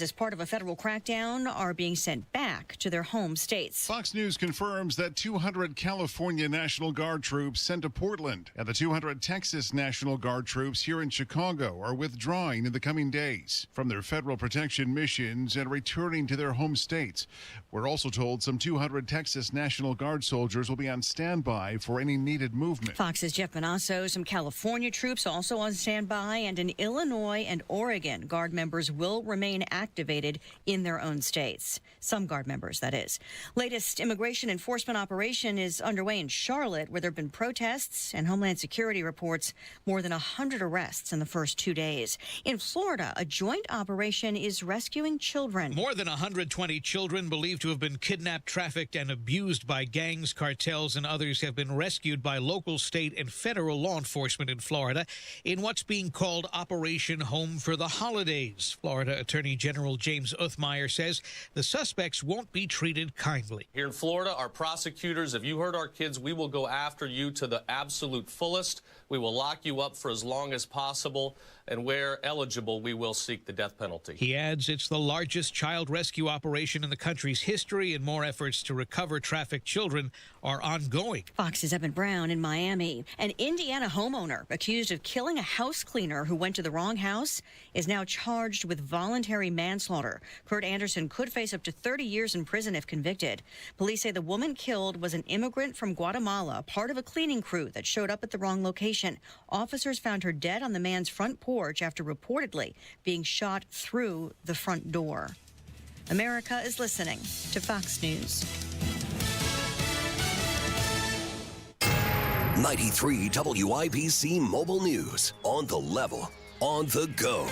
as part of a federal crackdown, are being sent back to their home states. Fox News confirms that 200 California National Guard troops sent to Portland and the 200 Texas National Guard troops here in Chicago are withdrawing in the coming days from their federal protection missions and returning to their home states. We're also told some 200 Texas National Guard soldiers will be on standby for any needed movement. Fox's Jeff Manasso, some California troops also on standby, and in Illinois and Oregon, Guard members will remain activated in their own states. Some Guard members, that is. Latest immigration enforcement operation is underway in Charlotte, where there have been protests, and Homeland Security reports more than 100 arrests in the first 2 days. In Florida, a joint operation is rescuing children. More than 120 children believed to have been kidnapped, trafficked, and abused by gangs, cartels, and others have been rescued by local, state, and federal law enforcement in Florida in what's being called Operation Home for the Holidays. Florida Attorney General James Uthmeyer says the suspects won't be treated kindly. Here in Florida, our prosecutors, if you hurt our kids, we will go after you to the absolute fullest. We will lock you up for as long as possible, and where eligible, we will seek the death penalty. He adds it's the largest child rescue operation in the country's history, and more efforts to recover trafficked children are ongoing. Fox's Evan Brown in Miami. An Indiana homeowner accused of killing a house cleaner who went to the wrong house is now charged with voluntary manslaughter. Kurt Anderson could face up to 30 years in prison if convicted. Police say the woman killed was an immigrant from Guatemala, part of a cleaning crew that showed up at the wrong location. Officers found her dead on the man's front porch after reportedly being shot through the front door. America is listening to Fox News. 93 WIBC Mobile News. On the level, on the go.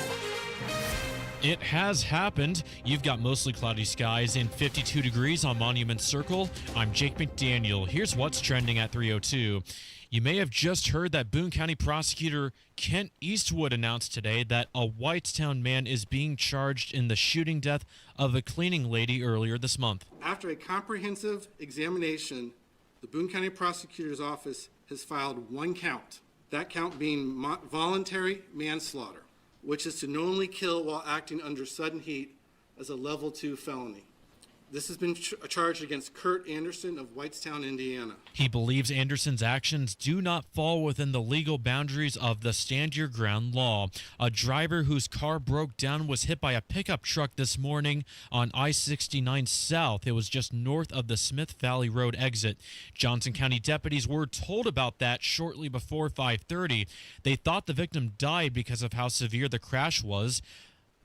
It has happened. You've got mostly cloudy skies and 52 degrees on Monument Circle. I'm Jake McDaniel. Here's what's trending at 3:02. You may have just heard that Boone County prosecutor Kent Eastwood announced today that a Whitestown man is being charged in the shooting death of a cleaning lady earlier this month. After a comprehensive examination, the Boone County prosecutor's office has filed one count, that count being voluntary manslaughter, which is to knowingly kill while acting under sudden heat as a level 2 felony. This has been charged against Kurt Anderson of Whitestown, Indiana. He believes Anderson's actions do not fall within the legal boundaries of the Stand Your Ground law. A driver whose car broke down was hit by a pickup truck this morning on I-69 South. It was just north of the Smith Valley Road exit. Johnson County deputies were told about that shortly before 5:30. They thought the victim died because of how severe the crash was.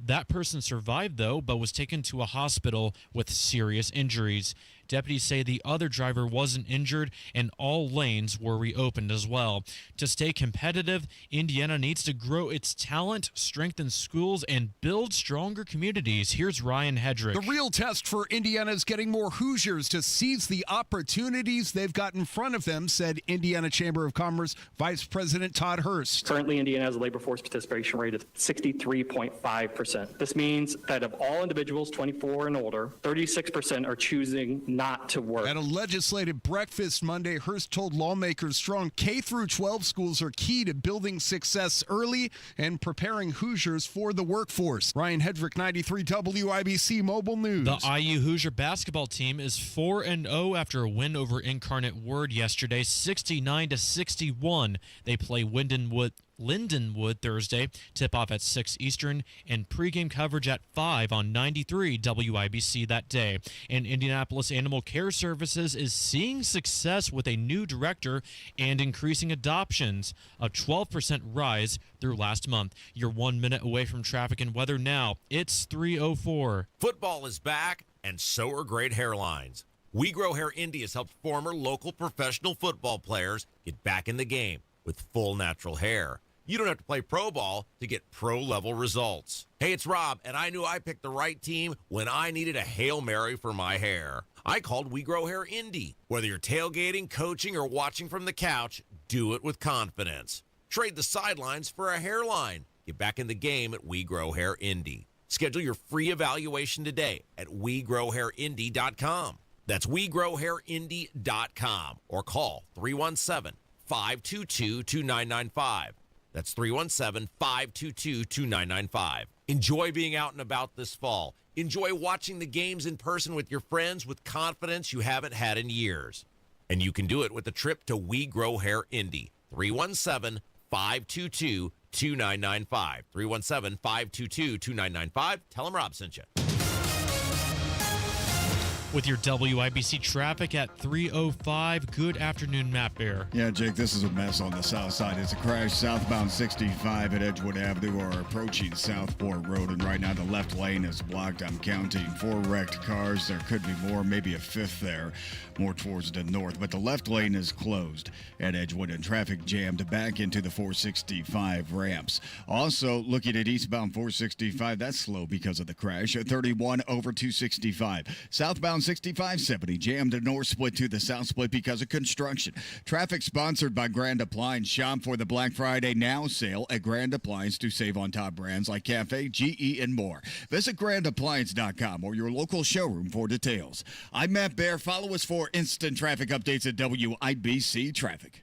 That person survived, though, but was taken to a hospital with serious injuries. Deputies say the other driver wasn't injured and all lanes were reopened as well. To stay competitive, Indiana needs to grow its talent, strengthen schools, and build stronger communities. Here's Ryan Hedrick. The real test for Indiana is getting more Hoosiers to seize the opportunities they've got in front of them, said Indiana Chamber of Commerce Vice President Todd Hurst. Currently, Indiana has a labor force participation rate of 63.5%. This means that of all individuals 24 and older, 36% are choosing not to work. At a legislative breakfast Monday, Hurst told lawmakers strong K-12 schools are key to building success early and preparing Hoosiers for the workforce. Ryan Hedrick, 93 WIBC Mobile News. The IU Hoosier basketball team is 4-0 after a win over Incarnate Word yesterday, 69-61. They play Lindenwood Thursday. Tip-off at 6 Eastern and pregame coverage at 5 on 93 WIBC that day. And Indianapolis Animal Care Services is seeing success with a new director and increasing adoptions, a 12% rise through last month. You're 1 minute away from traffic and weather now. It's 3:04. Football is back, and so are great hairlines. We Grow Hair Indy has helped former local professional football players get back in the game with full natural hair. You don't have to play pro ball to get pro-level results. Hey, it's Rob, and I knew I picked the right team when I needed a Hail Mary for my hair. I called We Grow Hair Indy. Whether you're tailgating, coaching, or watching from the couch, do it with confidence. Trade the sidelines for a hairline. Get back in the game at We Grow Hair Indy. Schedule your free evaluation today at WeGrowHairIndy.com. That's WeGrowHairIndy.com or call 317-522-2995. That's 317-522-2995. Enjoy being out and about this fall. Enjoy watching the games in person with your friends with confidence you haven't had in years. And you can do it with a trip to We Grow Hair Indy. 317-522-2995. 317-522-2995. Tell them Rob sent you. With your WIBC traffic at 3:05. Good afternoon, Matt Bear. Yeah, Jake, this is a mess on the south side. It's a crash southbound 65 at Edgewood Avenue or approaching Southport Road. And right now the left lane is blocked. I'm counting 4 wrecked cars. There could be more, maybe a 5th there, more towards the north. But the left lane is closed at Edgewood and traffic jammed back into the 465 ramps. Also, looking at eastbound 465, that's slow because of the crash. 31 over 265. Southbound 6570 jammed the north split to the south split because of construction. Traffic sponsored by Grand Appliance. Shop for the Black Friday Now sale at Grand Appliance to save on top brands like Cafe, GE, and more. Visit grandappliance.com or your local showroom for details. I'm Matt Bear. Follow us for instant traffic updates at WIBC Traffic.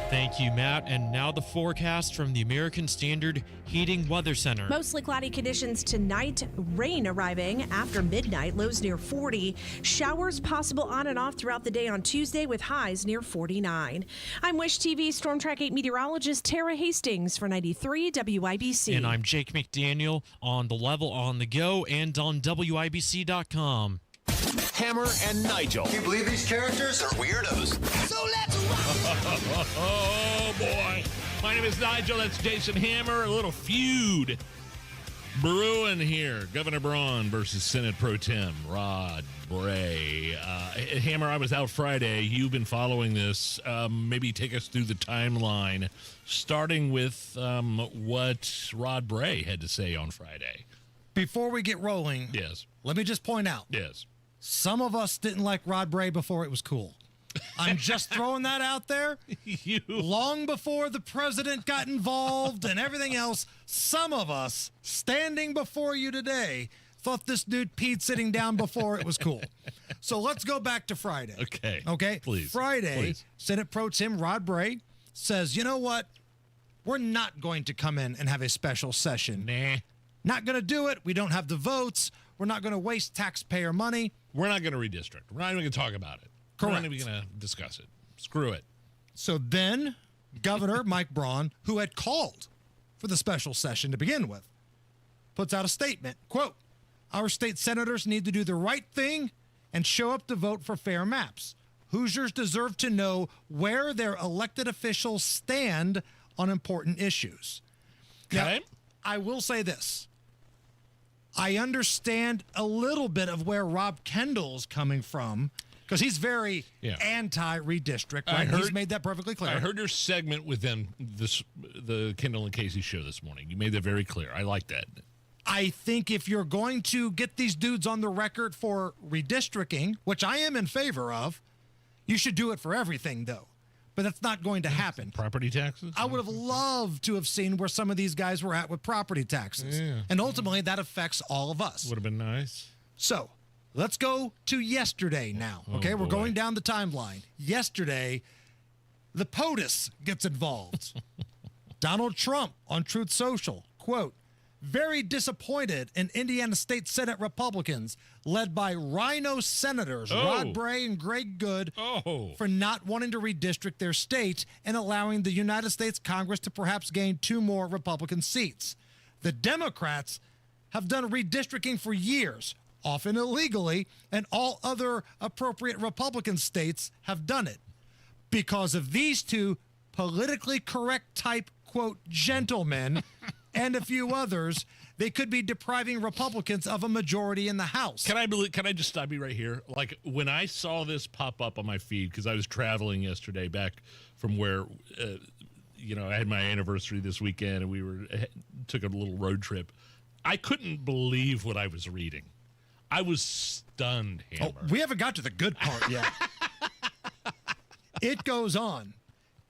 Thank you, Matt. And now the forecast from the American Standard Heating Weather Center. Mostly cloudy conditions tonight. Rain arriving after midnight. Lows near 40. Showers possible on and off throughout the day on Tuesday with highs near 49. I'm Wish TV Storm Track 8 meteorologist Tara Hastings for 93 WIBC. And I'm Jake McDaniel on the level on the go and on WIBC.com. Hammer and Nigel. Can you believe these characters are weirdos? So let's rock! Oh, boy. My name is Nigel. That's Jason Hammer. A little feud brewing here. Governor Braun versus Senate Pro Tem Rod Bray. Hammer, I was out Friday. You've been following this. Maybe take us through the timeline, starting with what Rod Bray had to say on Friday. Before we get rolling, yes, let me just point out. Yes. Some of us didn't like Rod Bray before it was cool. I'm just throwing that out there. Long before the president got involved and everything else, some of us standing before you today thought this dude peed sitting down before it was cool. So let's go back to Friday. Okay? Please. Friday, Please. Senate Pro Tem Rod Bray says, you know what? We're not going to come in and have a special session. Nah. Not going to do it. We don't have the votes. We're not going to waste taxpayer money. We're not going to redistrict. We're not even going to talk about it. Correct. We're not even going to discuss it. Screw it. So then Governor Mike Braun, who had called for the special session to begin with, puts out a statement, quote, "Our state senators need to do the right thing and show up to vote for fair maps. Hoosiers deserve to know where their elected officials stand on important issues." Okay. Now, I will say this. I understand a little bit of where Rob Kendall's coming from because he's very anti-redistrict. Right? He's made that perfectly clear. I heard your segment with them, the Kendall and Casey show this morning. You made that very clear. I like that. I think if you're going to get these dudes on the record for redistricting, which I am in favor of, you should do it for everything, though. But that's not going to happen. Property taxes? I would have loved to have seen where some of these guys were at with property taxes. Yeah. And ultimately, that affects all of us. Would have been nice. So let's go to yesterday now. Okay, we're going down the timeline. Yesterday, the POTUS gets involved. Donald Trump on Truth Social, quote, "Very disappointed in Indiana State Senate Republicans led by Rhino Senators Rod Bray and Greg Good for not wanting to redistrict their state and allowing the United States Congress to perhaps gain 2 more Republican seats. The Democrats have done redistricting for years, often illegally, and all other appropriate Republican states have done it. Because of these 2 politically correct type, quote, gentlemen, and a few others, they could be depriving Republicans of a majority in the House." Can I just stop you right here? Like, when I saw this pop up on my feed, because I was traveling yesterday back from where, I had my anniversary this weekend, and we took a little road trip. I couldn't believe what I was reading. I was stunned, Hammer. Oh, we haven't got to the good part yet. It goes on.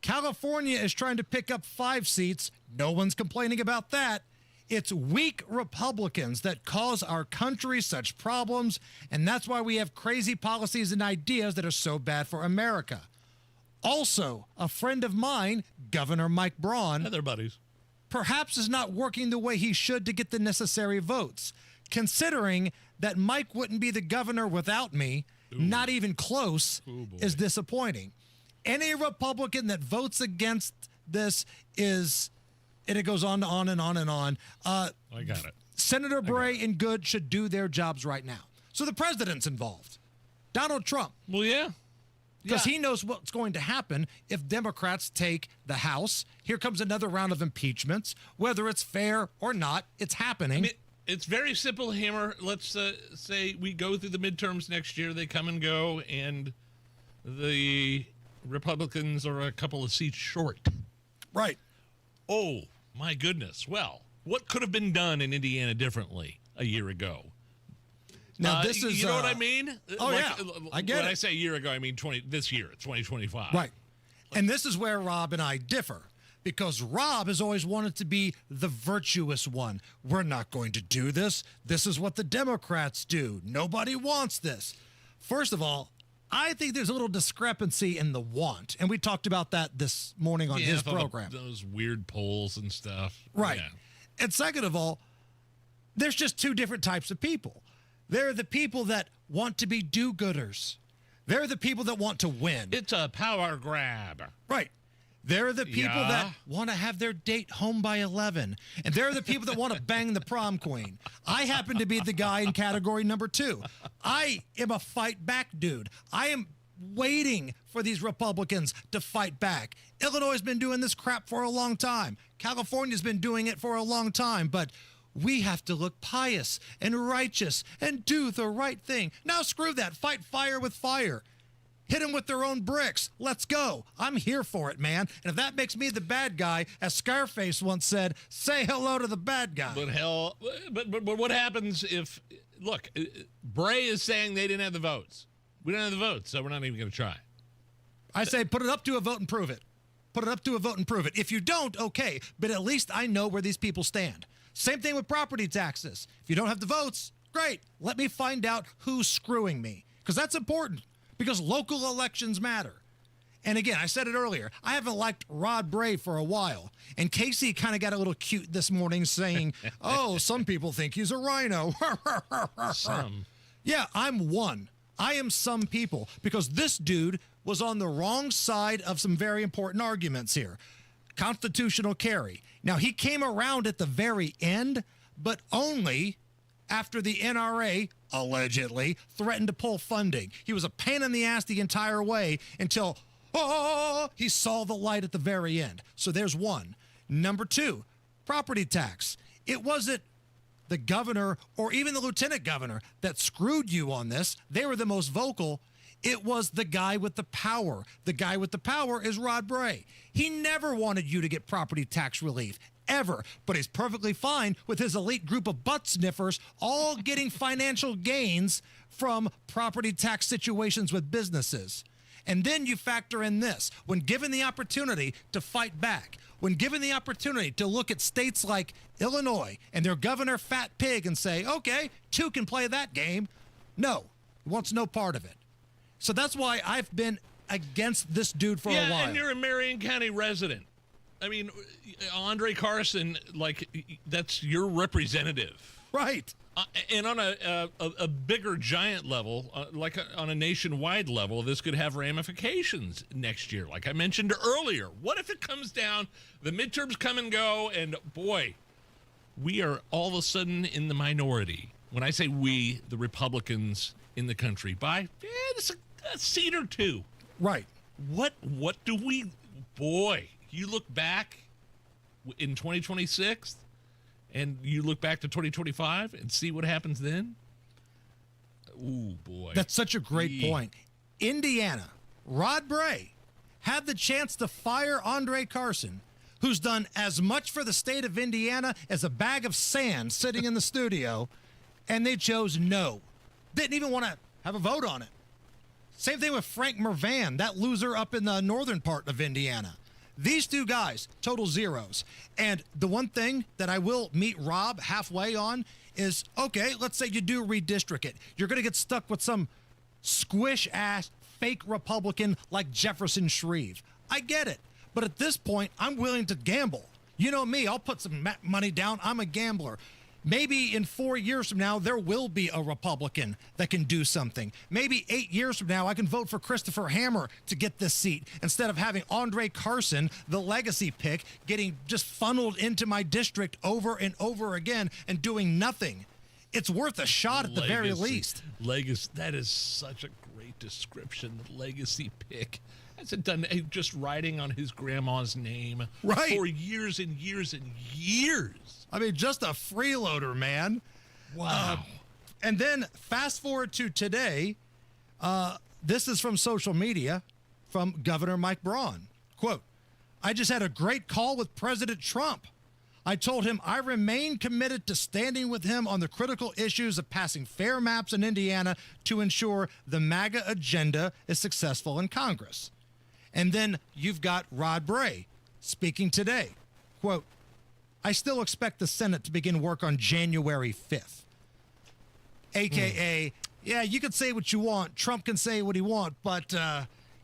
California is trying to pick up 5 seats. No one's complaining about that. It's weak Republicans that cause our country such problems, and that's why we have crazy policies and ideas that are so bad for America. Also, a friend of mine, Governor Mike Braun, they're buddies, perhaps is not working the way he should to get the necessary votes. Considering that Mike wouldn't be the governor without me, not even close, is disappointing. Any Republican that votes against this is, and it goes on and on and on. I got it. Senator Bray and Good should do their jobs right now. So the president's involved. Donald Trump. Well, yeah. Because he knows what's going to happen if Democrats take the House. Here comes another round of impeachments. Whether it's fair or not, it's happening. I mean, it's very simple, Hammer. Let's say we go through the midterms next year. They come and go, and the Republicans are a couple of seats short. Right. Oh, my goodness. Well, what could have been done in Indiana differently a year ago? Now, this is... You know what I mean? Oh, yeah. I get it. When I say a year ago, I mean this year, 2025. Right. And this is where Rob and I differ. Because Rob has always wanted to be the virtuous one. We're not going to do this. This is what the Democrats do. Nobody wants this. First of all, I think there's a little discrepancy in the want. And we talked about that this morning on his program. Those weird polls and stuff. Right. Yeah. And second of all, there's just two different types of people. There are the people that want to be do-gooders. They're the people that want to win. It's a power grab. Right. There are the people that want to have their date home by 11. And there are the people that want to bang the prom queen. I happen to be the guy in category number 2. I am a fight back dude. I am waiting for these Republicans to fight back. Illinois has been doing this crap for a long time. California's been doing it for a long time. But we have to look pious and righteous and do the right thing. Now screw that. Fight fire with fire. Hit them with their own bricks. Let's go. I'm here for it, man. And if that makes me the bad guy, as Scarface once said, say hello to the bad guy. But what happens if, look, Bray is saying they didn't have the votes. We don't have the votes, so we're not even going to try. I say put it up to a vote and prove it. Put it up to a vote and prove it. If you don't, okay, but at least I know where these people stand. Same thing with property taxes. If you don't have the votes, great. Let me find out who's screwing me, because that's important. Because local elections matter. And again, I said it earlier, I haven't liked Rod Bray for a while. And Casey kind of got a little cute this morning saying, oh, some people think he's a rhino. Some. Yeah, I'm one. I am some people. Because this dude was on the wrong side of some very important arguments here. Constitutional carry. Now, he came around at the very end, but only after the NRA, allegedly, threatened to pull funding. He was a pain in the ass the entire way until, he saw the light at the very end. So there's one. Number 2, property tax. It wasn't the governor or even the lieutenant governor that screwed you on this. They were the most vocal. It was the guy with the power. The guy with the power is Rod Bray. He never wanted you to get property tax relief. Ever, but he's perfectly fine with his elite group of butt sniffers all getting financial gains from property tax situations with businesses. And then you factor in this. When given the opportunity to fight back, when given the opportunity to look at states like Illinois and their governor Fat Pig and say, okay, 2 can play that game. No, he wants no part of it. So that's why I've been against this dude for a while. Yeah, and you're a Marion County resident. I mean, Andre Carson, like, that's your representative. Right. And on a bigger, giant level, on a nationwide level, this could have ramifications next year. Like I mentioned earlier, what if it comes down, the midterms come and go, and boy, we are all of a sudden in the minority. When I say we, the Republicans in the country, by a seat or 2. Right. What do we, boy... You look back in 2026 and you look back to 2025 and see what happens then. Ooh, boy. That's such a great point. Indiana, Rod Bray had the chance to fire Andre Carson, who's done as much for the state of Indiana as a bag of sand sitting in the studio, and they chose no. Didn't even want to have a vote on it. Same thing with Frank Mervan, that loser up in the northern part of Indiana. These 2 guys, total zeros. And the one thing that I will meet Rob halfway on is, okay, let's say you do redistrict it. You're going to get stuck with some squish-ass fake Republican like Jefferson Shreve. I get it. But at this point, I'm willing to gamble. You know me, I'll put some money down. I'm a gambler. Maybe in 4 years from now, there will be a Republican that can do something. Maybe 8 years from now, I can vote for Christopher Hammer to get this seat instead of having Andre Carson, the legacy pick, getting just funneled into my district over and over again and doing nothing. It's worth a shot at the very least. Legacy. That is such a great description. The legacy pick. Hasn't done just writing on his grandma's name for years and years and years. I mean, just a freeloader, man. Wow. And then fast forward to today. This is from social media from Governor Mike Braun. Quote, I just had a great call with President Trump. I told him I remain committed to standing with him on the critical issues of passing fair maps in Indiana to ensure the MAGA agenda is successful in Congress. And then you've got Rod Bray speaking today. Quote, I still expect the Senate to begin work on January 5th. AKA, yeah, you can say what you want. Trump can say what he wants, but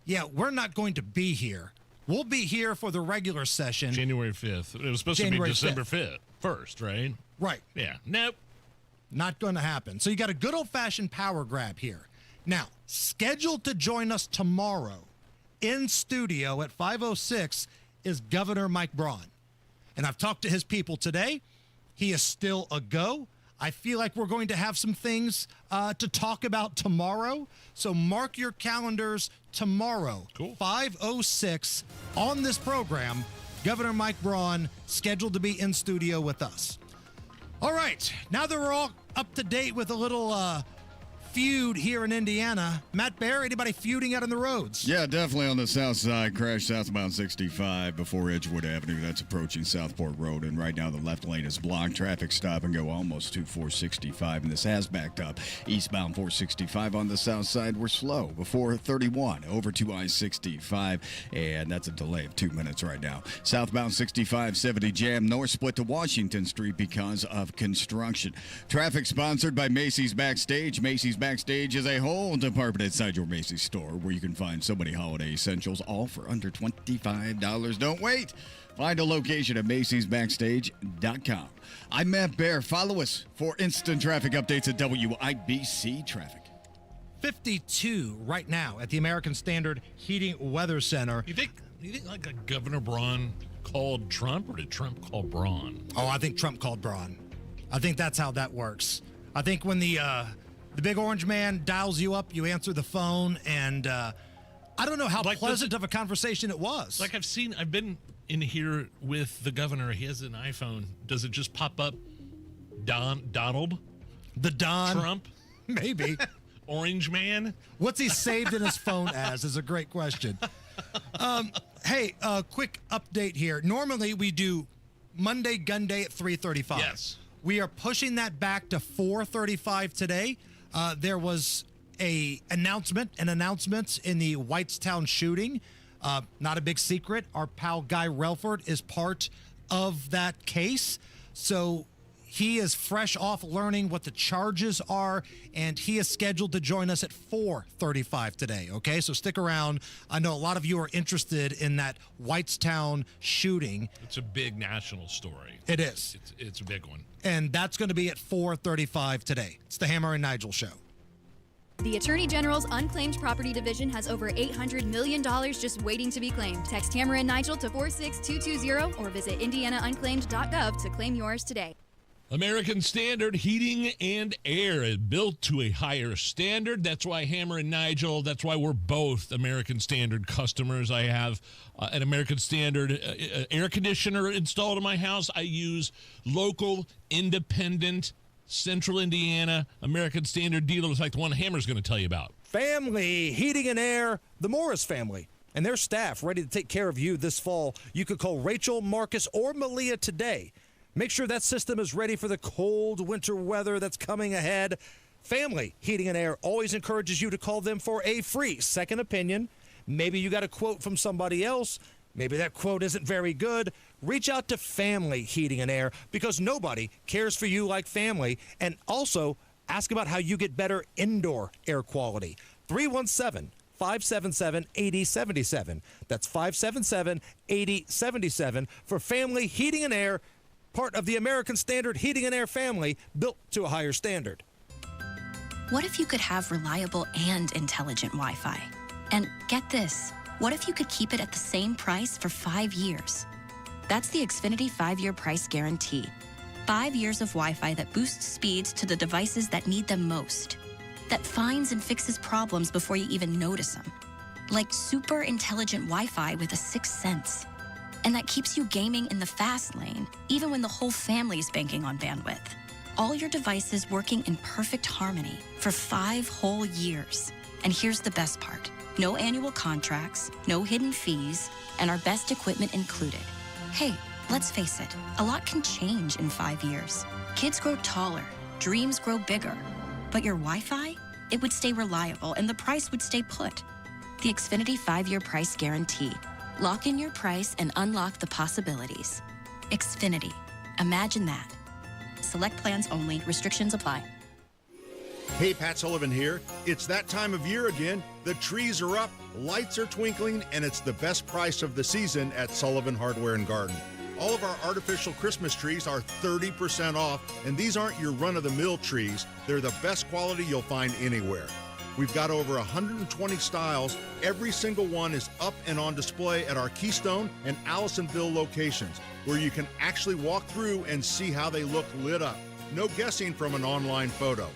yeah, we're not going to be here. We'll be here for the regular session. January 5th. It was supposed January to be December 5th, 1st, right? Right. Yeah. Nope. Not going to happen. So you got a good old-fashioned power grab here. Now, scheduled to join us tomorrow in studio at 5:06 is Governor Mike Braun. And I've talked to his people today. He is still a go. I feel like we're going to have some things to talk about tomorrow. So mark your calendars tomorrow. Cool. 5:06 on this program. Governor Mike Braun scheduled to be in studio with us. All right. Now that we're all up to date with a little feud here in Indiana, Matt Bear, anybody feuding out on the roads? Yeah, definitely on the south side. Crash southbound 65 before Edgewood Avenue. That's approaching Southport Road. And right now the left lane is blocked. Traffic stop and go almost to 465. And this has backed up. Eastbound 465 on the south side. We're slow before 31 over to I-65. And that's a delay of 2 minutes right now. Southbound 65, 70 jam. North split to Washington Street because of construction. Traffic sponsored by Macy's Backstage. Macy's Backstage is a whole department inside your Macy's store where you can find so many holiday essentials, all for under $25. Don't wait. Find a location at Macy'sBackstage.com. I'm Matt Bear. Follow us for instant traffic updates at WIBC Traffic. 52 right now at the American Standard Heating Weather Center. You think like a Governor Braun called Trump, or did Trump call Braun? Oh, I think Trump called Braun. I think that's how that works. I think when the big orange man dials you up, you answer the phone, and I don't know how pleasant of a conversation it was. Like I've been in here with the governor. He has an iPhone. Does it just pop up Donald? The Don? Trump? Maybe. Orange man? What's he saved in his phone as is a great question. Hey, quick update here. Normally we do Monday Gunday at 3:35. Yes. We are pushing that back to 4:35 today. There was an announcement in the Whitestown shooting. Not a big secret. Our pal Guy Relford is part of that case. So he is fresh off learning what the charges are, and he is scheduled to join us at 4:35 today, okay? So stick around. I know a lot of you are interested in that Whitestown shooting. It's a big national story. It is. It's a big one. And that's going to be at 4:35 today. It's the Hammer and Nigel Show. The Attorney General's Unclaimed Property Division has over $800 million just waiting to be claimed. Text Hammer and Nigel to 46220 or visit indianaunclaimed.gov to claim yours today. American Standard Heating and Air is built to a higher standard. That's why Hammer and Nigel, that's why we're both American Standard customers. I have an American Standard air conditioner installed in my house. I use local, independent, Central Indiana American Standard dealers like the one Hammer's going to tell you about. Family Heating and Air, the Morris family, and their staff ready to take care of you this fall. You could call Rachel, Marcus, or Malia today. Make sure that system is ready for the cold winter weather that's coming ahead. Family Heating and Air always encourages you to call them for a free second opinion. Maybe you got a quote from somebody else. Maybe that quote isn't very good. Reach out to Family Heating and Air because nobody cares for you like family. And also ask about how you get better indoor air quality. 317 577-8077. That's 577-8077 for Family Heating and Air, part of the American Standard Heating and Air family, built to a higher standard. What if you could have reliable and intelligent Wi-Fi? And get this, what if you could keep it at the same price for 5 years? That's the Xfinity 5-year price guarantee. 5 years of Wi-Fi that boosts speeds to the devices that need them most. That finds and fixes problems before you even notice them. Like super intelligent Wi-Fi with a 6th sense. And that keeps you gaming in the fast lane, even when the whole family's banking on bandwidth. All your devices working in perfect harmony for 5 whole years. And here's the best part. No annual contracts, no hidden fees, and our best equipment included. Hey, let's face it, a lot can change in 5 years. Kids grow taller, dreams grow bigger. But your Wi-Fi? It would stay reliable and the price would stay put. The Xfinity 5-year price guarantee. Lock in your price and unlock the possibilities. Xfinity. Imagine that. Select plans only. Restrictions apply. Hey, Pat Sullivan here. It's that time of year again. The trees are up, lights are twinkling, and it's the best price of the season at Sullivan Hardware and Garden. All of our artificial Christmas trees are 30% off, and these aren't your run-of-the-mill trees. They're the best quality you'll find anywhere. We've got over 120 styles. Every single one is up and on display at our Keystone and Allisonville locations, where you can actually walk through and see how they look lit up. No guessing from an online photo.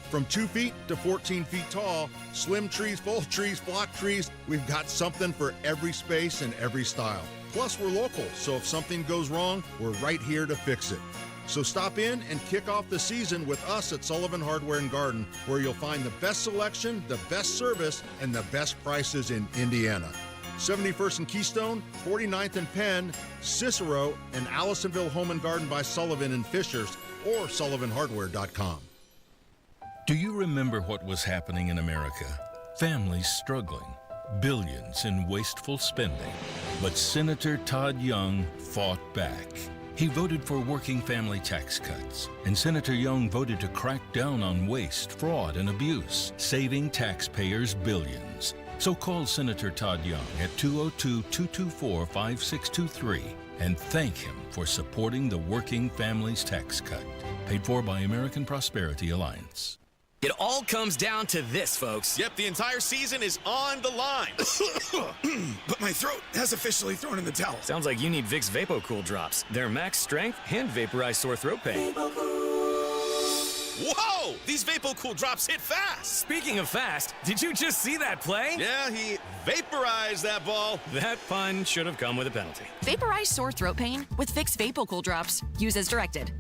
From 2 feet to 14 feet tall, slim trees, full trees, block trees, we've got something for every space and every style. Plus, we're local, so if something goes wrong, we're right here to fix it. So stop in and kick off the season with us at Sullivan Hardware and Garden, where you'll find the best selection, the best service, and the best prices in Indiana. 71st and Keystone, 49th and Penn, Cicero, and Allisonville Home and Garden by Sullivan and Fishers, or sullivanhardware.com. Do you remember what was happening in America? Families struggling, billions in wasteful spending. But Senator Todd Young fought back. He voted for working family tax cuts, and Senator Young voted to crack down on waste, fraud, and abuse, saving taxpayers billions. So call Senator Todd Young at 202-224-5623 and thank him for supporting the Working Families Tax Cut, paid for by American Prosperity Alliance. It all comes down to this, folks. Yep, the entire season is on the line. But my throat has officially thrown in the towel. Sounds like you need Vicks VapoCool drops. They're max strength and vaporize sore throat pain. Whoa! These VapoCool drops hit fast. Speaking of fast, did you just see that play? Yeah, he vaporized that ball. That pun should have come with a penalty. Vaporize sore throat pain with Vicks VapoCool drops. Use as directed.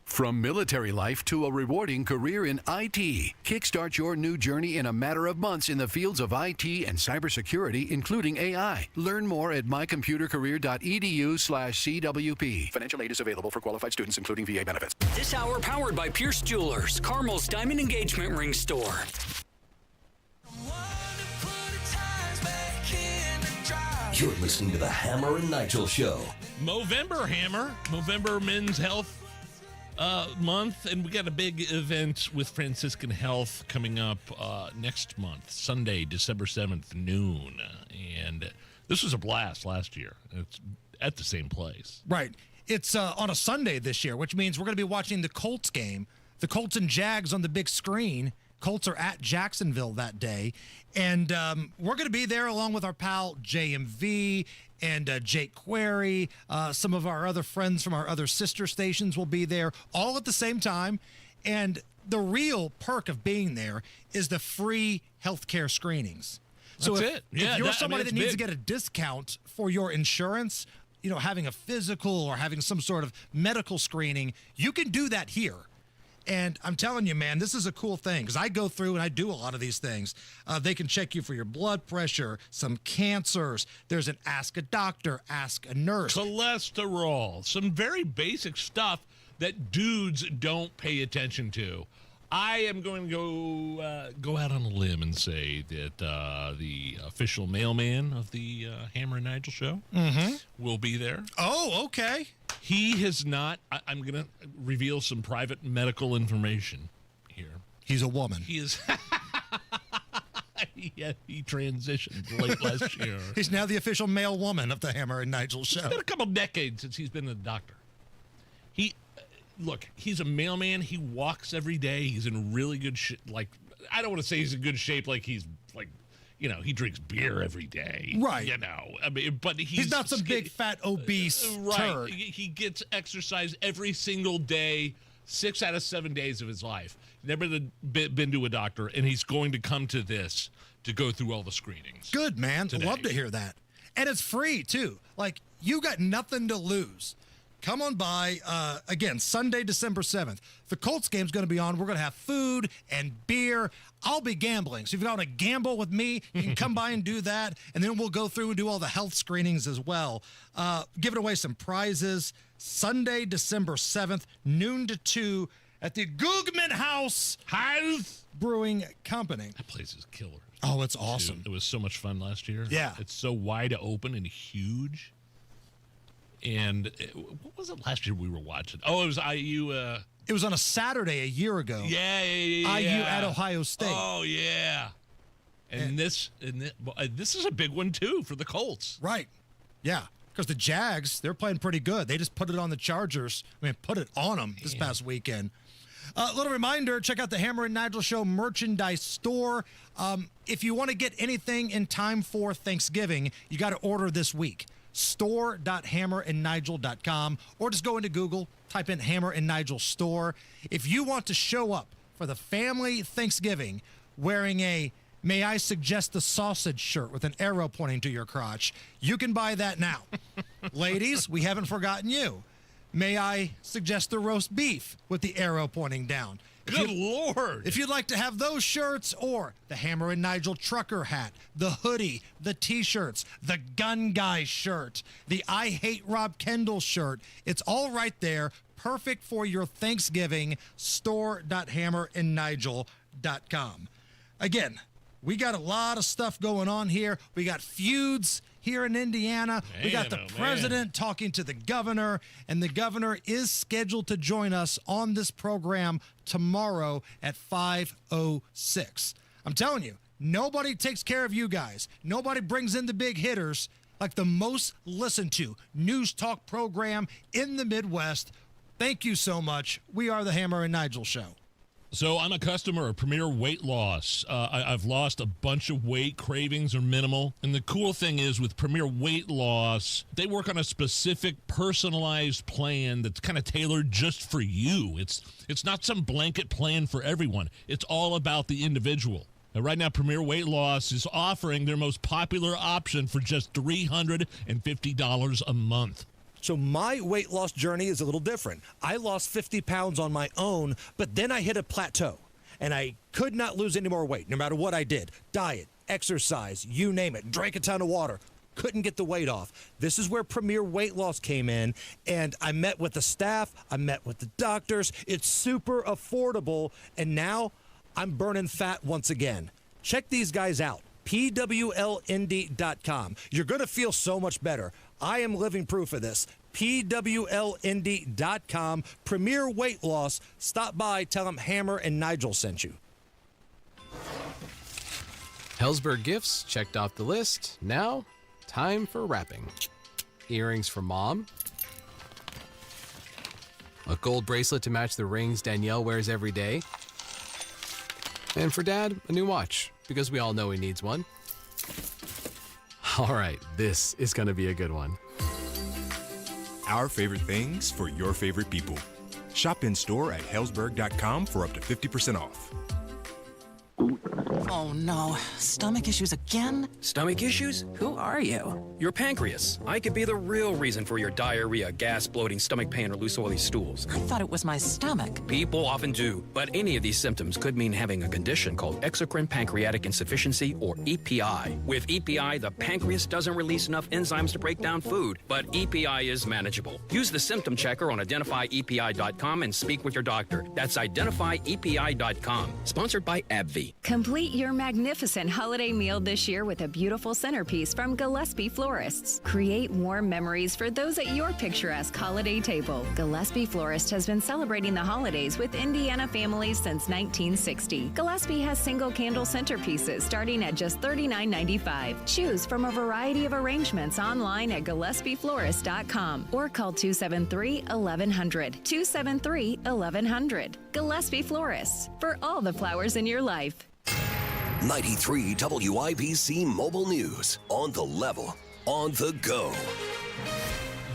From military life to a rewarding career in IT, kickstart your new journey in a matter of months in the fields of IT and cybersecurity, including AI. Learn more at mycomputercareer.edu/CWP. Financial aid is available for qualified students, including VA benefits. This hour powered by Pierce Jewelers, Carmel's Diamond Engagement Ring Store. You're listening to the Hammer and Nigel Show. Movember, Hammer. Movember Men's Health month, and we got a big event with Franciscan Health coming up next month, Sunday, December 7th, noon. And this was a blast last year. It's at the same place. Right. It's on a Sunday this year, which means we're going to be watching the Colts game. The Colts and Jags on the big screen. Colts are at Jacksonville that day. And we're going to be there along with our pal JMV and Jake Query. Some of our other friends from our other sister stations will be there all at the same time. And the real perk of being there is the free healthcare screenings. So That's it. Yeah, if you're somebody that needs to big. get a discount for your insurance, you know, having a physical or having some sort of medical screening, you can do that here. And I'm telling you, man, this is a cool thing because I go through and I do a lot of these things. They can check you for your blood pressure, some cancers. There's an ask a doctor, ask a nurse. Cholesterol, some very basic stuff that dudes don't pay attention to. I am going to go out on a limb and say that the official mailman of the Hammer and Nigel show will be there. Oh, okay. He has not. I'm going to reveal some private medical information here. He's a woman. He is. Yeah, he transitioned late last year. He's now the official male woman of the Hammer and Nigel show. It's been a couple decades since he's been a doctor. Look, he's a mailman. He walks every day. He's in really good shape. Like, I don't want to say he's in good shape. Like he's like, he drinks beer every day. Right. I mean, but he's not some big fat obese turd. He gets exercise every single day, 6 out of 7 days of his life. Never been to a doctor, and he's going to come to this to go through all the screenings. Good, man. Today. Love to hear that. And it's free, too. Like, you got nothing to lose. Come on by, again, Sunday, December 7th. The Colts game's going to be on. We're going to have food and beer. I'll be gambling. So if you want to gamble with me, you can come by and do that. And then we'll go through and do all the health screenings as well. Giving away some prizes. Sunday, December 7th, noon to 2 at the Gugman House Brewing Company. That place is killer. Oh, it's awesome. It was so much fun last year. Yeah. It's so wide open and huge. And what was it last year we were watching? Oh, it was IU. It was on a Saturday a year ago. Yeah. IU at Ohio State. Oh, yeah. And this is a big one, too, for the Colts. Right. Yeah. Because the Jags, they're playing pretty good. They just put it on the Chargers. Put it on them this past weekend. Little reminder, check out the Hammer and Nigel Show merchandise store. If you want to get anything in time for Thanksgiving, you got to order this week. store.hammerandnigel.com, or just go into Google, type in Hammer and Nigel store. If you want to show up for the family Thanksgiving wearing a "May I suggest the sausage" shirt with an arrow pointing to your crotch, you can buy that now. Ladies, we haven't forgotten you. May I suggest the roast beef with the arrow pointing down? Good Lord. If you'd like to have those shirts, or the Hammer and Nigel trucker hat, the hoodie, the t-shirts, the Gun Guy shirt, the I Hate Rob Kendall shirt, it's all right there. Perfect for your Thanksgiving. Store.hammerandnigel.com. Again, we got a lot of stuff going on here. We got feuds here in Indiana. We got the president talking to the governor, and the governor is scheduled to join us on this program tomorrow at 5:06. I'm telling you, nobody takes care of you guys. Nobody brings in the big hitters like the most listened to news talk program in the Midwest. Thank you so much. We are the Hammer and Nigel Show. So I'm a customer of Premier Weight Loss. I've lost a bunch of weight. Cravings are minimal. And the cool thing is with Premier Weight Loss, they work on a specific personalized plan that's kind of tailored just for you. It's not some blanket plan for everyone. It's all about the individual. Now, right now, Premier Weight Loss is offering their most popular option for just $350 a month. So my weight loss journey is a little different. I lost 50 pounds on my own, but then I hit a plateau, and I could not lose any more weight, no matter what I did. Diet, exercise, you name it. Drank a ton of water. Couldn't get the weight off. This is where Premier Weight Loss came in, and I met with the staff. I met with the doctors. It's super affordable, and now I'm burning fat once again. Check these guys out. PWLND.com. You're going to feel so much better. I am living proof of this. PWLND.com. Premier Weight Loss. Stop by. Tell them Hammer and Nigel sent you. Hellsberg gifts checked off the list. Now, time for wrapping. Earrings for Mom. A gold bracelet to match the rings Danielle wears every day. And for Dad, a new watch, because we all know he needs one. All right, this is going to be a good one. Our favorite things for your favorite people. Shop in store at Hellsberg.com for up to 50% off. Oh no, stomach issues again? Stomach issues? Who are you? Your pancreas. I could be the real reason for your diarrhea, gas, bloating, stomach pain, or loose oily stools. I thought it was my stomach. People often do, but any of these symptoms could mean having a condition called exocrine pancreatic insufficiency, or EPI. With EPI, the pancreas doesn't release enough enzymes to break down food, but EPI is manageable. Use the symptom checker on identifyepi.com and speak with your doctor. That's identifyepi.com. Sponsored by AbbVie. Complete your magnificent holiday meal this year with a beautiful centerpiece from Gillespie Florists. Create warm memories for those at your picturesque holiday table. Gillespie Florist has been celebrating the holidays with Indiana families since 1960. Gillespie has single candle centerpieces starting at just $39.95. Choose from a variety of arrangements online at GillespieFlorist.com or call 273-1100. 273-1100. Gillespie Florists, for all the flowers in your life. 93 WIBC Mobile News. On the level, on the go.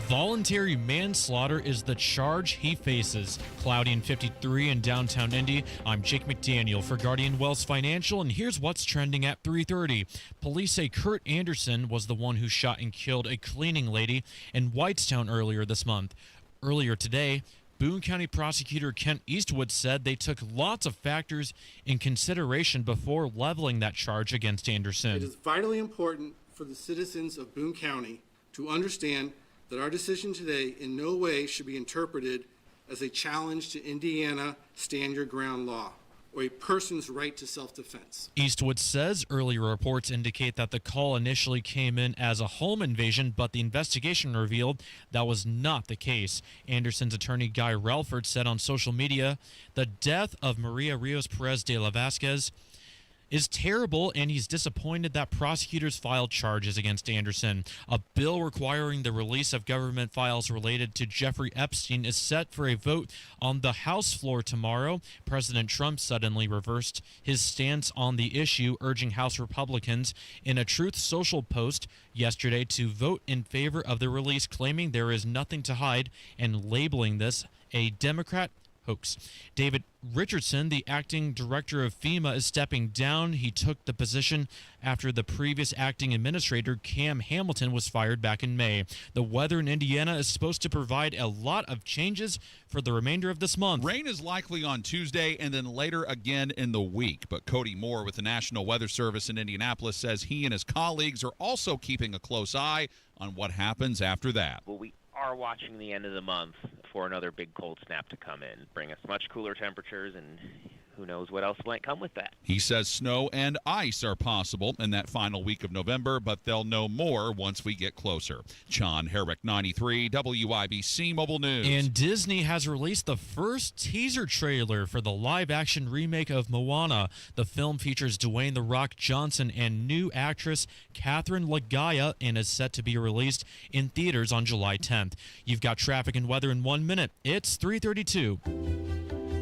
Voluntary manslaughter is the charge he faces. Cloudy and 53 in downtown Indy. I'm Jake McDaniel for Guardian Wealth Financial, and here's what's trending at 3:30. Police say Kurt Anderson was the one who shot and killed a cleaning lady in Whitestown earlier this month. Earlier today, Boone County Prosecutor Kent Eastwood said they took lots of factors in consideration before leveling that charge against Anderson. It is vitally important for the citizens of Boone County to understand that our decision today in no way should be interpreted as a challenge to Indiana stand your ground law or a person's right to self-defense. Eastwood says earlier reports indicate that the call initially came in as a home invasion, but the investigation revealed that was not the case. Anderson's attorney Guy Relford said on social media, the death of Maria Rios Perez de la Vasquez is terrible, and he's disappointed that prosecutors filed charges against Anderson. A bill requiring the release of government files related to Jeffrey Epstein is set for a vote on the House floor tomorrow. President Trump suddenly reversed his stance on the issue, urging House Republicans in a Truth Social post yesterday to vote in favor of the release, claiming there is nothing to hide and labeling this a Democrat hoax. David Richardson, the acting director of FEMA, is stepping down. He took the position after the previous acting administrator, Cam Hamilton, was fired back in May. The weather in Indiana is supposed to provide a lot of changes for the remainder of this month. Rain is likely on Tuesday and then later again in the week. But Cody Moore with the National Weather Service in Indianapolis says he and his colleagues are also keeping a close eye on what happens after that. Well, we are watching the end of the month for another big cold snap to come in, bring us much cooler temperatures, and who knows what else might come with that. He says snow and ice are possible in that final week of November, but they'll know more once we get closer. John Herrick, 93 WIBC Mobile News. And Disney has released the first teaser trailer for the live-action remake of Moana. The film features Dwayne "The Rock" Johnson and new actress Catherine Lagaya and is set to be released in theaters on July 10th. You've got traffic and weather in 1 minute. It's 3:32.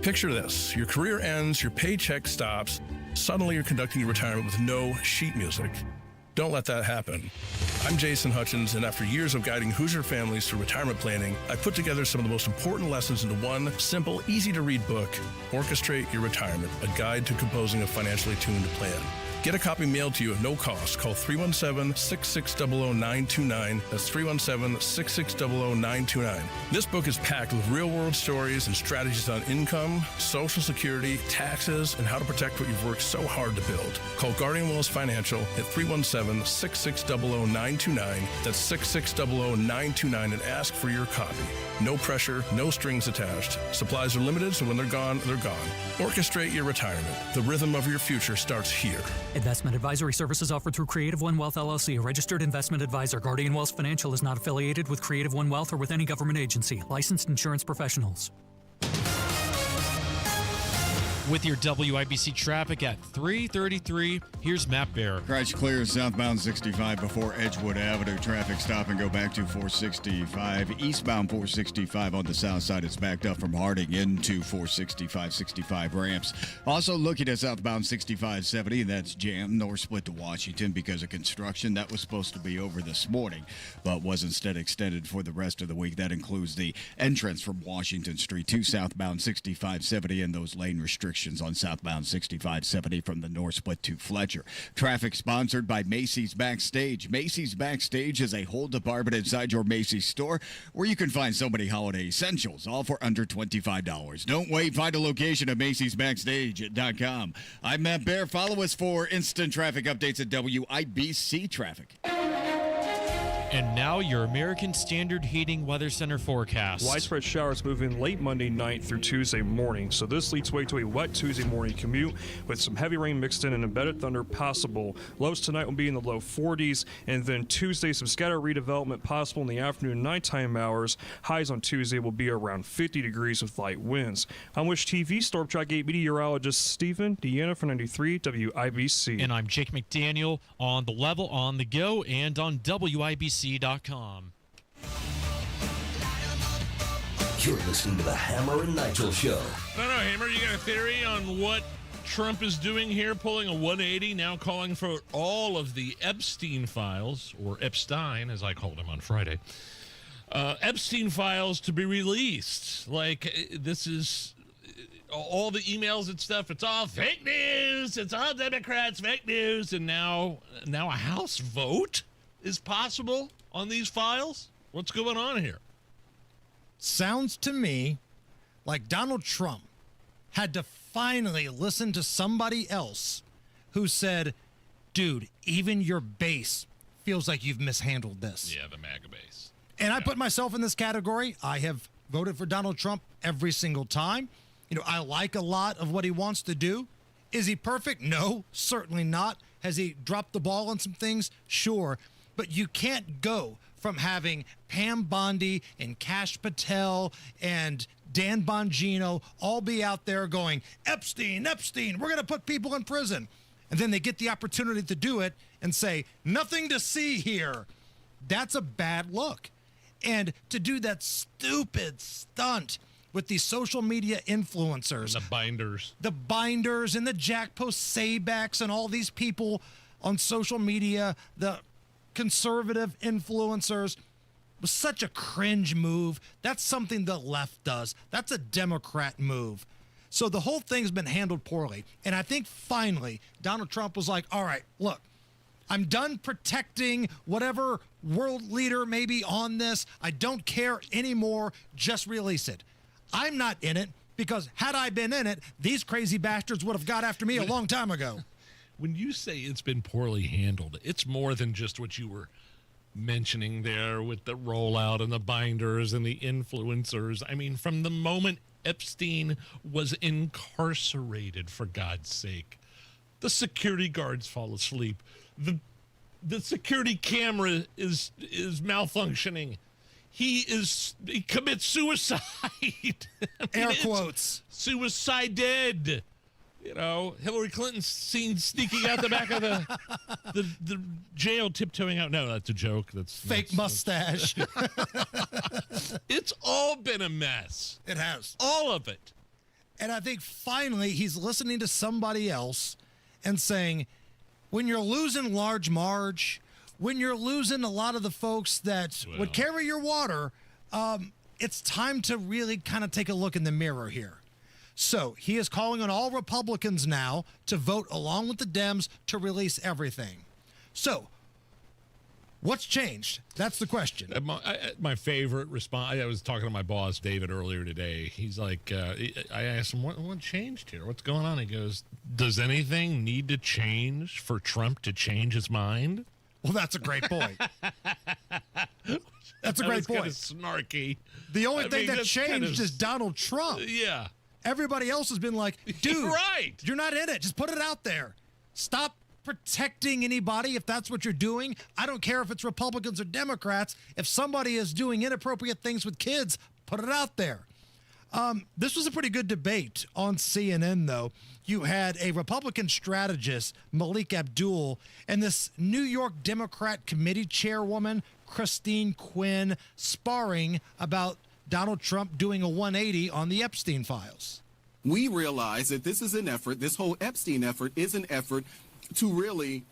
Picture this. Your career ends, your paycheck stops. Suddenly you're conducting your retirement with no sheet music. Don't let that happen. I'm Jason Hutchins, and after years of guiding Hoosier families through retirement planning, I put together some of the most important lessons into one simple, easy-to-read book, Orchestrate Your Retirement, a guide to composing a financially tuned plan. Get a copy mailed to you at no cost. Call 317-660-0929. That's 317-660-0929. This book is packed with real-world stories and strategies on income, Social Security, taxes, and how to protect what you've worked so hard to build. Call Guardian Wealth Financial at 317-660-0929. That's 660-0929 and ask for your copy. No pressure, no strings attached. Supplies are limited, so when they're gone, they're gone. Orchestrate your retirement. The rhythm of your future starts here. Investment advisory services offered through Creative One Wealth LLC, a registered investment advisor. Guardian Wealth Financial is not affiliated with Creative One Wealth or with any government agency. Licensed insurance professionals. With your WIBC traffic at 3:33, here's Matt Bear. Crash clear southbound 65 before Edgewood Avenue. Traffic stop and go back to 465. Eastbound 465 on the south side is backed up from Harding into 465 ramps. Also looking at southbound 6570, and that's jammed north split to Washington because of construction. That was supposed to be over this morning, but was instead extended for the rest of the week. That includes the entrance from Washington Street to southbound 6570 and those lane restrictions on southbound 6570 from the north split to Fletcher. Traffic sponsored by Macy's Backstage. Macy's Backstage is a whole department inside your Macy's store where you can find so many holiday essentials, all for under $25. Don't wait. Find a location at Macy'sBackstage.com. I'm Matt Bear. Follow us for instant traffic updates at WIBC Traffic. And now your American Standard Heating Weather Center forecast. Widespread showers move in late Monday night through Tuesday morning, so this leads way to a wet Tuesday morning commute with some heavy rain mixed in and embedded thunder possible. Lows tonight will be in the low 40s, and then Tuesday some scattered redevelopment possible in the afternoon and nighttime hours. Highs on Tuesday will be around 50 degrees with light winds. On Wish TV, Storm Track 8 meteorologist Stephen Deanna for 93 WIBC. And I'm Jake McDaniel on The Level, on the go, and on WIBC.com. You're listening to the Hammer and Nigel Show. No, Hammer, you got a theory on what Trump is doing here, pulling a 180, now calling for all of the Epstein files, or Epstein, as I called him on Friday, Epstein files to be released. Like, this is all the emails and stuff. It's all fake news. It's all Democrats, fake news. And now a House vote is possible on these files? What's going on here? Sounds to me like Donald Trump had to finally listen to somebody else who said, dude, even your base feels like you've mishandled this. Yeah, the MAGA base. And I put myself in this category. I have voted for Donald Trump every single time. You know, I like a lot of what he wants to do. Is he perfect? No, certainly not. Has he dropped the ball on some things? Sure. But you can't go from having Pam Bondi and Kash Patel and Dan Bongino all be out there going, Epstein, we're going to put people in prison. And then they get the opportunity to do it and say, nothing to see here. That's a bad look. And to do that stupid stunt with these social media influencers. The binders. The binders and the Jack Posobiec's and all these people on social media, the conservative influencers, was such a cringe move. That's something the left does. That's a Democrat move. So the whole thing's been handled poorly. And I think finally Donald Trump was like, all right, look, I'm done protecting whatever world leader may be on this. I don't care anymore. Just release it. I'm not in it because had I been in it, these crazy bastards would have got after me a long time ago. When you say it's been poorly handled, it's more than just what you were mentioning there with the rollout and the binders and the influencers. I mean, from the moment Epstein was incarcerated, for God's sake, the security guards fall asleep. The security camera is malfunctioning. He commits suicide. Air quotes. Suicided. You know, Hillary Clinton's seen sneaking out the back of the jail, tiptoeing out. No, that's a joke. That's fake mustache. It's all been a mess. It has. All of it. And I think finally he's listening to somebody else and saying, when you're losing Large Marge, when you're losing a lot of the folks that would carry your water, it's time to really kind of take a look in the mirror here. So he is calling on all Republicans now to vote along with the Dems to release everything. So what's changed? That's the question. My favorite response, I was talking to my boss, David, earlier today. He's like, I asked him, what changed here? What's going on? He goes, does anything need to change for Trump to change his mind? Well, that's a great point. That's a great point. Kind of snarky. The only thing that changed is Donald Trump. Yeah. Everybody else has been like, dude, right. You're not in it. Just put it out there. Stop protecting anybody if that's what you're doing. I don't care if it's Republicans or Democrats. If somebody is doing inappropriate things with kids, put it out there. This was a pretty good debate on CNN, though. You had a Republican strategist, Malik Abdul, and this New York Democrat committee chairwoman, Christine Quinn, sparring about Donald Trump doing a 180 on the Epstein files. We realize that this is an effort, this whole Epstein effort is an effort to really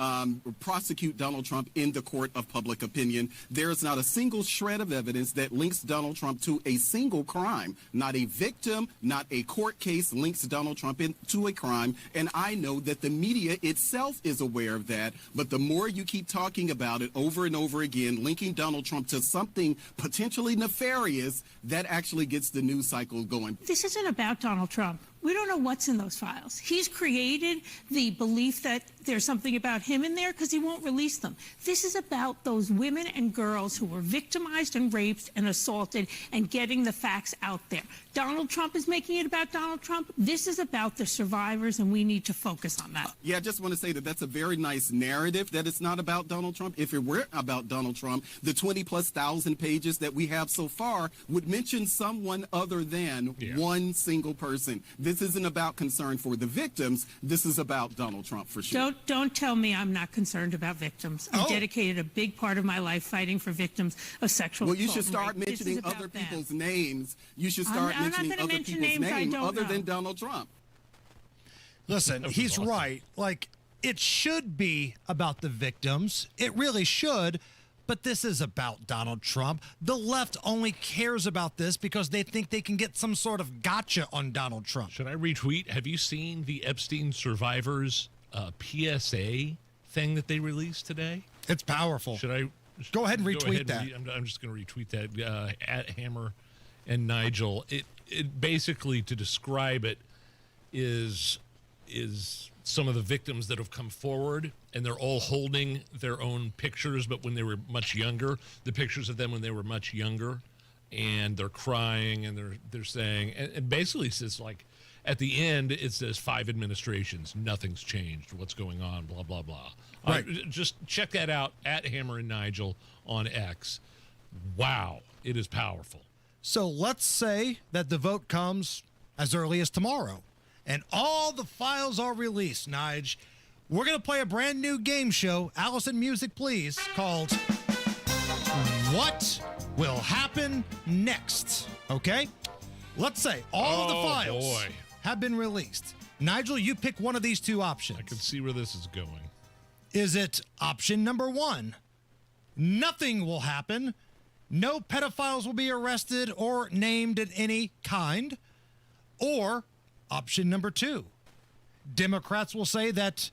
prosecute Donald Trump in the court of public opinion. There's not a single shred of evidence that links Donald Trump to a single crime. Not a victim, not a court case links Donald Trump into a crime. And I know that the media itself is aware of that. But the more you keep talking about it over and over again, linking Donald Trump to something potentially nefarious, that actually gets the news cycle going. This isn't about Donald Trump. We don't know what's in those files. He's created the belief that there's something about him in there because he won't release them. This is about those women and girls who were victimized and raped and assaulted and getting the facts out there. Donald Trump is making it about Donald Trump. This is about the survivors, and we need to focus on that. Yeah, I just want to say that that's a very nice narrative, that it's not about Donald Trump. If it were about Donald Trump, the 20+ thousand pages that we have so far would mention someone other than one single person. This isn't about concern for the victims. This is about Donald Trump for sure. Don't tell me I'm not concerned about victims. I've dedicated a big part of my life fighting for victims of sexual assault. Well, you should start mentioning other people's names. You should start mentioning other people's names other than Donald Trump. Listen, he's right. Like, it should be about the victims. It really should. But this is about Donald Trump. The left only cares about this because they think they can get some sort of gotcha on Donald Trump. Should I retweet? Have you seen the Epstein survivors PSA thing that they released today? It's powerful. Should I go ahead and retweet that? I'm just going to retweet that at Hammer and Nigel. It basically, to describe it, is some of the victims that have come forward, and they're all holding their own pictures, but when they were much younger, the pictures of them when they were much younger, and they're crying, and they're saying, and basically it says, like, at the end, it says 5 administrations, nothing's changed, what's going on, blah, blah, blah. Right. Just check that out at Hammer and Nigel on X. Wow, it is powerful. So let's say that the vote comes as early as tomorrow, and all the files are released, Nige. We're going to play a brand new game show, Allison Music Please, called What Will Happen Next? Okay? Let's say all of the files have been released. Nigel, you pick one of these two options. I can see where this is going. Is it option number 1? Nothing will happen. No pedophiles will be arrested or named in any kind. Or option number 2, Democrats will say that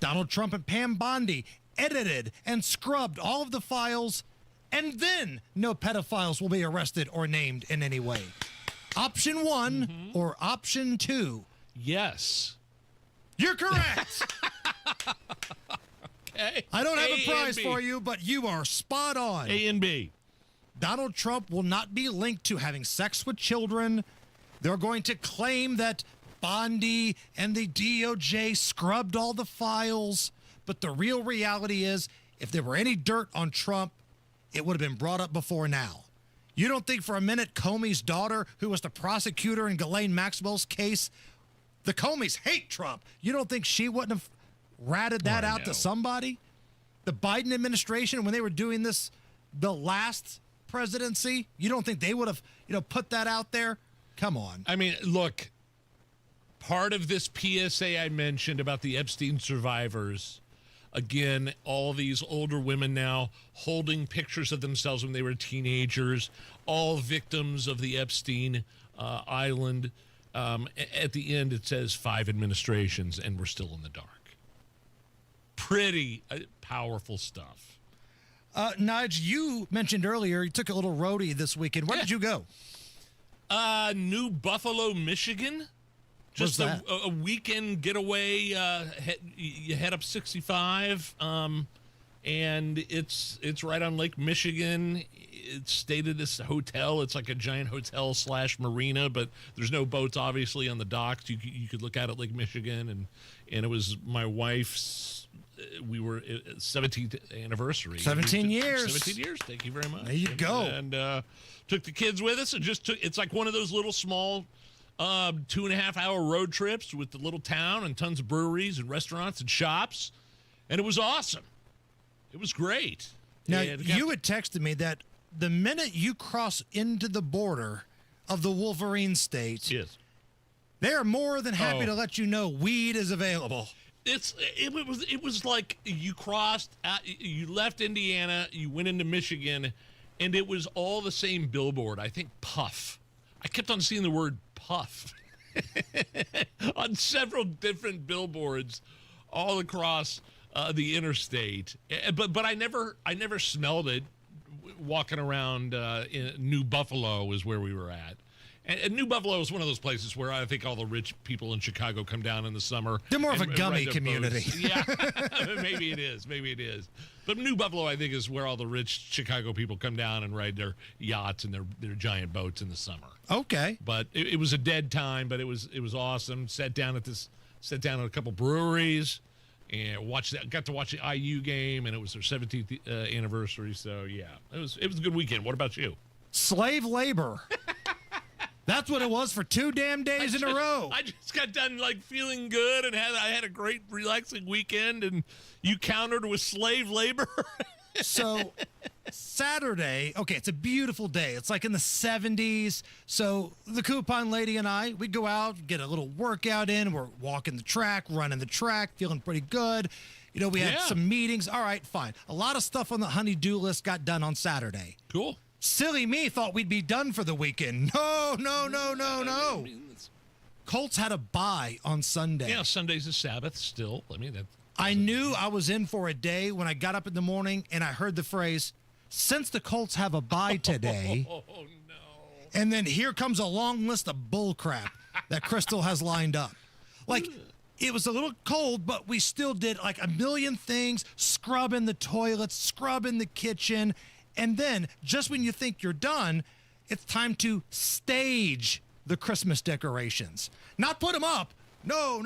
Donald Trump and Pam Bondi edited and scrubbed all of the files, and then no pedophiles will be arrested or named in any way. Option 1 or option 2? Yes. You're correct. Okay. I don't have a prize for you, but you are spot on. A and B. Donald Trump will not be linked to having sex with children. They're going to claim that Bondi and the DOJ scrubbed all the files. But the real reality is, if there were any dirt on Trump, it would have been brought up before now. You don't think for a minute Comey's daughter, who was the prosecutor in Ghislaine Maxwell's case, the Comeys hate Trump. You don't think she wouldn't have ratted that out to somebody? The Biden administration, when they were doing this, the last presidency, you don't think they would have, put that out there? Come on. I mean, look, part of this PSA I mentioned about the Epstein survivors, again, all these older women now holding pictures of themselves when they were teenagers, all victims of the Epstein island. At the end, it says 5 administrations, and we're still in the dark. Pretty powerful stuff. Nige, you mentioned earlier you took a little roadie this weekend. Where did you go? New Buffalo, Michigan. Just a weekend getaway. You head up 65, and it's right on Lake Michigan. It's stayed at this hotel. It's like a giant hotel / marina, but there's no boats obviously on the docks. You could look out at Lake Michigan, and it was my wife's. We were 17th anniversary. 17 years. 17 years. Thank you very much. There you go. And took the kids with us, and it's like one of those little small 2.5-hour road trips with the little town and tons of breweries and restaurants and shops, and it was awesome. It was great. Now, you had texted me that the minute you cross into the border of the Wolverine state, they are more than happy to let you know weed is available. It was like you crossed, you left Indiana, you went into Michigan, and it was all the same billboard. I think Puff. I kept on seeing the word Puff on several different billboards all across the interstate. But I never smelled it walking around in New Buffalo is where we were at. And New Buffalo is one of those places where I think all the rich people in Chicago come down in the summer. They're more of a and gummy ride their community. boats. Yeah, maybe it is. But New Buffalo, I think, is where all the rich Chicago people come down and ride their yachts and their giant boats in the summer. Okay. But it was a dead time, but it was awesome. Sat down at a couple breweries and got to watch the IU game, and it was their 17th anniversary. So yeah, it was a good weekend. What about you? Slave labor. That's what it was for 2 damn days in a row. I just got done feeling good and I had a great relaxing weekend, and you countered with slave labor. So Saturday, okay, it's a beautiful day. It's like in the 70s. So the coupon lady and I, we go out, get a little workout in. We're walking the track, running the track, feeling pretty good. We had some meetings. All right, fine. A lot of stuff on the honey-do list got done on Saturday. Cool. Silly me thought we'd be done for the weekend. No. Colts had a bye on Sunday. Yeah, Sunday's a Sabbath still. I knew I was in for a day when I got up in the morning and I heard the phrase, since the Colts have a bye today. Oh, no. And then here comes a long list of bull crap that Crystal has lined up. It was a little cold, but we still did a million things, scrubbing the toilets, scrubbing the kitchen. And then, just when you think you're done, it's time to stage the Christmas decorations. Not put them up. No.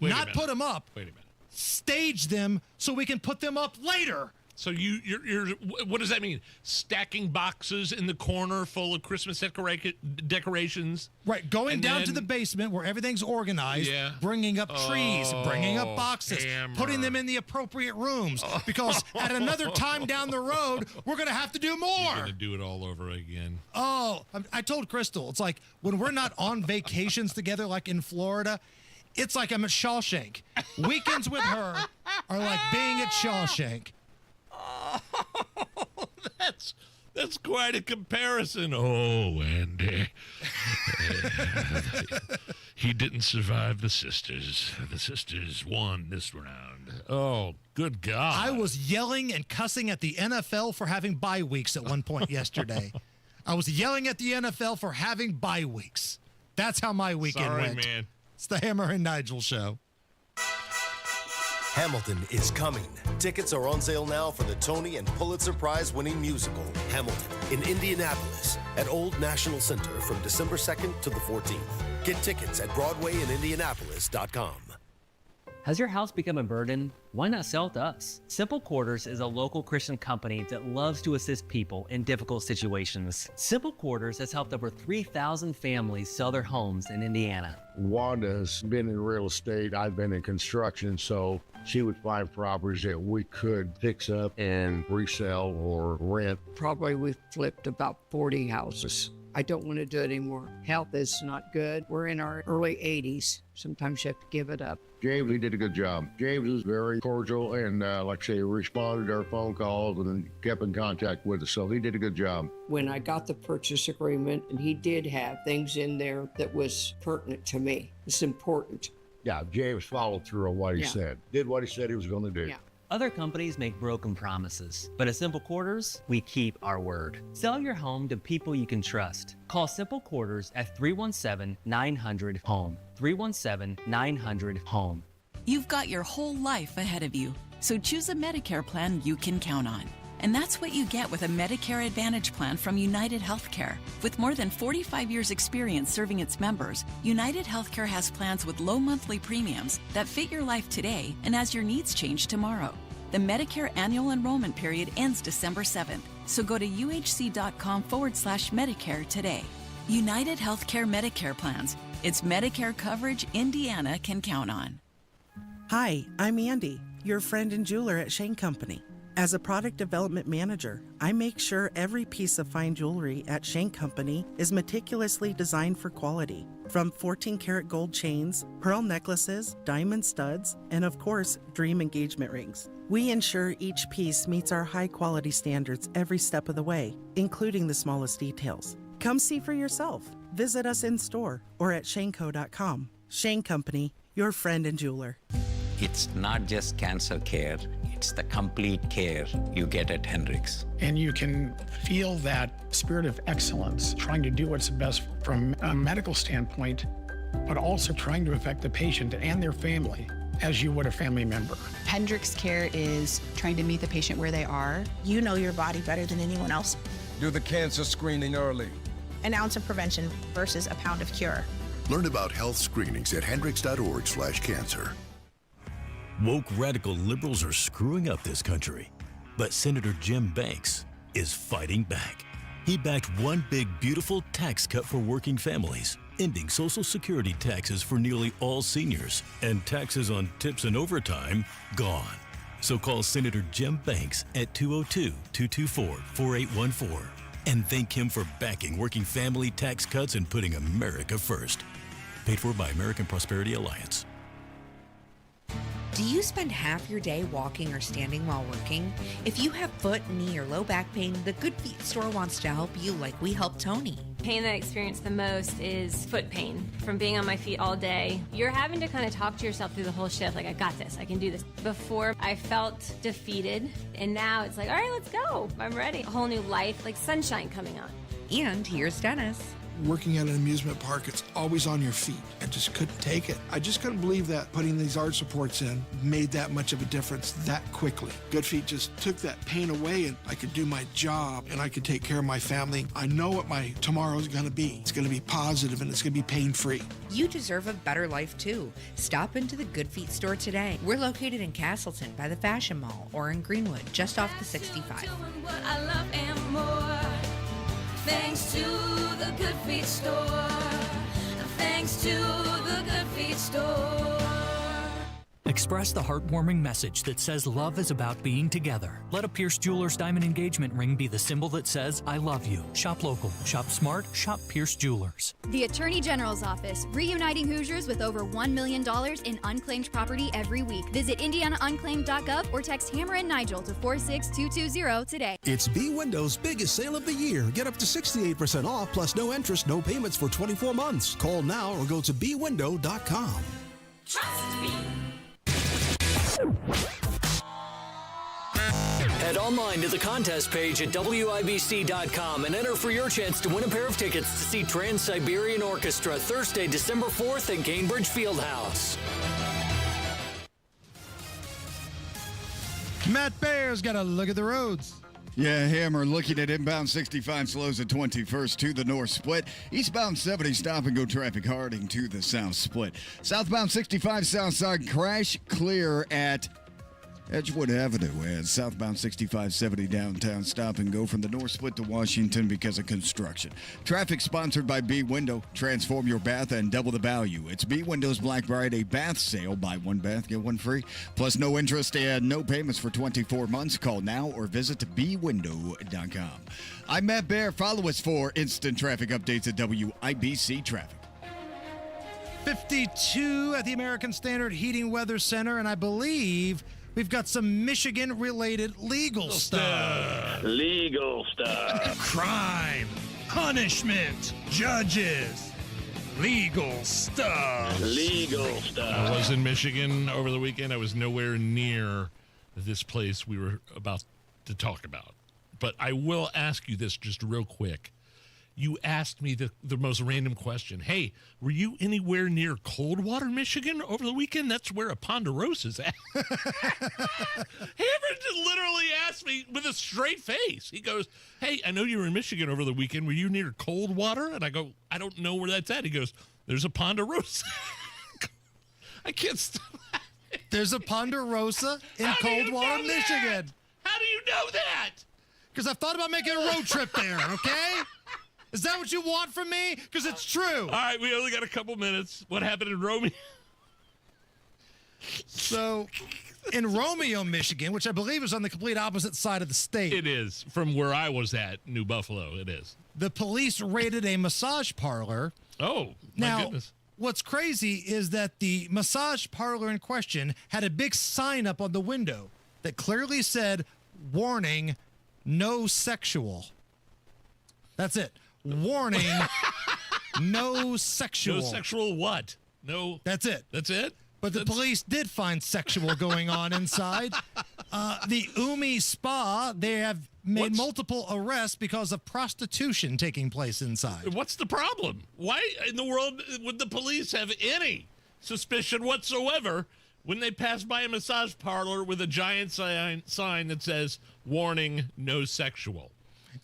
Not put them up. Wait a minute. Stage them so we can put them up later. So you're what does that mean? Stacking boxes in the corner full of Christmas decorations? Right, going down to the basement where everything's organized, bringing up trees, bringing up boxes, putting them in the appropriate rooms, because at another time down the road, we're going to have to do more. You're going to do it all over again. Oh, I told Crystal, it's like when we're not on vacations together like in Florida, it's like I'm at Shawshank. Weekends with her are like being at Shawshank. That's quite a comparison. Oh, and he didn't survive the sisters. The sisters won this round. Oh, good God. I was yelling and cussing at the NFL for having bye weeks at one point yesterday. I was yelling at the NFL for having bye weeks. That's how my weekend went. Sorry, man. It's the Hammer and Nigel show. Hamilton is coming. Tickets are on sale now for the Tony and Pulitzer Prize-winning musical, Hamilton, in Indianapolis at Old National Center from December 2nd to the 14th. Get tickets at BroadwayInIndianapolis.com. Has your house become a burden? Why not sell it to us? Simple Quarters is a local Christian company that loves to assist people in difficult situations. Simple Quarters has helped over 3,000 families sell their homes in Indiana. Wanda's been in real estate. I've been in construction, so she would find properties that we could fix up and resell or rent. Probably we've flipped about 40 houses. I don't want to do it anymore. Health is not good. We're in our early 80s. Sometimes you have to give it up. James, he did a good job. James was very cordial and, like I say, responded to our phone calls and kept in contact with us. So he did a good job. When I got the purchase agreement, and he did have things in there that was pertinent to me. It's important. Yeah, James followed through on what he said. Did what he said he was going to do. Yeah. Other companies make broken promises, but at Simple Quarters, we keep our word. Sell your home to people you can trust. Call Simple Quarters at 317-900-HOME. 317-900-HOME. You've got your whole life ahead of you, so choose a Medicare plan you can count on. And that's what you get with a Medicare Advantage plan from United Healthcare. With more than 45 years' experience serving its members, United Healthcare has plans with low monthly premiums that fit your life today and as your needs change tomorrow. The Medicare annual enrollment period ends December 7th, so go to uhc.com/Medicare today. United Healthcare Medicare plans. It's Medicare coverage Indiana can count on. Hi, I'm Andy, your friend and jeweler at Shane Company. As a product development manager, I make sure every piece of fine jewelry at Shane Company is meticulously designed for quality. From 14-karat gold chains, pearl necklaces, diamond studs, and of course, dream engagement rings. We ensure each piece meets our high-quality standards every step of the way, including the smallest details. Come see for yourself. Visit us in store or at shaneco.com. Shane Company, your friend and jeweler. It's not just cancer care. It's the complete care you get at Hendricks. And you can feel that spirit of excellence, trying to do what's best from a medical standpoint, but also trying to affect the patient and their family as you would a family member. Hendricks Care is trying to meet the patient where they are. You know your body better than anyone else. Do the cancer screening early. An ounce of prevention versus a pound of cure. Learn about health screenings at hendricks.org/cancer. Woke radical liberals are screwing up this country, but Senator Jim Banks is fighting back. He backed one big, beautiful tax cut for working families, ending Social Security taxes for nearly all seniors, and taxes on tips and overtime gone. So call Senator Jim Banks at 202-224-4814 and thank him for backing working family tax cuts and putting America first. Paid for by American Prosperity Alliance. Do you spend half your day walking or standing while working? If you have foot, knee, or low back pain, the Good Feet store wants to help you like we helped Tony. Pain that I experience the most is foot pain from being on my feet all day. You're having to kind of talk to yourself through the whole shift, like, I got this, I can do this. Before, I felt defeated, and now it's like, all right, let's go. I'm ready. A whole new life, like sunshine coming on. And here's Dennis. Working at an amusement park, it's always on your feet. I just couldn't take it. I just couldn't believe that putting these arch supports in made that much of a difference that quickly. Good Feet just took that pain away, and I could do my job, and I could take care of my family. I know what my tomorrow is going to be. It's going to be positive, and it's going to be pain-free. You deserve a better life, too. Stop into the Good Feet store today. We're located in Castleton by the Fashion Mall or in Greenwood, just off the 65. Thanks to the Good Feet store. Thanks to the Good Feet store. Express the heartwarming message that says love is about being together. Let a Pierce Jewelers diamond engagement ring be the symbol that says I love you. Shop local, shop smart, shop Pierce Jewelers. The Attorney General's Office, reuniting Hoosiers with over $1 million in unclaimed property every week. Visit indianaunclaimed.gov or text Hammer and Nigel to 46220 today. It's B Windows' biggest sale of the year. Get up to 68% off plus no interest, no payments for 24 months. Call now or go to bwindow.com. Trust me. Head online to the contest page at WIBC.com and enter for your chance to win a pair of tickets to see Trans-Siberian Orchestra Thursday, December 4th at Gainbridge Fieldhouse. Matt Bear's got a look at the roads. Yeah, Hammer looking at inbound 65 slows at 21st to the north split. Eastbound 70 stop and go traffic Harding to the south split. Southbound 65 south side crash clear at Edgewood Avenue, and southbound 6570 downtown stop and go from the north split to Washington because of construction. Traffic sponsored by B Window. Transform your bath and double the value. It's B Window's Black Friday bath sale. Buy one bath, get one free. Plus no interest and no payments for 24 months. Call now or visit bwindow.com. I'm Matt Bear. Follow us for instant traffic updates at WIBC Traffic. 52 at the American Standard Heating Weather Center, and I believe we've got some Michigan-related legal stuff. Legal stuff. Crime, punishment, judges, legal stuff. Legal stuff. I was in Michigan over the weekend. I was nowhere near this place we were about to talk about. But I will ask you this just real quick. You asked me the most random question. Hey, were you anywhere near Coldwater, Michigan over the weekend? That's where a Ponderosa's at. Hammer literally asked me with a straight face. He goes, hey, I know you were in Michigan over the weekend. Were you near Coldwater? And I go, I don't know where that's at. He goes, there's a Ponderosa. I can't stop laughing. There's a Ponderosa in Coldwater, Michigan. How do you know that? Because I've thought about making a road trip there, okay? Is that what you want from me? Because it's true. All right, we only got a couple minutes. What happened in Romeo? So, in Romeo, Michigan, which I believe is on the complete opposite side of the state. It is. From where I was at, New Buffalo, it is. The police raided a massage parlor. Oh, my goodness. What's crazy is that the massage parlor in question had a big sign up on the window that clearly said, warning, no sexual. That's it. Warning, no sexual. No sexual what? No. That's it. That's it? But the police did find sexual going on inside. The Umi Spa, they have made multiple arrests because of prostitution taking place inside. What's the problem? Why in the world would the police have any suspicion whatsoever when they pass by a massage parlor with a giant sign that says, "Warning, no sexual"?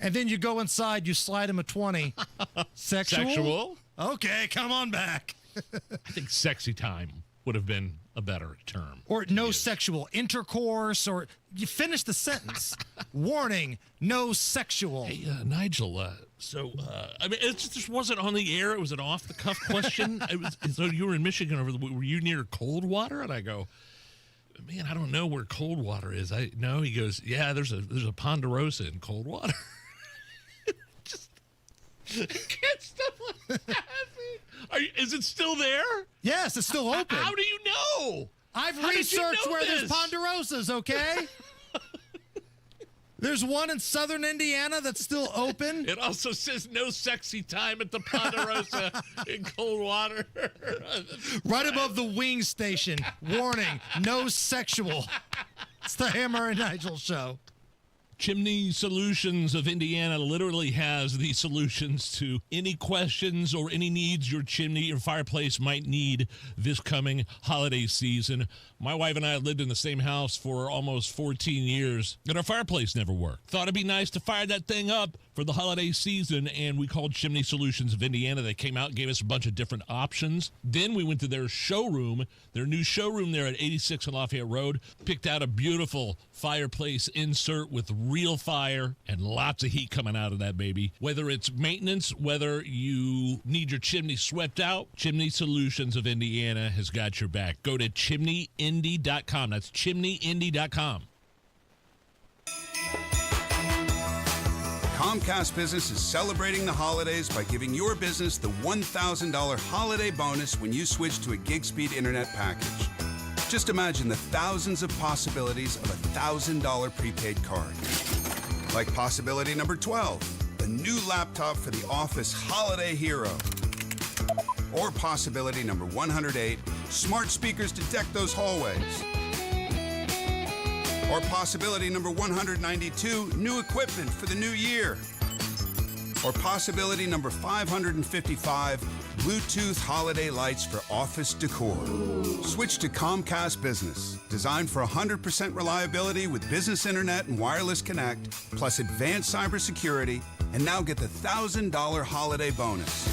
And then you go inside, you slide him a 20. Sexual? Okay, come on back. I think sexy time would have been a better term. Or no sexual intercourse, or you finish the sentence. Warning, no sexual. Hey, Nigel, I mean, it just wasn't on the air. It was an off-the-cuff question. So you were in Michigan. Were you near Coldwater? And I go, man, I don't know where Coldwater is. No, he goes, yeah, there's a Ponderosa in Coldwater. Just can't stop laughing. Is it still there? Yes, it's still open. How do you know? I've researched where there's Ponderosas, okay? There's one in southern Indiana that's still open. It also says no sexy time at the Ponderosa in Coldwater. Right above the wing station. Warning, no sexual. It's the Hammer and Nigel show. Chimney Solutions of Indiana literally has the solutions to any questions or any needs your chimney or fireplace might need this coming holiday season. My wife and I lived in the same house for almost 14 years, and our fireplace never worked. Thought it'd be nice to fire that thing up for the holiday season, and we called Chimney Solutions of Indiana. They came out and gave us a bunch of different options. Then we went to their showroom, their new showroom there at 86 and Lafayette Road, picked out a beautiful fireplace insert with real fire and lots of heat coming out of that baby. Whether it's maintenance, whether you need your chimney swept out, Chimney Solutions of Indiana has got your back. Go to chimneyindy.com. That's chimneyindy.com. Comcast Business is celebrating the holidays by giving your business the $1,000 holiday bonus when you switch to a gig speed internet package. Just imagine the thousands of possibilities of a $1,000 prepaid card. Like possibility number 12, the new laptop for the office holiday hero. Or possibility number 108, smart speakers to deck those hallways. Or possibility number 192, new equipment for the new year. Or possibility number 555, Bluetooth holiday lights for office decor. Switch to Comcast Business, designed for 100% reliability with business internet and wireless connect, plus advanced cybersecurity, and now get the $1,000 holiday bonus.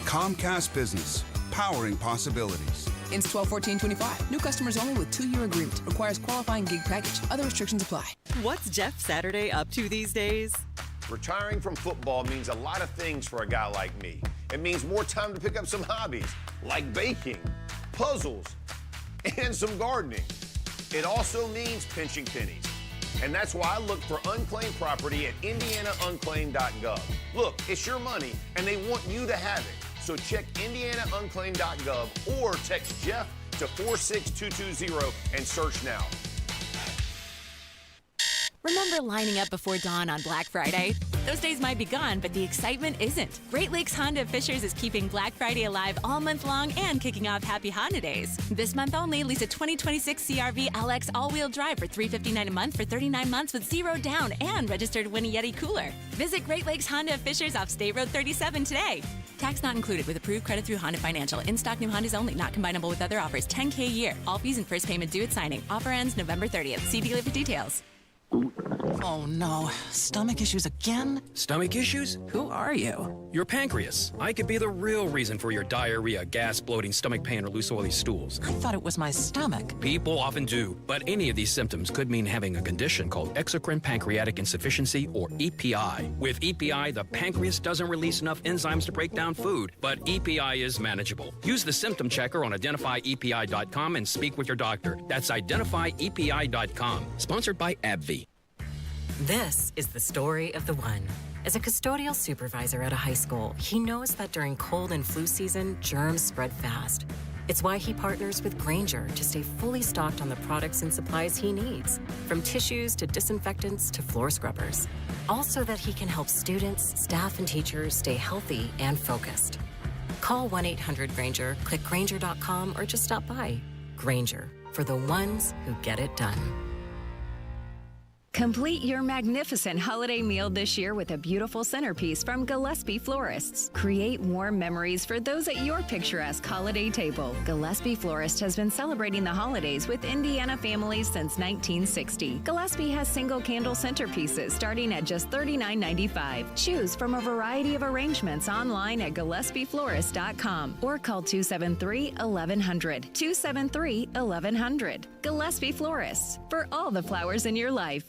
Comcast Business, powering possibilities. Ends 12/14/25. New customers only with 2-year agreement. Requires qualifying gig package. Other restrictions apply. What's Jeff Saturday up to these days? Retiring from football means a lot of things for a guy like me. It means more time to pick up some hobbies, like baking, puzzles, and some gardening. It also means pinching pennies. And that's why I look for unclaimed property at indianaunclaimed.gov. Look, it's your money, and they want you to have it. So check indianaunclaimed.gov or text Jeff to 46220 and search now. Remember lining up before dawn on Black Friday? Those days might be gone, but the excitement isn't. Great Lakes Honda of Fishers is keeping Black Friday alive all month long and kicking off Happy Honda Days. This month only, lease a 2026 CR-V LX all-wheel drive for $359 a month for 39 months with 0 down and registered to win a Yeti cooler. Visit Great Lakes Honda of Fishers off State Road 37 today. Tax not included with approved credit through Honda Financial. In-stock new Hondas only, not combinable with other offers. $10K a year. All fees and first payment due at signing. Offer ends November 30th. See dealer for details. Oh no, stomach issues again? Stomach issues? Who are you? Your pancreas. I could be the real reason for your diarrhea, gas, bloating, stomach pain, or loose oily stools. I thought it was my stomach. People often do, but any of these symptoms could mean having a condition called exocrine pancreatic insufficiency, or EPI. With EPI, the pancreas doesn't release enough enzymes to break down food, but EPI is manageable. Use the symptom checker on identifyepi.com and speak with your doctor. That's identifyepi.com. Sponsored by AbbVie. This is the story of the one. As a custodial supervisor at a high school, he knows that during cold and flu season, germs spread fast. It's why he partners with Grainger to stay fully stocked on the products and supplies he needs, from tissues to disinfectants to floor scrubbers. All so that he can help students, staff, and teachers stay healthy and focused. Call 1-800-GRAINGER, click Grainger.com, or just stop by. Grainger, for the ones who get it done. Complete your magnificent holiday meal this year with a beautiful centerpiece from Gillespie Florists. Create warm memories for those at your picturesque holiday table. Gillespie Florist has been celebrating the holidays with Indiana families since 1960. Gillespie has single candle centerpieces starting at just $39.95. Choose from a variety of arrangements online at GillespieFlorist.com or call 273-1100. 273-1100. Gillespie Florists, for all the flowers in your life.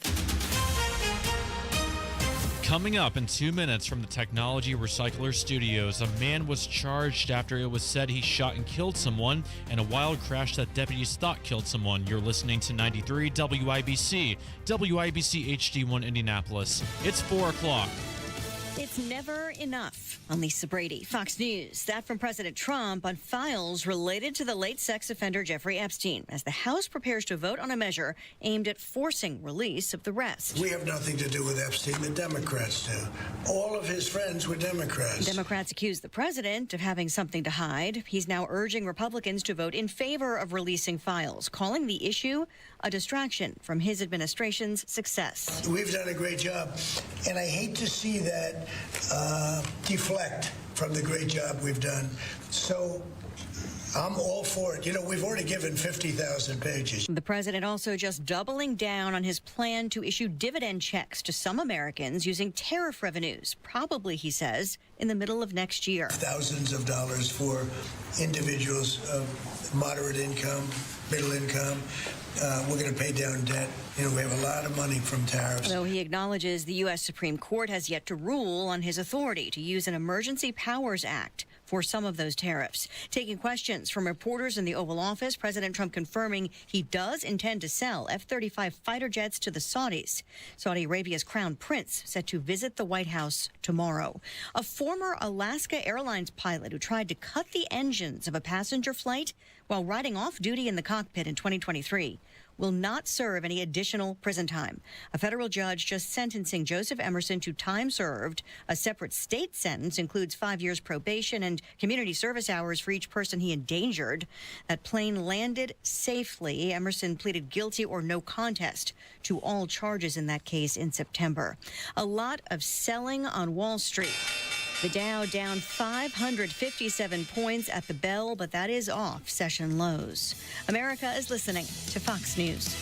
Coming up in 2 minutes from the Technology Recycler Studios, a man was charged after it was said he shot and killed someone in a wild crash that deputies thought killed someone. You're listening to 93 WIBC, WIBC HD1 Indianapolis. It's 4 o'clock. It's never enough. I'm Lisa Brady, Fox News. That from President Trump on files related to the late sex offender Jeffrey Epstein, as the House prepares to vote on a measure aimed at forcing release of the rest. We have nothing to do with Epstein. The Democrats do. All of his friends were Democrats. Democrats accuse the president of having something to hide. He's now urging Republicans to vote in favor of releasing files, calling the issue a distraction from his administration's success. We've done a great job, and I hate to see that deflect from the great job we've done. So I'm all for it. You know, we've already given 50,000 pages. The president also just doubling down on his plan to issue dividend checks to some Americans using tariff revenues, probably, he says, in the middle of next year. Thousands of dollars for individuals of moderate income, middle income. We're going to pay down debt. You know, we have a lot of money from tariffs. Though he acknowledges the U.S. Supreme Court has yet to rule on his authority to use an Emergency Powers Act for some of those tariffs. Taking questions from reporters in the Oval Office, President Trump confirming he does intend to sell F-35 fighter jets to the Saudis. Saudi Arabia's crown prince set to visit the White House tomorrow. A former Alaska Airlines pilot who tried to cut the engines of a passenger flight while riding off duty in the cockpit in 2023 will not serve any additional prison time. A federal judge just sentencing Joseph Emerson to time served. A separate state sentence includes 5 years probation and community service hours for each person he endangered. That plane landed safely. Emerson pleaded guilty or no contest to all charges in that case in September. A lot of selling on Wall Street. The Dow down 557 points at the bell, but that is off session lows. America is listening to Fox News.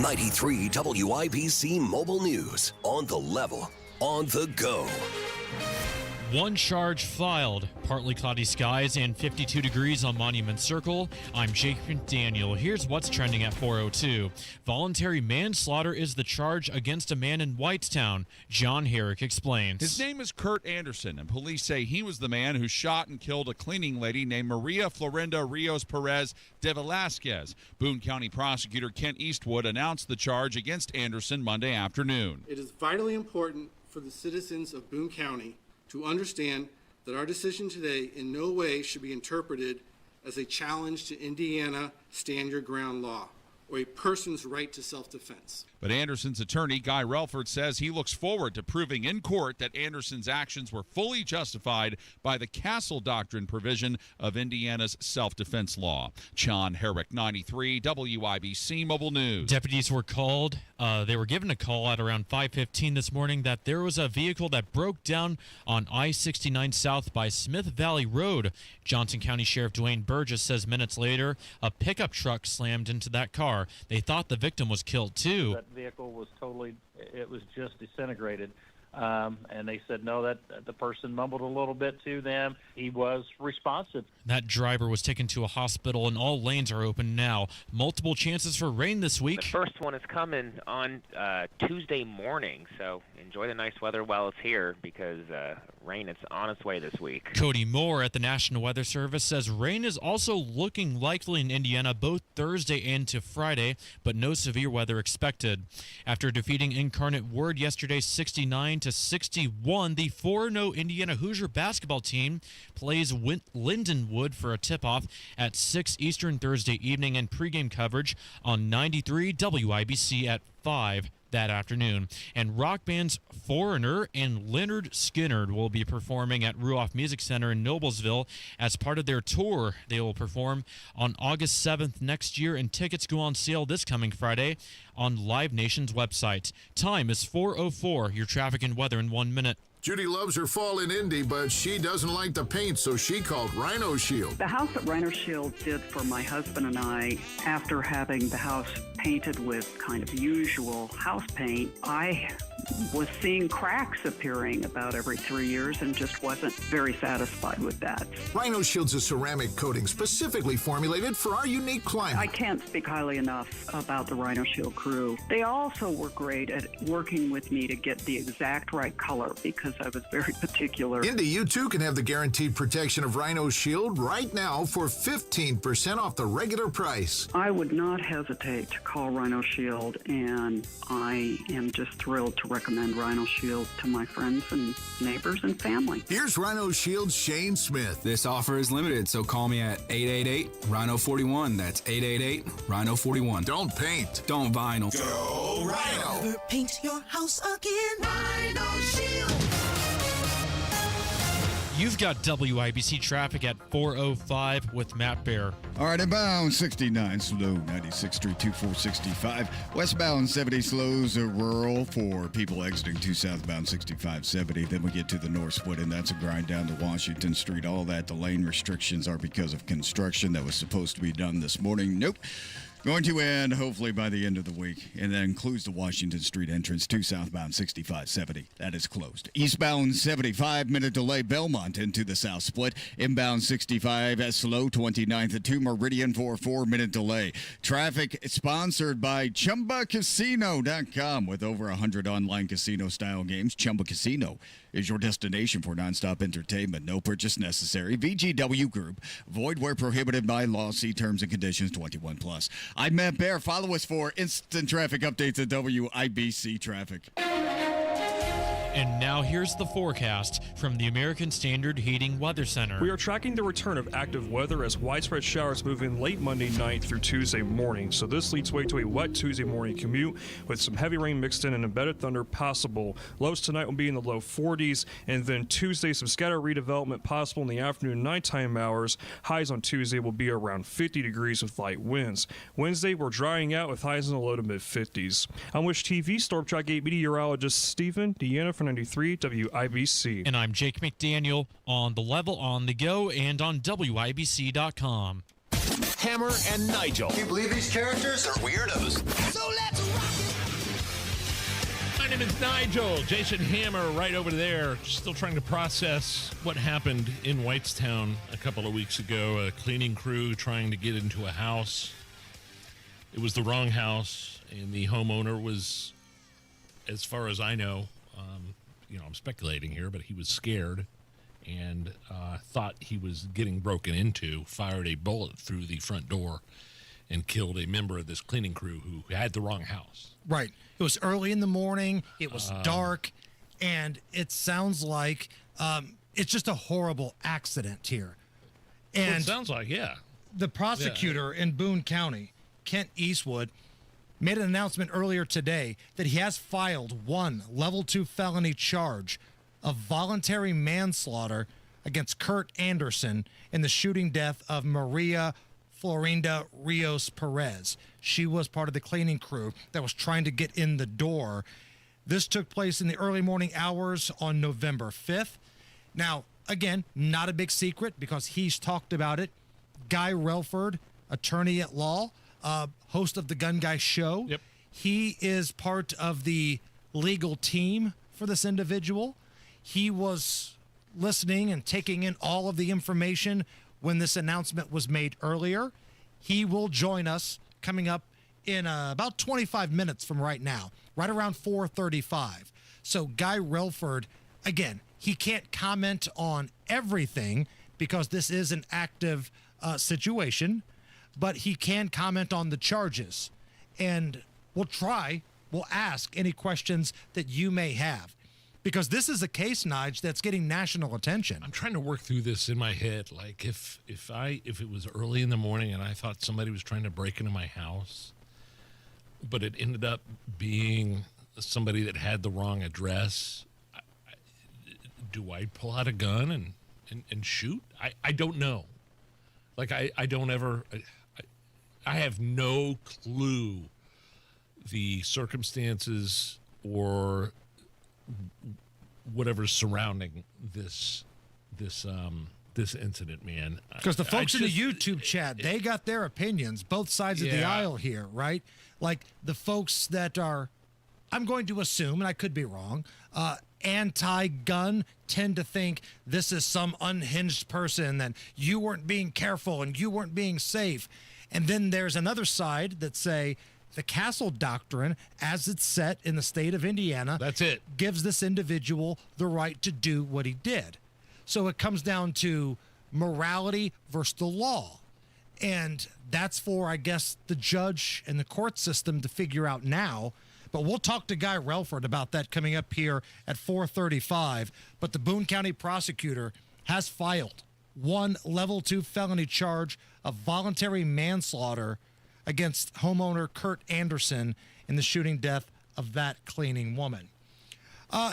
93 WIBC Mobile News. On the level, on the go. One charge filed. Partly cloudy skies and 52 degrees on Monument Circle. I'm Jake McDaniel. Here's what's trending at 4:02. Voluntary manslaughter is the charge against a man in Whitestown. John Herrick explains. His name is Kurt Anderson, and police say he was the man who shot and killed a cleaning lady named Maria Florinda Rios Perez de Velasquez. Boone County prosecutor Kent Eastwood announced the charge against Anderson Monday afternoon. It is vitally important for the citizens of Boone County to understand that our decision today in no way should be interpreted as a challenge to Indiana stand your ground law or a person's right to self-defense. But Anderson's attorney, Guy Relford, says he looks forward to proving in court that Anderson's actions were fully justified by the Castle Doctrine provision of Indiana's self-defense law. John Herrick, 93 WIBC Mobile News. Deputies were called. They were given a call at around 5:15 this morning that there was a vehicle that broke down on I-69 South by Smith Valley Road. Johnson County Sheriff Dwayne Burgess says minutes later, a pickup truck slammed into that car. They thought the victim was killed too. That vehicle was it was just disintegrated. And they said, no, that the person mumbled a little bit to them. He was responsive. That driver was taken to a hospital, and all lanes are open now. Multiple chances for rain this week. The first one is coming on Tuesday morning, so enjoy the nice weather while it's here, because rain is on its way this week. Cody Moore at the National Weather Service says rain is also looking likely in Indiana both Thursday and to Friday, but no severe weather expected. After defeating Incarnate Word yesterday 69-61, the 4-0 Indiana Hoosier basketball team plays Lindenwood for a tip-off at 6 Eastern Thursday evening, and pregame coverage on 93 WIBC at 5 that afternoon. And rock bands Foreigner and Leonard Skinner will be performing at Ruoff Music Center in Noblesville as part of their tour. They will perform on August 7th next year, and tickets go on sale this coming Friday on Live Nation's website. Time is 4:04. Your traffic and weather in 1 minute. Judy loves her fall in Indy, but she doesn't like the paint, so she called Rhino Shield. The house that Rhino Shield did for my husband and I, after having the house painted with kind of usual house paint, I was seeing cracks appearing about every 3 years and just wasn't very satisfied with that. Rhino Shield's a ceramic coating specifically formulated for our unique climate. I can't speak highly enough about the Rhino Shield crew. They also were great at working with me to get the exact right color because I was very particular. Indy, you too can have the guaranteed protection of Rhino Shield right now for 15% off the regular price. I would not hesitate to call Rhino Shield, and I am just thrilled to recommend Rhino Shield to my friends and neighbors and family. Here's Rhino Shield's Shane Smith. This offer is limited, so call me at 888-RHINO-41. That's 888-RHINO-41. Don't paint. Don't vinyl. Go Rhino. Never paint your house again. Rhino Shield. You've got WIBC traffic at 4:05 with Matt Bear. All right, inbound 69 slow, 96th Street 2465. Westbound 70 slows are rural for people exiting to southbound 6570. Then we get to the north split, and that's a grind down to Washington Street. All that, the lane restrictions are because of construction that was supposed to be done this morning. Nope. Going to end hopefully by the end of the week, and that includes the Washington Street entrance to southbound 6570. That is closed. Eastbound 75-minute delay Belmont into the south split. Inbound 65 as slow, 29th at 2 Meridian for a 4-minute delay. Traffic sponsored by ChumbaCasino.com with over 100 online casino-style games. Chumba Casino is your destination for nonstop entertainment. No purchase necessary. VGW Group. Void where prohibited by law. See terms and conditions. 21+. I'm Matt Bear. Follow us for instant traffic updates at WIBC Traffic. And now here's the forecast from the American Standard Heating Weather Center. We are tracking the return of active weather as widespread showers move in late Monday night through Tuesday morning. So this leads way to a wet Tuesday morning commute with some heavy rain mixed in and embedded thunder possible. Lows tonight will be in the low 40s, and then Tuesday some scattered redevelopment possible in the afternoon and nighttime hours. Highs on Tuesday will be around 50 degrees with light winds. Wednesday we're drying out with highs in the low to mid 50s. On Wish TV, Storm Track 8 meteorologist Stephen Deanna for 93 WIBC. And I'm Jake McDaniel on The Level, on the go, and on WIBC.com. Hammer and Nigel. Can you believe these characters are weirdos? So let's rock it. My name is Nigel. Jason Hammer right over there. Still trying to process what happened in Whitestown a couple of weeks ago. A cleaning crew trying to get into a house. It was the wrong house, and the homeowner was, as far as I know, I'm speculating here, but he was scared and thought he was getting broken into, fired a bullet through the front door, and killed a member of this cleaning crew who had the wrong house. Right. It was early in the morning. It was dark, and it sounds like it's just a horrible accident here. And it sounds like, yeah. The prosecutor in Boone County, Kent Eastwood, made an announcement earlier today that he has filed one level 2 felony charge of voluntary manslaughter against Kurt Anderson in the shooting death of Maria Florinda Rios Perez. She was part of the cleaning crew that was trying to get in the door. This took place in the early morning hours on November 5th. Now, again, not a big secret because he's talked about it. Guy Relford, attorney at law, host of the Gunday show. Yep. He is part of the legal team for this individual. He was listening and taking in all of the information when this announcement was made earlier. He will join us coming up in about 25 minutes from right now, right around 4:35. So Guy Relford, again, he can't comment on everything because this is an active situation, but he can comment on the charges. And we'll ask any questions that you may have. Because this is a case, Nige, that's getting national attention. I'm trying to work through this in my head. Like if it was early in the morning and I thought somebody was trying to break into my house, but it ended up being somebody that had the wrong address, do I pull out a gun and shoot? I don't know. Like, I don't ever... I have no clue the circumstances or whatever's surrounding this incident, man. Because the folks in the YouTube chat, they got their opinions, both sides of the aisle here, right? Like the folks that are, I'm going to assume, and I could be wrong, anti-gun tend to think this is some unhinged person, that you weren't being careful and you weren't being safe. And then there's another side that say the Castle Doctrine, as it's set in the state of Indiana, that's it, gives this individual the right to do what he did. So it comes down to morality versus the law. And that's for, I guess, the judge and the court system to figure out now. But we'll talk to Guy Relford about that coming up here at 4:35. But the Boone County prosecutor has filed one level 2 felony charge of voluntary manslaughter against homeowner Kurt Anderson in the shooting death of that cleaning woman.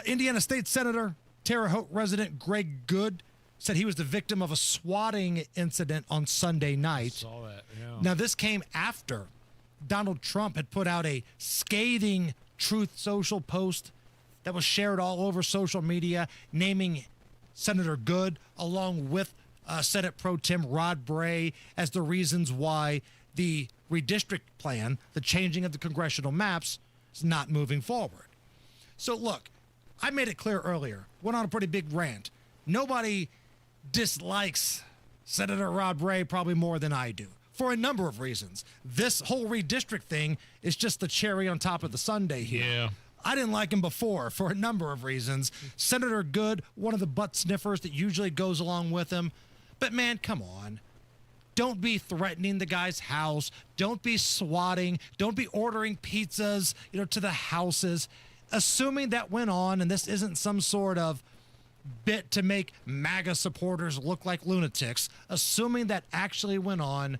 Indiana State Senator Terre Haute resident Greg Good said he was the victim of a swatting incident on Sunday night. Saw that, yeah. Now, this came after Donald Trump had put out a scathing Truth Social post that was shared all over social media, naming Senator Good along with Senate Pro Tem Rod Bray as the reasons why the redistrict plan, the changing of the congressional maps, is not moving forward. So look, I made it clear earlier, went on a pretty big rant. Nobody dislikes Senator Rod Bray probably more than I do, for a number of reasons. This whole redistrict thing is just the cherry on top of the sundae here. Yeah. I didn't like him before for a number of reasons. Senator Good, one of the butt sniffers that usually goes along with him. But man, come on. Don't be threatening the guy's house. Don't be swatting. Don't be ordering pizzas, to the houses. Assuming that went on and this isn't some sort of bit to make MAGA supporters look like lunatics, assuming that actually went on,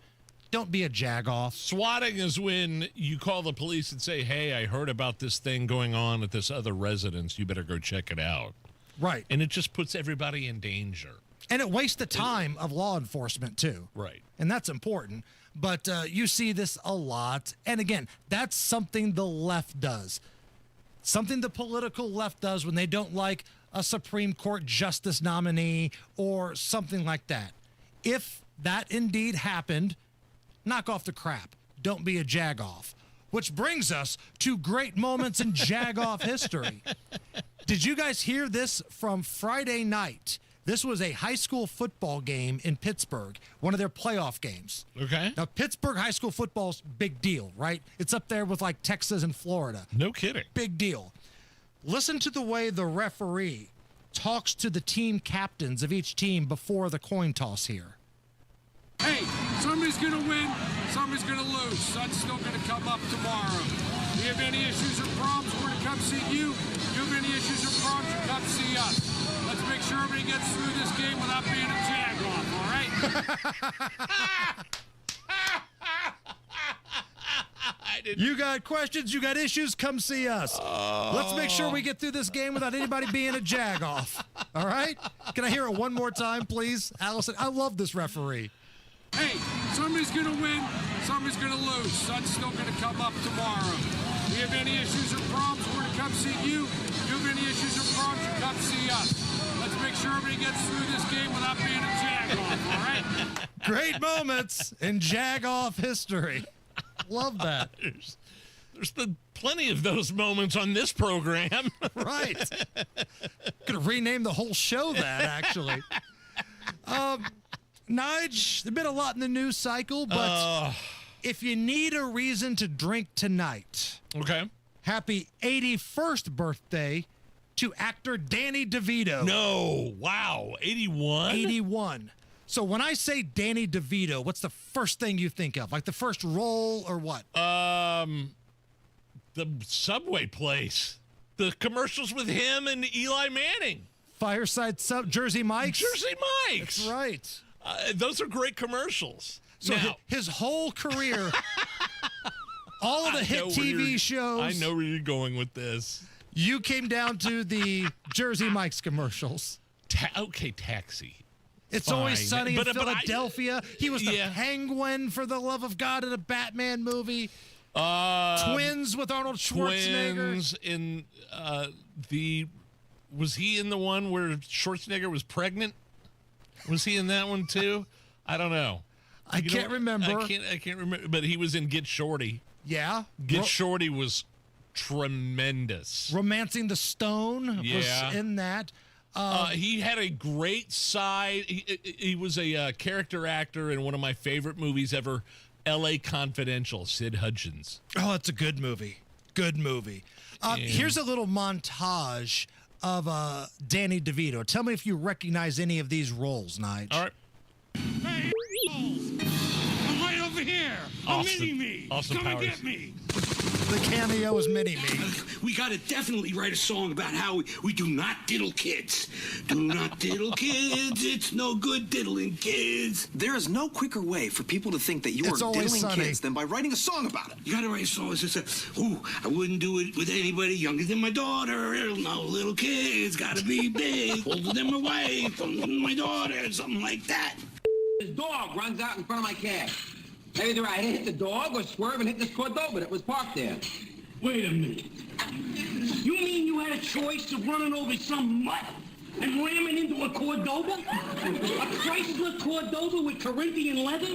don't be a jagoff. Swatting is when you call the police and say, hey, I heard about this thing going on at this other residence. You better go check it out. Right. And it just puts everybody in danger. And it wastes the time of law enforcement, too. Right. And that's important. But you see this a lot. And again, that's something the left does. Something the political left does when they don't like a Supreme Court justice nominee or something like that. If that indeed happened, knock off the crap. Don't be a jagoff. Which brings us to great moments in jagoff history. Did you guys hear this from Friday night? This was a high school football game in Pittsburgh, one of their playoff games. Okay. Now, Pittsburgh high school football's big deal, right? It's up there with like Texas and Florida. No kidding. Big deal. Listen to the way the referee talks to the team captains of each team before the coin toss here. Hey, somebody's going to win, somebody's going to lose. Sun's still going to come up tomorrow. If you have any issues or problems, we're going to come see you. If you have any issues or problems, you come see us. Let's make sure everybody gets through this game without being a jag-off, all right? You got questions, you got issues, come see us. Let's make sure we get through this game without anybody being a jag-off, all right? Can I hear it one more time, please? Allison, I love this referee. Hey, somebody's going to win, somebody's going to lose. Sun's still going to come up tomorrow. If you have any issues or problems, we're going to come see you. If you have any issues or problems, you come see us. Let's make sure everybody gets through this game without being a jag-off, all right? Great moments in jag-off history. Love that. There's plenty of those moments on this program. Right. Could have renamed the whole show that, actually. Nige, there's been a lot in the news cycle, but if you need a reason to drink tonight, okay, happy 81st birthday to actor Danny DeVito. No, wow, 81? 81. So when I say Danny DeVito, what's the first thing you think of? Like the first role or what? The Subway place. The commercials with him and Eli Manning. Fireside Jersey Mike's? Jersey Mike's. That's right. Those are great commercials. So now, his whole career all of the hit TV shows. I know where you're going with this. You came down to the Jersey Mike's commercials. Okay, Taxi. It's Always Sunny in Philadelphia. He was the Penguin, for the love of God, in a Batman movie. Twins with Arnold Schwarzenegger. Twins in was he in the one where Schwarzenegger was pregnant? Was he in that one too? I don't know. I can't remember. I can't remember, but he was in Get Shorty. Yeah. Get Shorty was tremendous. Romancing the Stone was in that. He had a great side. He was a character actor in one of my favorite movies ever, L.A. Confidential, Sid Hutchins. Oh, that's a good movie. Good movie. Here's a little montage of Danny DeVito. Tell me if you recognize any of these roles, Nige. All right. Hey, I'm right over here. Mini-me. Austin Come Powers. and get me. The cameo is Mini-Me. We got to definitely write a song about how we do not diddle kids. Do not diddle kids. It's no good diddling kids. There is no quicker way for people to think that you are diddling kids than by writing a song about it. You got to write a song that says, ooh, I wouldn't do it with anybody younger than my daughter. No little kids, got to be big, older than my wife, my daughter, something like that. This dog runs out in front of my cab. Either I hit the dog or swerve and hit this Cordoba that was parked there. Wait a minute. You mean you had a choice of running over some mutt and ramming into a Cordoba? A Chrysler Cordoba with Corinthian leather?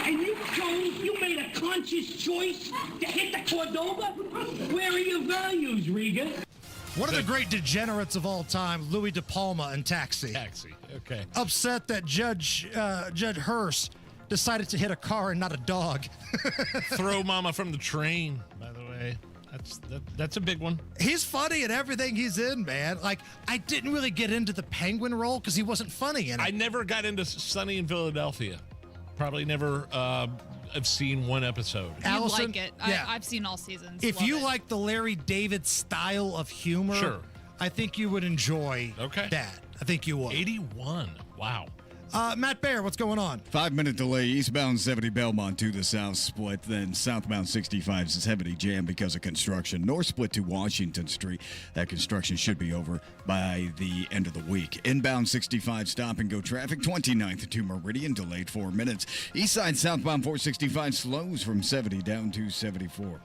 And you made a conscious choice to hit the Cordoba? Where are your values, Riga? One of the great degenerates of all time, Louis De Palma in Taxi. Taxi, okay. Upset that Judge Hearst decided to hit a car and not a dog. Throw Mama from the Train, by the way. That's a big one. He's funny in everything he's in, man. Like, I didn't really get into the Penguin role because he wasn't funny in it. I never got into Sunny in Philadelphia. Probably never have seen one episode. Allison, like it. Yeah. I've seen all seasons. If Love you it. like the Larry David style of humor, Sure. I think you would enjoy that. I think you would. 81. Wow. Matt Baer, what's going on? 5-minute delay. Eastbound 70 Belmont to the south split. Then southbound 65 is heavily jammed because of construction. North split to Washington Street. That construction should be over by the end of the week. Inbound 65 stop and go traffic. 29th to Meridian delayed 4 minutes. East side southbound 465 slows from 70 down to 74.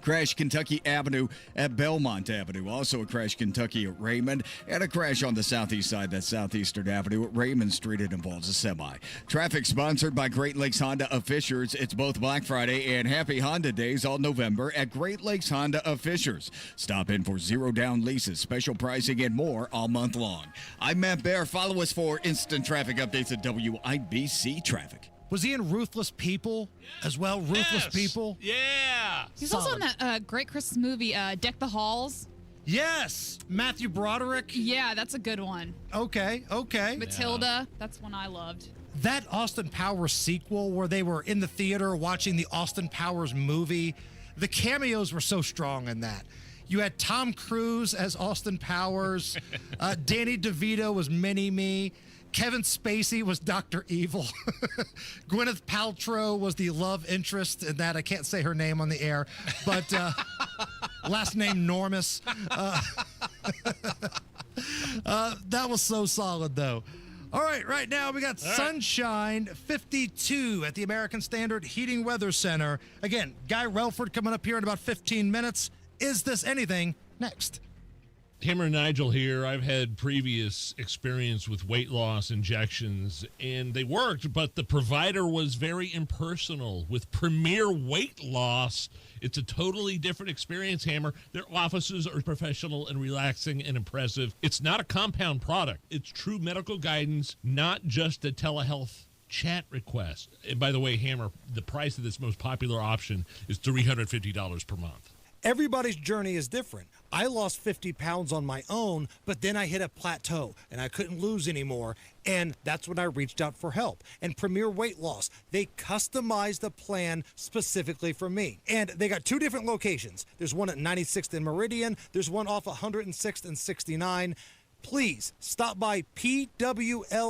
Crash Kentucky Avenue at Belmont Avenue. Also a crash Kentucky at Raymond. And a crash on the southeast side, that's Southeastern Avenue at Raymond Street. It involves a semi. Traffic sponsored by Great Lakes Honda of Fishers. It's both Black Friday and Happy Honda Days all November at Great Lakes Honda of Fishers. Stop in for 0 down leases, special pricing, and more all month long. I'm Matt Baer. Follow us for instant traffic updates at WIBC Traffic. Was he in Ruthless People as well? Ruthless People? Yeah. He's also in that great Christmas movie, Deck the Halls. Yes. Matthew Broderick. Yeah, that's a good one. Okay. Matilda. That's one I loved. That Austin Powers sequel where they were in the theater watching the Austin Powers movie, the cameos were so strong in that. You had Tom Cruise as Austin Powers. Danny DeVito was Mini-Me. Kevin Spacey was Dr. Evil. Gwyneth Paltrow was the love interest in that. I can't say her name on the air, but last name Normus. That was so solid, though. All right now we got sunshine, 52 at the American Standard Heating Weather Center. Again, Guy Relford coming up here in about 15 minutes. Is This Anything? Next. Hammer Nigel here. I've had previous experience with weight loss injections, and they worked, but the provider was very impersonal. With Premier Weight Loss, it's a totally different experience, Hammer. Their offices are professional and relaxing and impressive. It's not a compound product. It's true medical guidance, not just a telehealth chat request. And by the way, Hammer, the price of this most popular option is $350 per month. Everybody's journey is different. I lost 50 pounds on my own, but then I hit a plateau and I couldn't lose anymore. And that's when I reached out for help. And Premier Weight Loss, they customized a plan specifically for me. And they got 2 different locations. There's one at 96th and Meridian. There's one off 106th and 69. Please stop by pwlindy.com.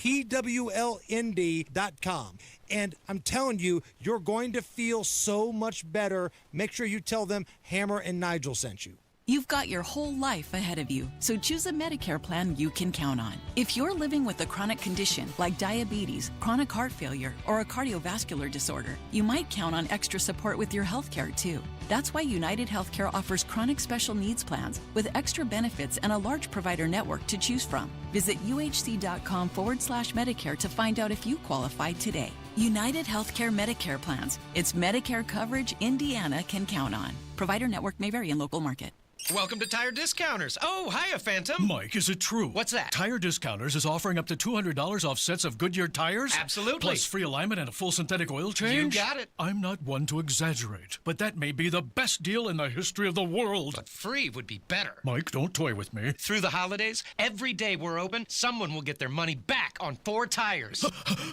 PWLND.com. And I'm telling you, you're going to feel so much better. Make sure you tell them Hammer and Nigel sent you. You've got your whole life ahead of you, so choose a Medicare plan you can count on. If you're living with a chronic condition like diabetes, chronic heart failure, or a cardiovascular disorder, you might count on extra support with your health care too. That's why United Healthcare offers chronic special needs plans with extra benefits and a large provider network to choose from. Visit uhc.com/Medicare to find out if you qualify today. United Healthcare Medicare plans. It's Medicare coverage Indiana can count on. Provider network may vary in local market. Welcome to Tire Discounters. Oh, hiya, Phantom. Mike, is it true? What's that? Tire Discounters is offering up to $200 off sets of Goodyear tires. Absolutely. Plus free alignment and a full synthetic oil change. You got it. I'm not one to exaggerate, but that may be the best deal in the history of the world. But free would be better. Mike, don't toy with me. Through the holidays, every day we're open, someone will get their money back on 4 tires.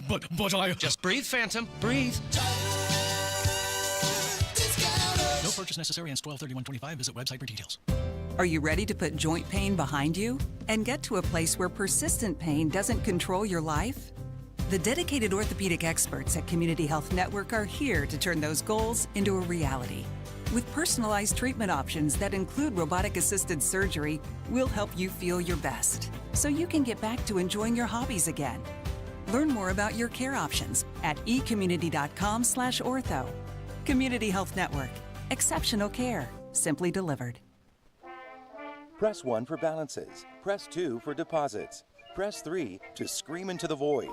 But I... Just breathe, Phantom. Breathe. No purchase necessary and 12/31/25. Visit website for details. Are you ready to put joint pain behind you and get to a place where persistent pain doesn't control your life? The dedicated orthopedic experts at Community Health Network are here to turn those goals into a reality. With personalized treatment options that include robotic-assisted surgery, we'll help you feel your best so you can get back to enjoying your hobbies again. Learn more about your care options at ecommunity.com/ortho. Community Health Network. Exceptional care, simply delivered. Press 1 for balances. Press 2 for deposits. Press 3 to scream into the void.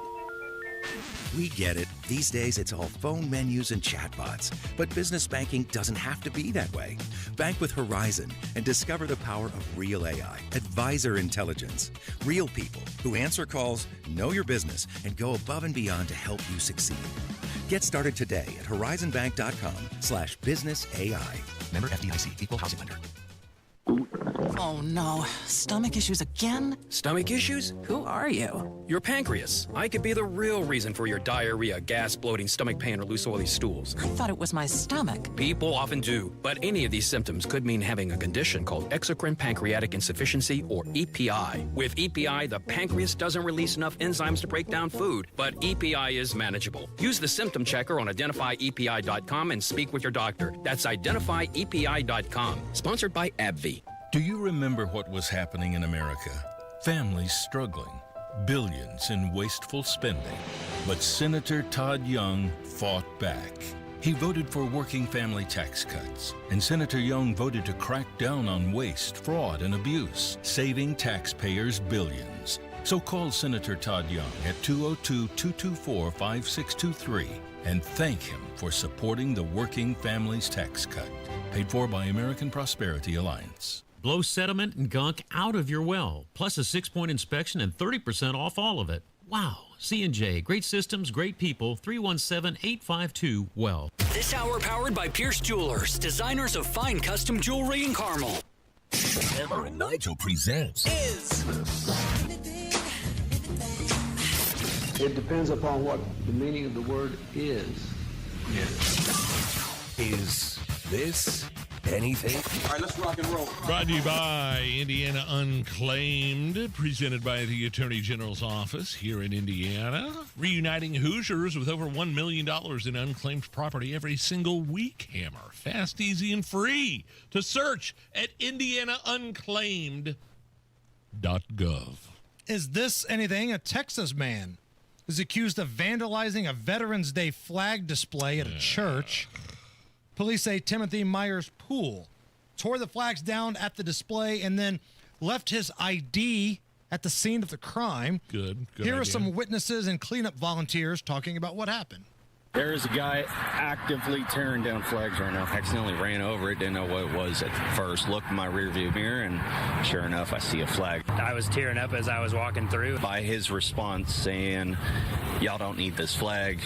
We get it. These days, it's all phone menus and chatbots. But business banking doesn't have to be that way. Bank with Horizon and discover the power of real AI, advisor intelligence. Real people who answer calls, know your business, and go above and beyond to help you succeed. Get started today at horizonbank.com/businessai. Member FDIC, Equal Housing Lender. Oh no, stomach issues again? Stomach issues? Who are you? Your pancreas. I could be the real reason for your diarrhea, gas, bloating, stomach pain, or loose oily stools. I thought it was my stomach. People often do, but any of these symptoms could mean having a condition called exocrine pancreatic insufficiency, or EPI. With EPI, the pancreas doesn't release enough enzymes to break down food, but EPI is manageable. Use the symptom checker on identifyepi.com and speak with your doctor. That's identifyepi.com. Sponsored by AbbVie. Do you remember what was happening in America? Families struggling, billions in wasteful spending. But Senator Todd Young fought back. He voted for working family tax cuts, and Senator Young voted to crack down on waste, fraud, and abuse, saving taxpayers billions. So call Senator Todd Young at 202-224-5623 and thank him for supporting the Working Families Tax Cut. Paid for by American Prosperity Alliance. Blow sediment and gunk out of your well, plus a 6-point inspection and 30% off all of it. Wow. C&J, great systems, great people, 317-852-WELL. This hour powered by Pierce Jewelers, designers of fine custom jewelry in Carmel. Hammer and Nigel presents It depends upon what the meaning of the word is. Is this anything? All right, let's rock and roll. Brought to you by Indiana Unclaimed, presented by the Attorney General's office here in Indiana, reuniting Hoosiers with over $1 million in unclaimed property every single week. Hammer, fast, easy, and free to search at indianaunclaimed.gov. Is this anything? A Texas man is accused of vandalizing a Veterans Day flag display at a church. Police say Timothy Myers Poole tore the flags down at the display and then left his ID at the scene of the crime. Good Here idea. are some witnesses and cleanup volunteers talking about what happened. There is a guy actively tearing down flags right now. Accidentally ran over it, didn't know what it was at first. Looked in my rearview mirror, and sure enough, I see a flag. I was tearing up as I was walking through. By his response saying, y'all don't need this flag,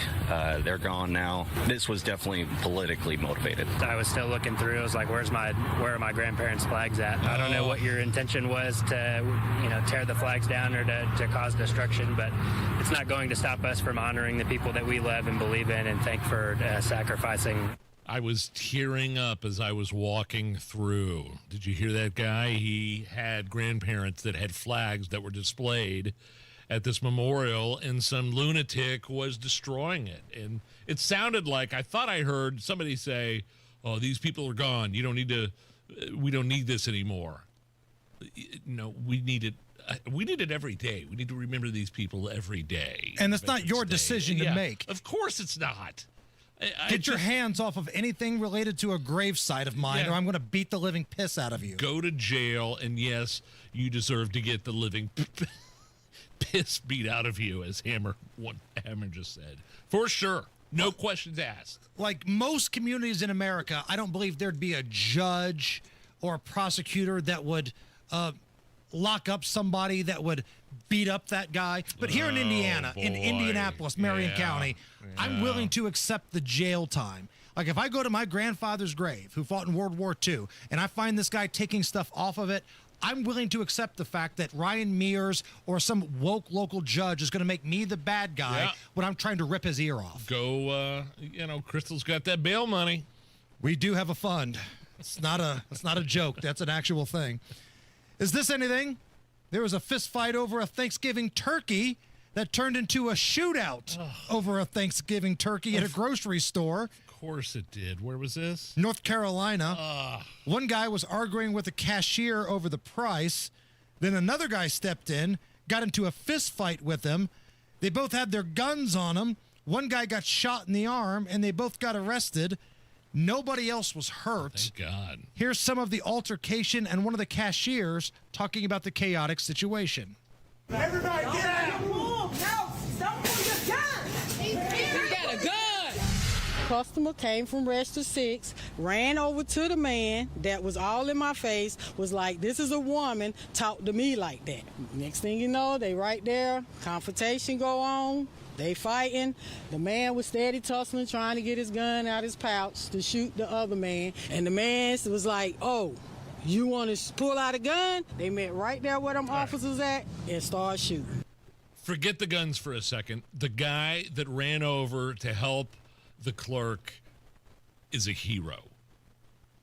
they're gone now. This was definitely politically motivated. I was still looking through. I was like, where are my grandparents' flags at? I don't know what your intention was to, tear the flags down or to cause destruction, but it's not going to stop us from honoring the people that we love and believe in and thank for sacrificing. I was tearing up as I was walking through. Did you hear that guy? He had grandparents that had flags that were displayed at this memorial, and some lunatic was destroying it. And it sounded like, I thought I heard somebody say, "Oh, these people are gone. We don't need this anymore." No, we need it. We need it every day. We need to remember these people every day. And it's not your decision to make. Of course it's not. Get your hands off of anything related to a gravesite of mine, or I'm going to beat the living piss out of you. Go to jail, and yes, you deserve to get the living piss beat out of you, as Hammer just said. For sure. No questions asked. Like most communities in America, I don't believe there'd be a judge or a prosecutor that would lock up somebody that would beat up that guy. But here in Indiana, in Indianapolis, Marion County, I'm willing to accept the jail time. Like if I go to my grandfather's grave, who fought in World War II, and I find this guy taking stuff off of it, I'm willing to accept the fact that Ryan Mears or some woke local judge is going to make me the bad guy when I'm trying to rip his ear off. Go, Crystal's got that bail money. We do have a fund. It's not a joke. That's an actual thing. Is this anything? There was a fist fight over a Thanksgiving turkey that turned into a shootout over a Thanksgiving turkey at a grocery store. Of course it did. Where was this? North Carolina. One guy was arguing with a cashier over the price. Then another guy stepped in, got into a fist fight with him. They both had their guns on them. One guy got shot in the arm, and they both got arrested. Nobody else was hurt. Thank God. Here's some of the altercation and one of the cashiers talking about the chaotic situation. Everybody get out! No, don't pull your gun! He got a gun! Customer came from Register 6, ran over to the man that was all in my face, was like, "This is a woman, talk to me like that." Next thing you know, they right there, confrontation go on. They fighting. The man was steady tussling, trying to get his gun out his pouch to shoot the other man. And the man was like, "Oh, you want to pull out a gun?" They met right there where them officers at and started shooting. Forget the guns for a second. The guy that ran over to help the clerk is a hero.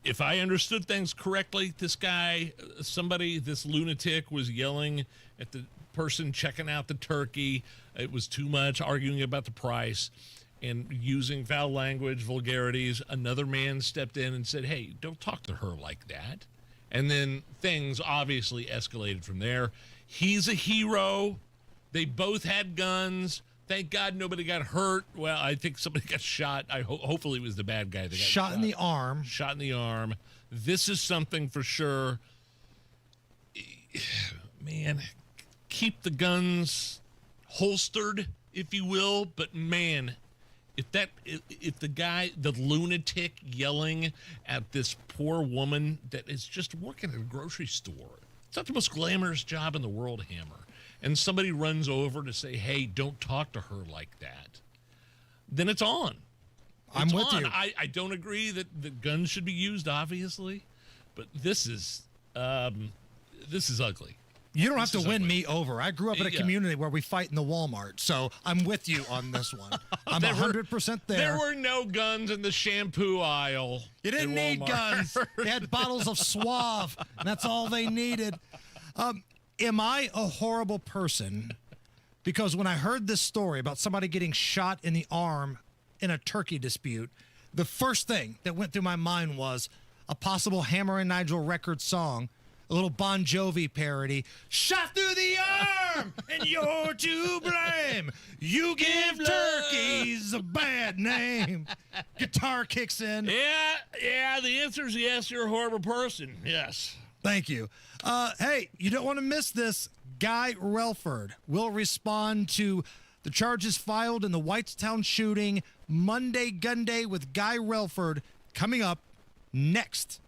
If I understood things correctly, this guy, this lunatic was yelling at the person checking out the turkey. It was too much, arguing about the price and using foul language, vulgarities. Another man stepped in and said, "Hey, don't talk to her like that." And then things obviously escalated from there. He's a hero. They both had guns. Thank God nobody got hurt. Well, I think somebody got shot. Hopefully it was the bad guy that got shot. In the arm. Shot in the arm. This is something for sure. Man, keep the guns holstered, if you will. But man, if the lunatic yelling at this poor woman that is just working at a grocery store, it's not the most glamorous job in the world, Hammer, and somebody runs over to say, "Hey, don't talk to her like that," then it's on. I'm with you. I don't agree that the guns should be used, obviously, but this is ugly. You don't have to win me over. I grew up in a community where we fight in the Walmart, so I'm with you on this one. I'm 100% there. There were no guns in the shampoo aisle. You didn't need guns. They had bottles of Suave, and that's all they needed. Am I a horrible person? Because when I heard this story about somebody getting shot in the arm in a turkey dispute, the first thing that went through my mind was a possible Hammer and Nigel record song, a little Bon Jovi parody. "Shot through the arm, and you're to blame. You give turkeys a bad name." Guitar kicks in. Yeah, the answer is yes, you're a horrible person. Yes. Thank you. Hey, you don't want to miss this. Guy Relford will respond to the charges filed in the Whitestown shooting. Monday Gunday with Guy Relford coming up next.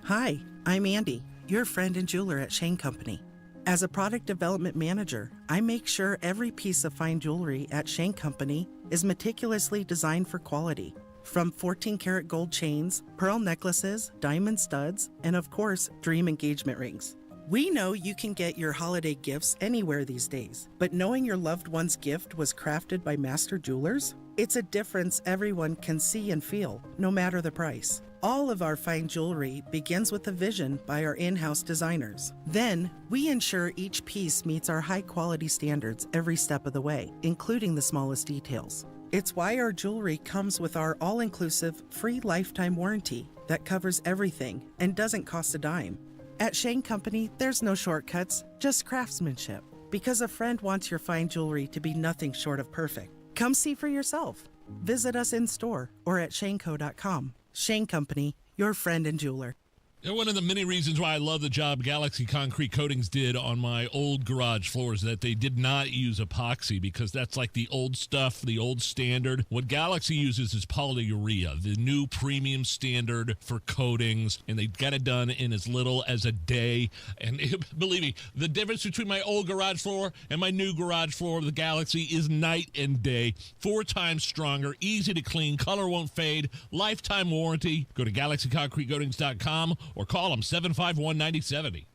Hi, I'm Andy, your friend and jeweler at Shane Company. As a product development manager, I make sure every piece of fine jewelry at Shane Company is meticulously designed for quality. From 14-karat gold chains, pearl necklaces, diamond studs, and of course, dream engagement rings. We know you can get your holiday gifts anywhere these days, but knowing your loved one's gift was crafted by master jewelers? It's a difference everyone can see and feel, no matter the price. All of our fine jewelry begins with a vision by our in-house designers. Then, we ensure each piece meets our high-quality standards every step of the way, including the smallest details. It's why our jewelry comes with our all-inclusive, free lifetime warranty that covers everything and doesn't cost a dime. At Shane Company, there's no shortcuts, just craftsmanship. Because a friend wants your fine jewelry to be nothing short of perfect. Come see for yourself. Visit us in store or at shaneco.com. Shane Company, your friend and jeweler. And one of the many reasons why I love the job Galaxy Concrete Coatings did on my old garage floors, that they did not use epoxy, because that's like the old stuff, the old standard. What Galaxy uses is polyurea, the new premium standard for coatings, and they got it done in as little as a day. And believe me, the difference between my old garage floor and my new garage floor of the Galaxy is night and day. 4 times stronger, easy to clean, color won't fade, lifetime warranty. Go to galaxyconcretecoatings.com or call them 751-9070.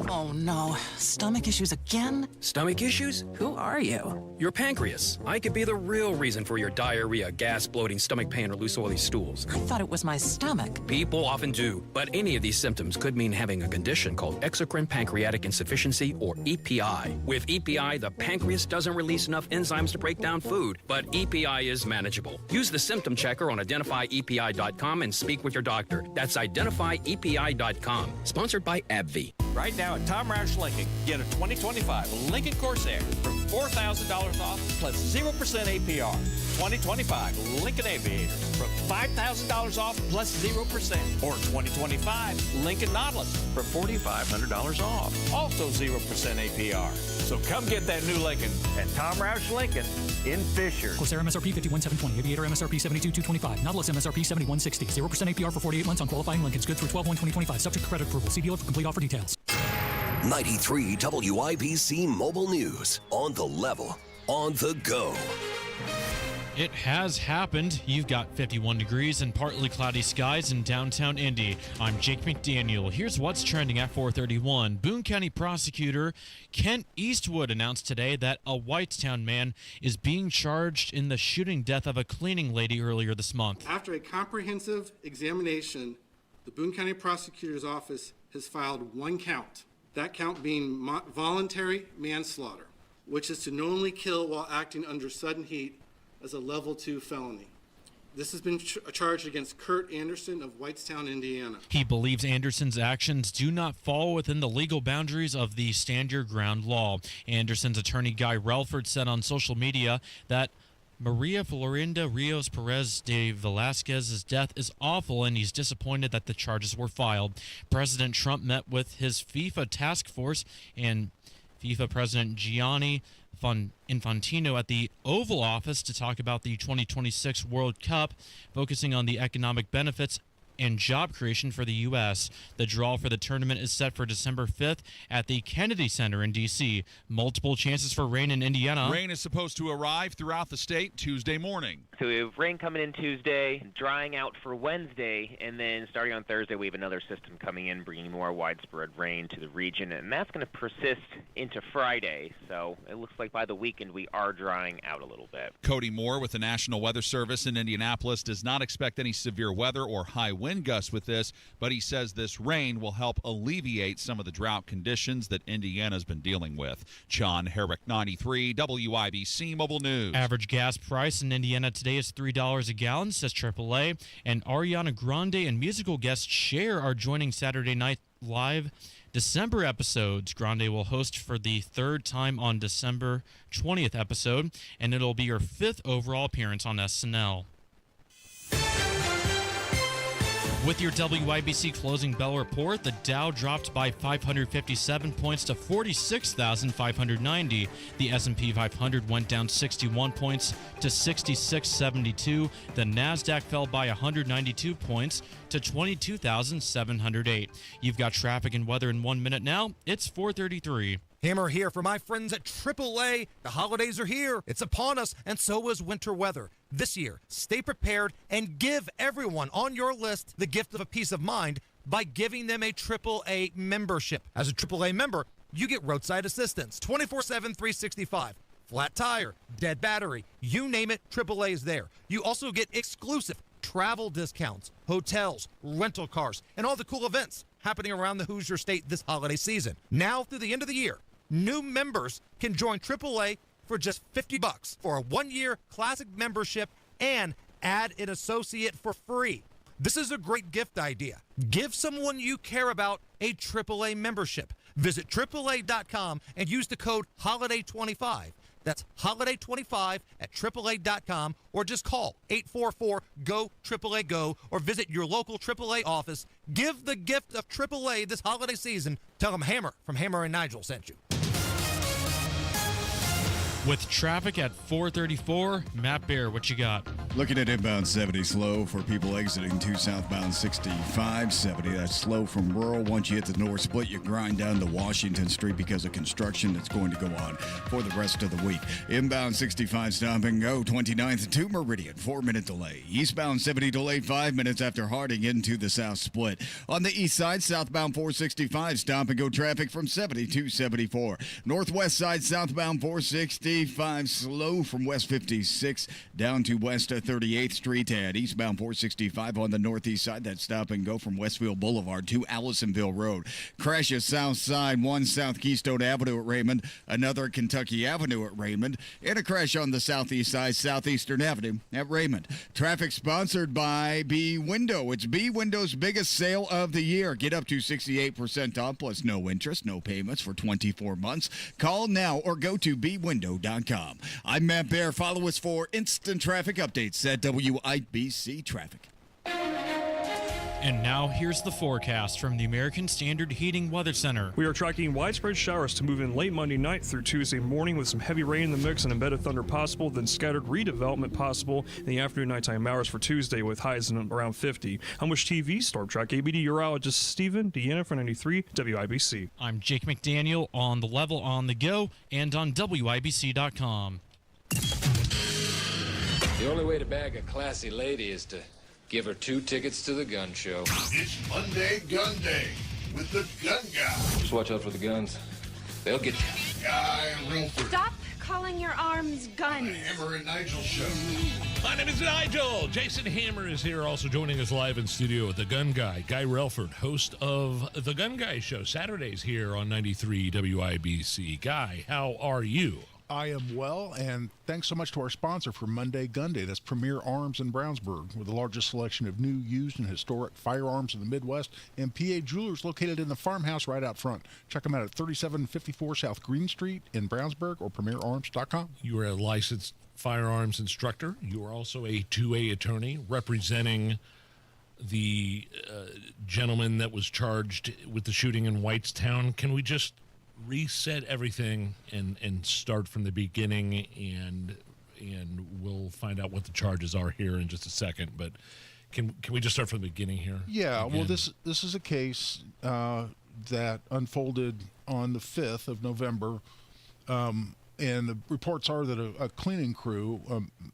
Oh no, stomach issues again? Stomach issues? Who are you? Your pancreas. I could be the real reason for your diarrhea, gas, bloating, stomach pain, or loose oily stools. I thought it was my stomach. People often do, but any of these symptoms could mean having a condition called exocrine pancreatic insufficiency, or EPI. With EPI, the pancreas doesn't release enough enzymes to break down food, but EPI is manageable. Use the symptom checker on identifyepi.com and speak with your doctor. That's identifyepi.com. Sponsored by AbbVie. Right now at Tom Roush Lincoln, get a 2025 Lincoln Corsair for $4,000 off plus 0% APR. 2025 Lincoln Aviator from $5,000 off plus 0%. Or 2025 Lincoln Nautilus from $4,500 off. Also 0% APR. So come get that new Lincoln at Tom Roush Lincoln in Fisher. Corsair MSRP 51,720. Aviator MSRP 72,225. Nautilus MSRP 71,60. 0% APR for 48 months on qualifying Lincolns. Good through 12/1/2025. Subject to credit approval. See dealer for complete offer details. 93 WIBC Mobile News. On the level. On the go. It has happened. You've got 51 degrees and partly cloudy skies in downtown Indy. I'm Jake McDaniel. Here's what's trending at 4:31. Boone County prosecutor Kent Eastwood announced today that a Whitestown man is being charged in the shooting death of a cleaning lady earlier this month. After a comprehensive examination, the Boone County prosecutor's office has filed one count. That count being voluntary manslaughter, which is to knowingly kill while acting under sudden heat, as a level 2 felony. This has been charged against Kurt Anderson of Whitestown, Indiana. He believes Anderson's actions do not fall within the legal boundaries of the Stand Your Ground law. Anderson's attorney Guy Relford said on social media that Maria Florinda Rios Perez de Velasquez's death is awful, and he's disappointed that the charges were filed. President Trump met with his FIFA task force and FIFA President Gianni Infantino at the Oval Office to talk about the 2026 World Cup, focusing on the economic benefits and job creation for the U.S. The draw for the tournament is set for December 5th at the Kennedy Center in D.C. Multiple chances for rain in Indiana. Rain is supposed to arrive throughout the state Tuesday morning. So we have rain coming in Tuesday, drying out for Wednesday, and then starting on Thursday we have another system coming in, bringing more widespread rain to the region, and that's going to persist into Friday. So it looks like by the weekend we are drying out a little bit. Cody Moore with the National Weather Service in Indianapolis does not expect any severe weather or high wind gusts with this, but he says this rain will help alleviate some of the drought conditions that Indiana's been dealing with. John Herrick, 93 WIBC Mobile News. Average gas price in Indiana today is $3 a gallon, says AAA. And Ariana Grande and musical guest Cher are joining Saturday Night Live December episodes. Grande will host for the third time on December 20th episode, and it'll be her 5th overall appearance on SNL. With your WIBC closing bell report, the Dow dropped by 557 points to 46,590. The S&P 500 went down 61 points to 6672. The NASDAQ fell by 192 points to 22,708. You've got traffic and weather in 1 minute now. It's 4:33. Hammer here for my friends at AAA. The holidays are here. It's upon us, and so is winter weather. This year, stay prepared and give everyone on your list the gift of a peace of mind by giving them a AAA membership. As a AAA member, you get roadside assistance 24/7, 365. Flat tire, dead battery, you name it, AAA is there. You also get exclusive travel discounts, hotels, rental cars, and all the cool events happening around the Hoosier State this holiday season. Now through the end of the year, new members can join AAA for just $50 for a 1-year classic membership and add an associate for free. This is a great gift idea. Give someone you care about a AAA membership. Visit AAA.com and use the code HOLIDAY25. That's HOLIDAY25 at AAA.com, or just call 844-GO-AAA-GO or visit your local AAA office. Give the gift of AAA this holiday season. Tell them Hammer from Hammer and Nigel sent you. With traffic at 434, Matt Bear, what you got? Looking at inbound 70 slow for people exiting to southbound 65 70. That's slow from rural. Once you hit the north split, you grind down to Washington Street because of construction that's going to go on for the rest of the week. Inbound 65 stop and go 29th to Meridian, 4-minute delay. Eastbound 70 delayed 5 minutes after Harding into the south split. On the east side, southbound 465 stop and go traffic from 70 to 74. Northwest side, southbound 465 slow from West 56 down to West 38th Street, and eastbound 465 on the northeast side. That stop and go from Westfield Boulevard to Allisonville Road. Crashes south side, one South Keystone Avenue at Raymond, another Kentucky Avenue at Raymond, and a crash on the southeast side, Southeastern Avenue at Raymond. Traffic sponsored by B Window. It's B Window's biggest sale of the year. Get up to 68% off plus no interest, no payments for 24 months. Call now or go to bwindow.com. I'm Matt Bear. Follow us for instant traffic updates at WIBC Traffic. And now here's the forecast from the American Standard Heating Weather Center. We are tracking widespread showers to move in late Monday night through Tuesday morning with some heavy rain in the mix and embedded thunder possible, then scattered redevelopment possible in the afternoon nighttime hours for Tuesday with highs in around 50. I'm Wish TV Storm Track ABD Urologist Stephen Deanna for 93 WIBC. I'm Jake McDaniel on the level on the go and on WIBC.com. The only way to bag a classy lady is to give her 2 tickets to the gun show. It's Monday Gun Day with the Gun Guy. Just watch out for the guns. They'll get you. Guy Relford. Stop calling your arms guns. Hammer and Nigel show. My name is Nigel. Jason Hammer is here, also joining us live in studio with the Gun Guy, Guy Relford, host of the Gun Guy Show, Saturdays here on 93 WIBC. Guy, how are you? I am well, and thanks so much to our sponsor for Monday Gun Day. That's Premier Arms in Brownsburg, with the largest selection of new, used, and historic firearms in the Midwest, and PA Jewelers located in the farmhouse right out front. Check them out at 3754 South Green Street in Brownsburg or premierarms.com. You are a licensed firearms instructor. You are also a 2A attorney representing the gentleman that was charged with the shooting in Whitestown. Can we just reset everything and start from the beginning, and we'll find out what the charges are here in just a second, but can we just start from the beginning here? Yeah, again? Well, this is a case that unfolded on the 5th of November, and the reports are that a cleaning crew,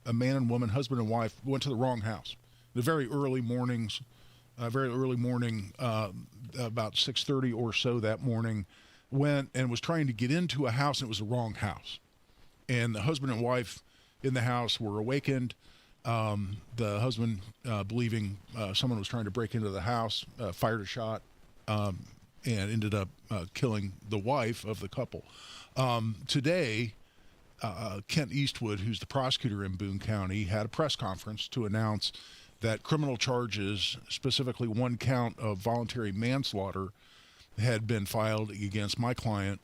a man and woman, husband and wife, went to the wrong house. The very early morning, about 6:30 or so that morning, went and was trying to get into a house, and it was the wrong house. And the husband and wife in the house were awakened. The husband, believing someone was trying to break into the house, fired a shot and ended up killing the wife of the couple. Today, Kent Eastwood, who's the prosecutor in Boone County, had a press conference to announce that criminal charges, specifically one count of voluntary manslaughter, had been filed against my client,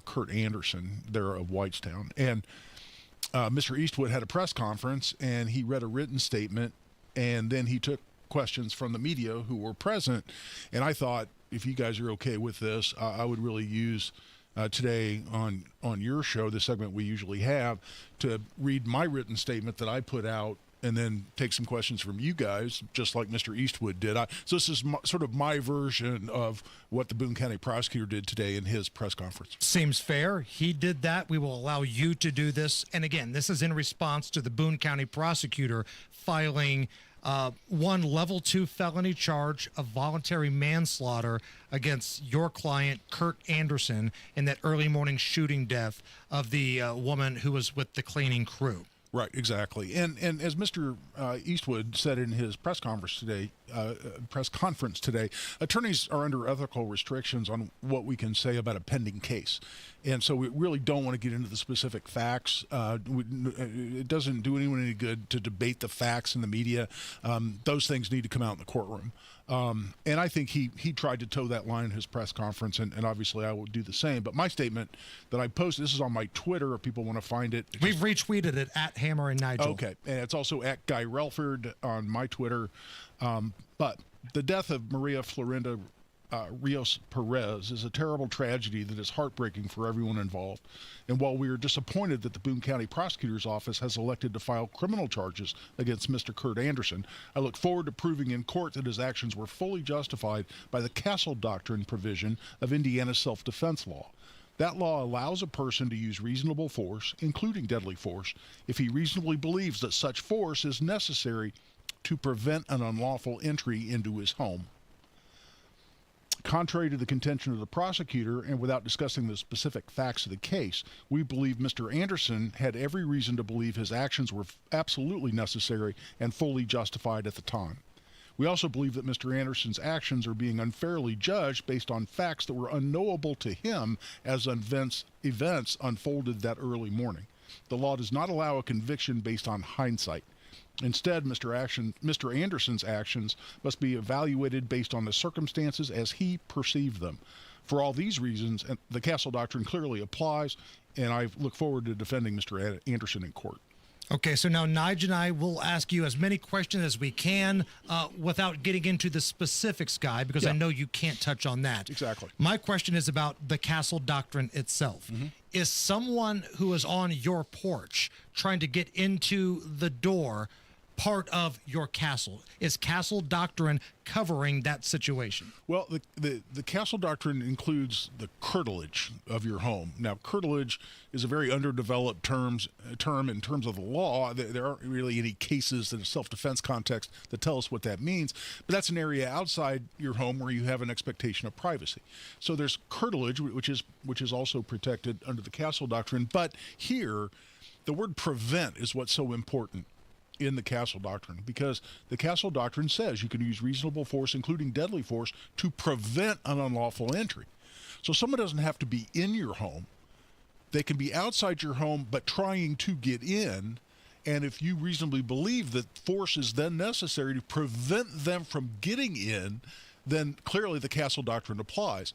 Kurt Anderson, there of Whitestown. And Mr. Eastwood had a press conference, and he read a written statement, and then he took questions from the media who were present. And I thought, if you guys are okay with this, I would really use today on your show, the segment we usually have, to read my written statement that I put out and then take some questions from you guys, just like Mr. Eastwood did. So this is sort of my version of what the Boone County prosecutor did today in his press conference. Seems fair. He did that. We will allow you to do this. And again, this is in response to the Boone County prosecutor filing one level 2 felony charge of voluntary manslaughter against your client, Kurt Anderson, in that early morning shooting death of the woman who was with the cleaning crew. Right, exactly. And as Mr. Eastwood said in his press conference today, attorneys are under ethical restrictions on what we can say about a pending case. And so we really don't want to get into the specific facts. It doesn't do anyone any good to debate the facts in the media. Those things need to come out in the courtroom. And I think he tried to toe that line in his press conference, and obviously I will do the same. But my statement that I posted, this is on my Twitter if people want to find it. We've retweeted it at Hammer and Nigel. Okay, and it's also at Guy Relford on my Twitter. But the death of Maria Florinda Rios Perez is a terrible tragedy that is heartbreaking for everyone involved. And while we are disappointed that the Boone County Prosecutor's Office has elected to file criminal charges against Mr. Kurt Anderson, I look forward to proving in court that his actions were fully justified by the Castle Doctrine provision of Indiana's self-defense law. That law allows a person to use reasonable force, including deadly force, if he reasonably believes that such force is necessary to prevent an unlawful entry into his home. Contrary to the contention of the prosecutor, and without discussing the specific facts of the case, we believe Mr. Anderson had every reason to believe his actions were absolutely necessary and fully justified at the time. We also believe that Mr. Anderson's actions are being unfairly judged based on facts that were unknowable to him as events unfolded that early morning. The law does not allow a conviction based on hindsight. Instead, Mr. Anderson's actions must be evaluated based on the circumstances as he perceived them. For all these reasons, the Castle Doctrine clearly applies, and I look forward to defending Mr. Anderson in court. Okay, so now Nigel and I will ask you as many questions as we can without getting into the specifics, Guy, because I know you can't touch on that. Exactly. My question is about the Castle Doctrine itself. Mm-hmm. Is someone who is on your porch trying to get into the door part of your castle? Is Castle Doctrine covering that situation? Well, the Castle Doctrine includes the curtilage of your home. Now, curtilage is a very underdeveloped term in terms of the law. There aren't really any cases in a self-defense context that tell us what that means, but that's an area outside your home where you have an expectation of privacy. So there's curtilage, which is also protected under the Castle Doctrine, but here, the word prevent is what's so important in the Castle Doctrine, because the Castle Doctrine says you can use reasonable force, including deadly force, to prevent an unlawful entry. So someone doesn't have to be in your home. They can be outside your home but trying to get in, and if you reasonably believe that force is then necessary to prevent them from getting in, then clearly the Castle Doctrine applies.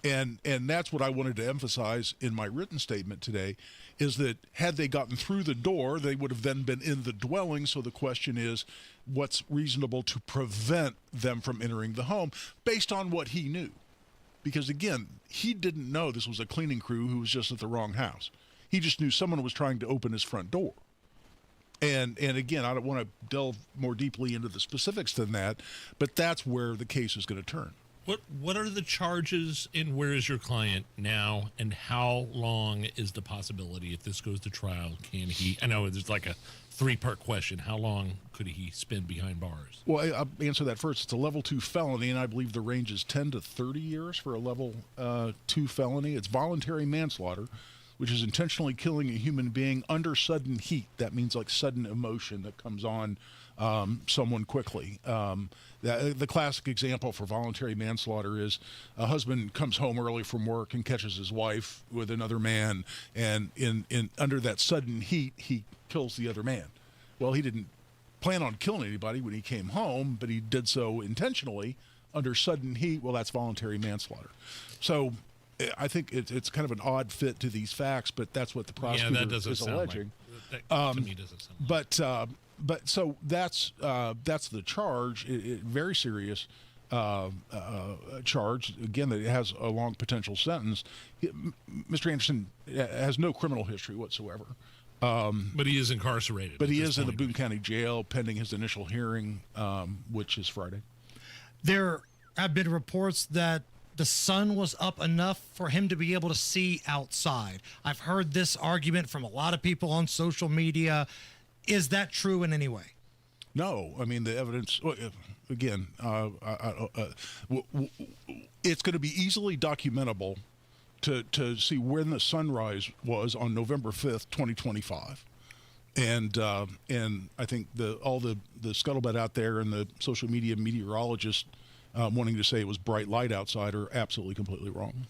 And that's what I wanted to emphasize in my written statement today, is that had they gotten through the door, they would have then been in the dwelling. So the question is, what's reasonable to prevent them from entering the home based on what he knew? Because, again, he didn't know this was a cleaning crew who was just at the wrong house. He just knew someone was trying to open his front door. And again, I don't want to delve more deeply into the specifics than that, but that's where the case is going to turn. What are the charges, and where is your client now, and how long is the possibility if this goes to trial? Can he? I know there's like a three-part question. How long could he spend behind bars? Well, I'll answer that first. It's a level 2 felony, and I believe the range is 10 to 30 years for a level 2 felony. It's voluntary manslaughter, which is intentionally killing a human being under sudden heat. That means like sudden emotion that comes on someone quickly. The classic example for voluntary manslaughter is a husband comes home early from work and catches his wife with another man, and in under that sudden heat, he kills the other man. Well, he didn't plan on killing anybody when he came home, but he did so intentionally under sudden heat. Well, that's voluntary manslaughter. So I think it's kind of an odd fit to these facts, but that's what the prosecutor is alleging. That to me doesn't sound But so that's the charge. Very serious charge. Again, that it has a long potential sentence. Mr. Anderson has no criminal history whatsoever. But he is incarcerated. But he is in the Boone County Jail pending his initial hearing, which is Friday. There have been reports that the sun was up enough for him to be able to see outside. I've heard this argument from a lot of people on social media. Is that true in any way? No. I mean, the evidence, again, it's going to be easily documentable to see when the sunrise was on November 5th, 2025. And I think all the scuttlebutt out there and the social media meteorologists wanting to say it was bright light outside are absolutely completely wrong.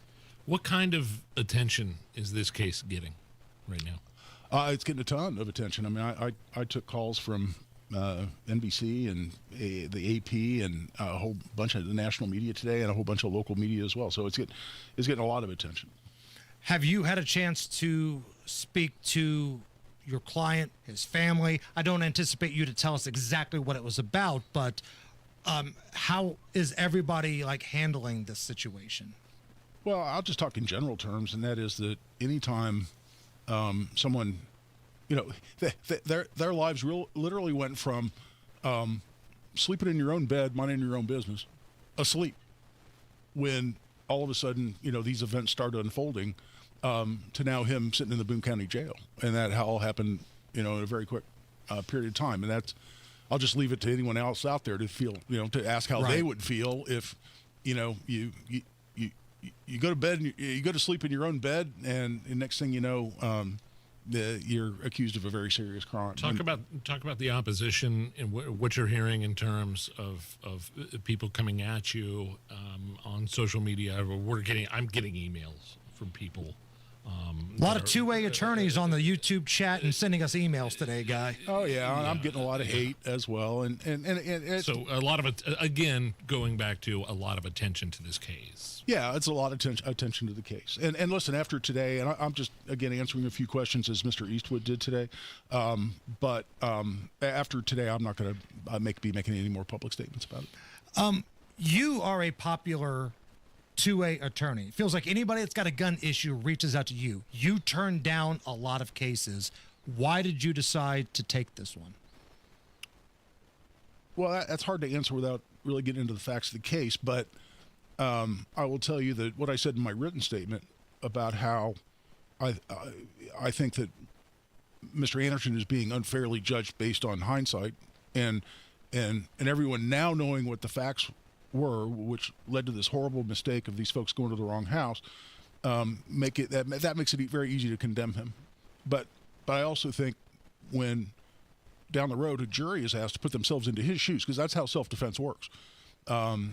What kind of attention is this case getting right now? It's getting a ton of attention. I mean, I took calls from NBC and the AP and a whole bunch of the national media today and a whole bunch of local media as well. So it's getting a lot of attention. Have you had a chance to speak to your client, his family? I don't anticipate you to tell us exactly what it was about, but how is everybody handling this situation? Well, I'll just talk in general terms, and that is that anytime someone, their lives literally went from sleeping in your own bed, minding your own business, asleep, when all of a sudden, these events started unfolding, to now him sitting in the Boone County Jail, and that all happened, in a very quick period of time, and that's. I'll just leave it to anyone else out there to feel, to ask how they would feel if, you go to bed, and you go to sleep in your own bed, and the next thing you know, you're accused of a very serious crime. Talk about the opposition and what you're hearing in terms of people coming at you on social media. I'm getting emails from people. A lot of two-way attorneys on the YouTube chat and sending us emails today, Guy. Oh yeah, I'm getting a lot of hate as well, and so a lot of it. Again, going back to a lot of attention to this case. Yeah, it's a lot of attention to the case. And listen, after today, and I'm just again answering a few questions as Mr. Eastwood did today, but after today, I'm not going to be making any more public statements about it. You are a popular two-way attorney. It feels like anybody that's got a gun issue reaches out to you. You turn down a lot of cases. Why did you decide to take this one? Well, that's hard to answer without really getting into the facts of the case, but I will tell you that what I said in my written statement about how I think that Mr. Anderson is being unfairly judged based on hindsight, and everyone now knowing what the facts were, which led to this horrible mistake of these folks going to the wrong house, that makes it very easy to condemn him. But I also think when down the road a jury is asked to put themselves into his shoes, because that's how self-defense works,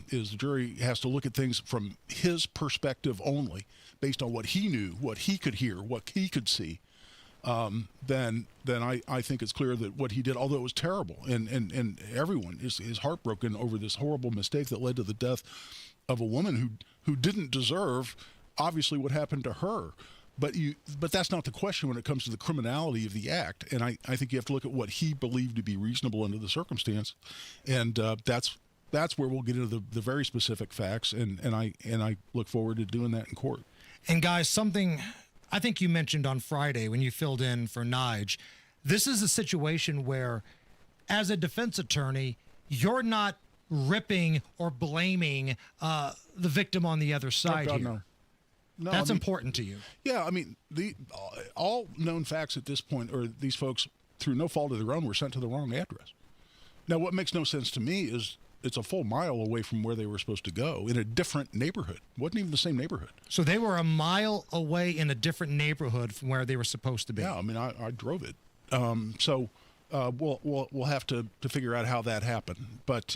is the jury has to look at things from his perspective only, based on what he knew, what he could hear, what he could see. Then I think it's clear that what he did, although it was terrible, and everyone is heartbroken over this horrible mistake that led to the death of a woman who didn't deserve, obviously, what happened to her. But that's not the question when it comes to the criminality of the act. And I think you have to look at what he believed to be reasonable under the circumstance, and that's where we'll get into the very specific facts. And I look forward to doing that in court. And guys, something I think you mentioned on Friday when you filled in for Nigel, this is a situation where, as a defense attorney, you're not ripping or blaming the victim on the other side here. No, that's important to you. Yeah, I mean, all known facts at this point are these folks, through no fault of their own, were sent to the wrong address. Now, what makes no sense to me is it's a full mile away from where they were supposed to go in a different neighborhood. Wasn't even the same neighborhood. So they were a mile away in a different neighborhood from where they were supposed to be. Yeah, I mean, I drove it. So we'll have to figure out how that happened. But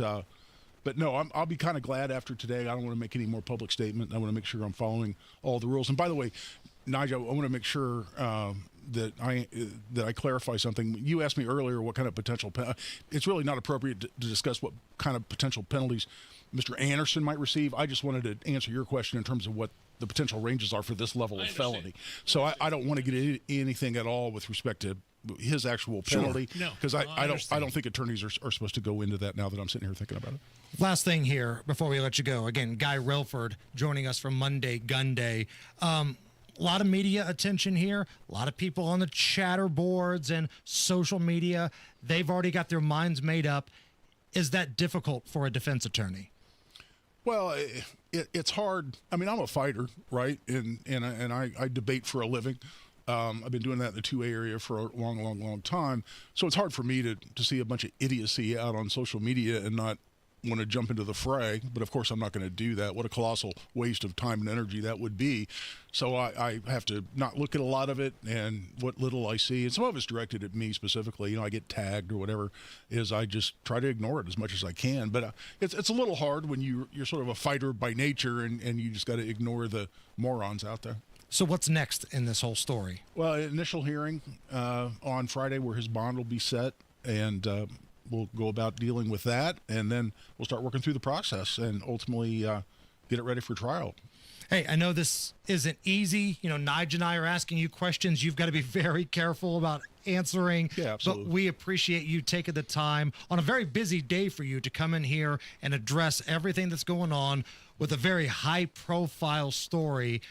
no, I'll be kind of glad after today. I don't want to make any more public statement. I want to make sure I'm following all the rules. And by the way, Nigel, I want to make sure that I clarify something. You asked me earlier what kind of potential it's really not appropriate to discuss what kind of potential penalties Mr. Anderson might receive. I just wanted to answer your question in terms of what the potential ranges are for this level of felony. So I don't want to get anything at all with respect to his actual penalty, because I don't think attorneys are supposed to go into that now that I'm sitting here thinking about it. Last thing here before we let you go. Again, Guy Relford joining us from Monday Gunday. A lot of media attention here. A lot of people on the chatter boards and social media. They've already got their minds made up. Is that difficult for a defense attorney? Well, it's hard. I mean, I'm a fighter, right? And I debate for a living. I've been doing that in the 2A area for a long time. So it's hard for me to see a bunch of idiocy out on social media and not want to jump into the fray, but of course I'm not going to do that. What a colossal waste of time and energy that would be. So I have to not look at a lot of it, and what little I see, and some of it's directed at me specifically. I get tagged or whatever, is I just try to ignore it as much as I can. But it's a little hard when you're sort of a fighter by nature, and you just got to ignore the morons out there. So what's next in this whole story? Well, initial hearing on Friday where his bond will be set, and we'll go about dealing with that, and then we'll start working through the process and ultimately get it ready for trial. Hey, I know this isn't easy. Nigel and I are asking you questions. You've got to be very careful about answering. Yeah, absolutely. But we appreciate you taking the time on a very busy day for you to come in here and address everything that's going on with a very high-profile story.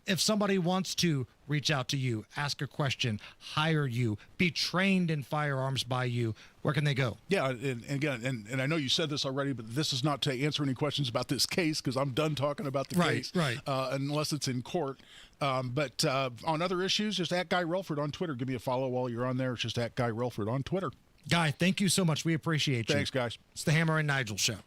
If somebody wants to reach out to you, ask a question, hire you, be trained in firearms by you, where can they go? Yeah, and again, and I know you said this already, but this is not to answer any questions about this case, because I'm done talking about the case. Right. Unless it's in court. But on other issues, just at Guy Relford on Twitter. Give me a follow while you're on there. It's just at Guy Relford on Twitter. Guy, thank you so much. We appreciate you. Thanks, guys. It's the Hammer and Nigel Show.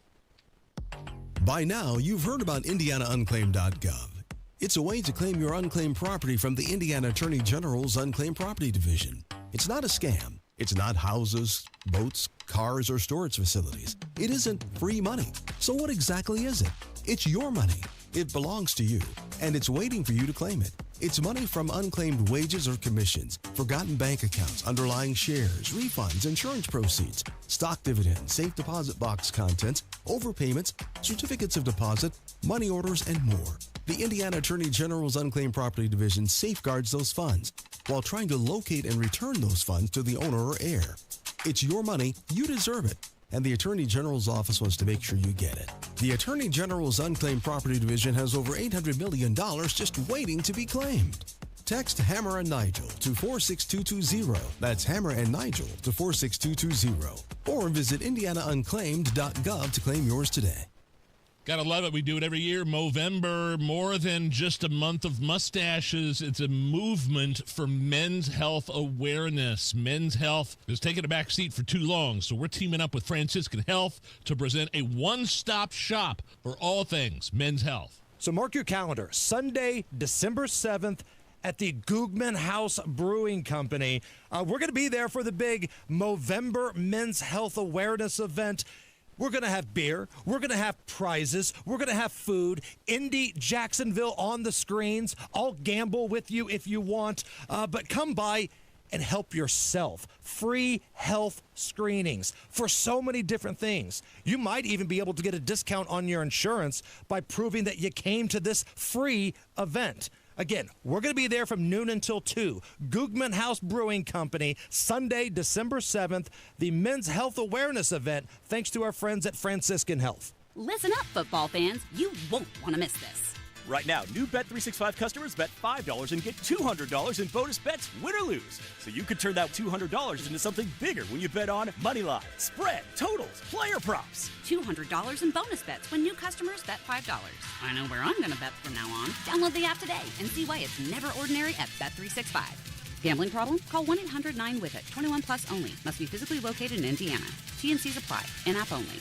By now, you've heard about IndianaUnclaimed.gov. It's a way to claim your unclaimed property from the Indiana Attorney General's Unclaimed Property Division. It's not a scam. It's not houses, boats, cars, or storage facilities. It isn't free money. So what exactly is it? It's your money. It belongs to you, and it's waiting for you to claim it. It's money from unclaimed wages or commissions, forgotten bank accounts, underlying shares, refunds, insurance proceeds, stock dividends, safe deposit box contents, overpayments, certificates of deposit, money orders, and more. The Indiana Attorney General's Unclaimed Property Division safeguards those funds while trying to locate and return those funds to the owner or heir. It's your money, you deserve it, and the Attorney General's office wants to make sure you get it. The Attorney General's Unclaimed Property Division has over $800 million just waiting to be claimed. Text Hammer and Nigel to 46220. That's Hammer and Nigel to 46220. Or visit IndianaUnclaimed.gov to claim yours today. Gotta love it. We do it every year. Movember, more than just a month of mustaches. It's a movement for men's health awareness. Men's health has taken a back seat for too long, so we're teaming up with Franciscan Health to present a one-stop shop for all things men's health. So mark your calendar. Sunday, December 7th, at the Gugman House Brewing Company. We're going to be there for the big Movember Men's Health Awareness event. We're going to have beer. We're going to have prizes. We're going to have food. Indy Jacksonville on the screens. I'll gamble with you if you want. But come by and help yourself. Free health screenings for so many different things. You might even be able to get a discount on your insurance by proving that you came to this free event. Again, we're going to be there from noon until 2. Gugman House Brewing Company, Sunday, December 7th, the Men's Health Awareness event, thanks to our friends at Franciscan Health. Listen up, football fans. You won't want to miss this. Right now, new Bet365 customers bet $5 and get $200 in bonus bets, win or lose. So you could turn that $200 into something bigger when you bet on money line, spread, totals, player props. $200 in bonus bets when new customers bet $5. I know where I'm going to bet from now on. Download the app today and see why it's never ordinary at Bet365. Gambling problem? Call 1-800-9-WITH-IT. 21 plus only. Must be physically located in Indiana. T&Cs apply. In-app only.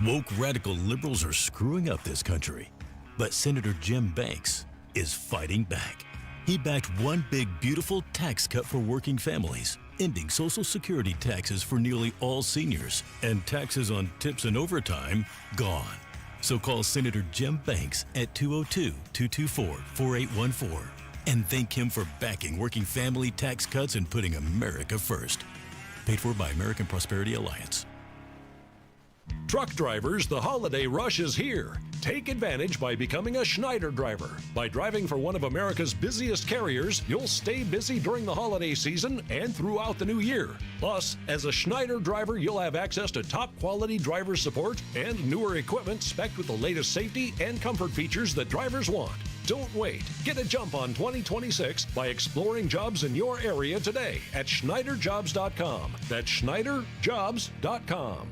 Woke radical liberals are screwing up this country, but Senator Jim Banks is fighting back. He backed one big, beautiful tax cut for working families, ending Social Security taxes for nearly all seniors, and taxes on tips and overtime gone. So call Senator Jim Banks at 202-224-4814 and thank him for backing working family tax cuts and putting America first. Paid for by American Prosperity Alliance. Truck drivers, the holiday rush is here. Take advantage by becoming a Schneider driver. By driving for one of America's busiest carriers, you'll stay busy during the holiday season and throughout the new year. Plus, as a Schneider driver, you'll have access to top quality driver support and newer equipment spec'd with the latest safety and comfort features that drivers want. Don't wait. Get a jump on 2026 by exploring jobs in your area today at SchneiderJobs.com. That's SchneiderJobs.com.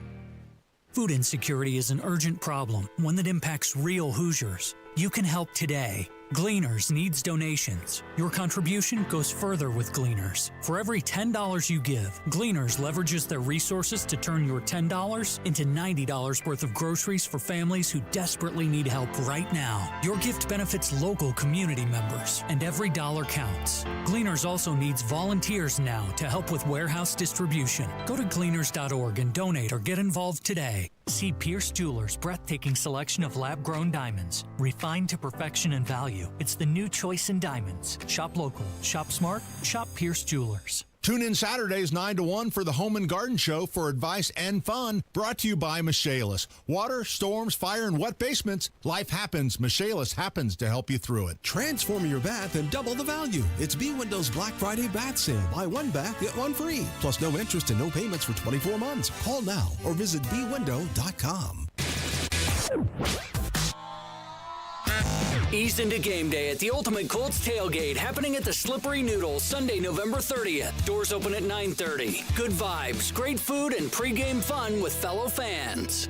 Food insecurity is an urgent problem, one that impacts real Hoosiers. You can help today. Gleaners needs donations. Your contribution goes further with Gleaners. For every $10 you give, Gleaners leverages their resources to turn your $10 into $90 worth of groceries for families who desperately need help right now. Your gift benefits local community members, and every dollar counts. Gleaners also needs volunteers now to help with warehouse distribution. Go to gleaners.org and donate or get involved today. See Pierce Jewelers' breathtaking selection of lab-grown diamonds, refined to perfection and value. It's the new choice in diamonds. Shop local, shop smart, shop Pierce Jewelers. Tune in Saturdays 9 to 1 for the Home and Garden Show for advice and fun, brought to you by Michaelis. Water, storms, fire, and wet basements. Life happens. Michaelis happens to help you through it. Transform your bath and double the value. It's B Windows Black Friday bath sale. Buy one bath, get one free. Plus no interest and no payments for 24 months. Call now or visit bwindow.com. Ease into game day at the Ultimate Colts Tailgate, happening at the Slippery Noodle, Sunday, November 30th. Doors open at 9:30. Good vibes, great food, and pregame fun with fellow fans.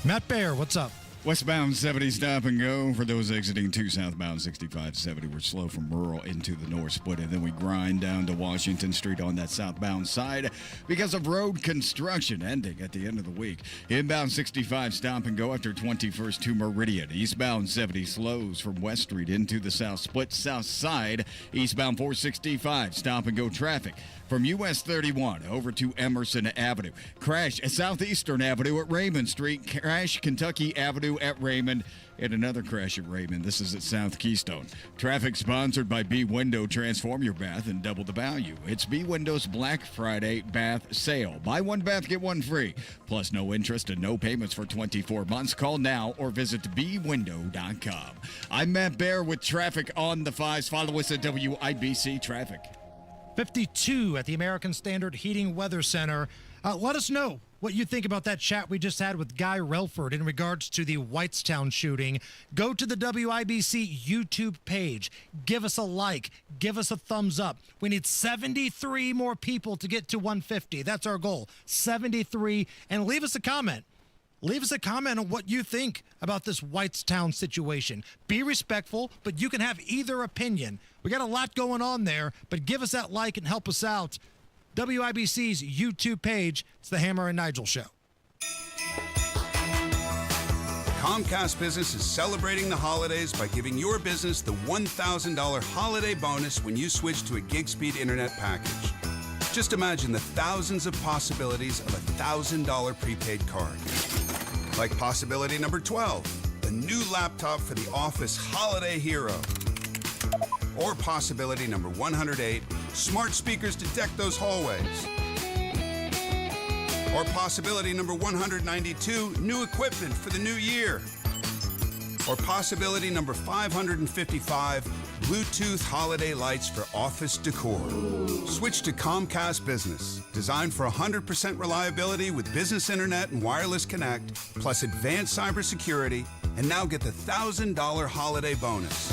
Matt Baer, what's up? Westbound 70 stop and go for those exiting 2 southbound 6570. We're slow from rural into the north split, and then we grind down to Washington Street on that southbound side because of road construction ending at the end of the week. Inbound 65 stop and go after 21st to Meridian. Eastbound 70 slows from West Street into the south split south side. Eastbound 465 stop and go traffic from US 31 over to Emerson Avenue. Crash at Southeastern Avenue at Raymond Street. Crash Kentucky Avenue at Raymond. And another crash at Raymond. This is at South Keystone. Traffic sponsored by B Window. Transform your bath and double the value. It's B Window's Black Friday bath sale. Buy one bath, get one free. Plus no interest and no payments for 24 months. Call now or visit bwindow.com. I'm Matt Baer with traffic on the 5s. Follow us at WIBC Traffic. 52 at the American Standard Heating Weather Center. Let us know what you think about that chat we just had with Guy Relford in regards to the Whitestown shooting. Go to the WIBC YouTube page. Give us a like. Give us a thumbs up. We need 73 more people to get to 150. That's our goal. 73. And leave us a comment. Leave us a comment on what you think about this Whitestown situation. Be respectful, but you can have either opinion. We got a lot going on there, but give us that like and help us out. WIBC's YouTube page. It's the Hammer and Nigel Show. Comcast Business is celebrating the holidays by giving your business the $1,000 holiday bonus when you switch to a gig speed internet package. Just imagine the thousands of possibilities of a $1,000 prepaid card. Like possibility number 12, the new laptop for the office holiday hero. Or possibility number 108, smart speakers to deck those hallways. Or possibility number 192, new equipment for the new year. Or possibility number 555, Bluetooth holiday lights for office decor. Switch to Comcast Business, designed for 100% reliability with business internet and wireless connect, plus advanced cybersecurity, and now get the $1,000 holiday bonus.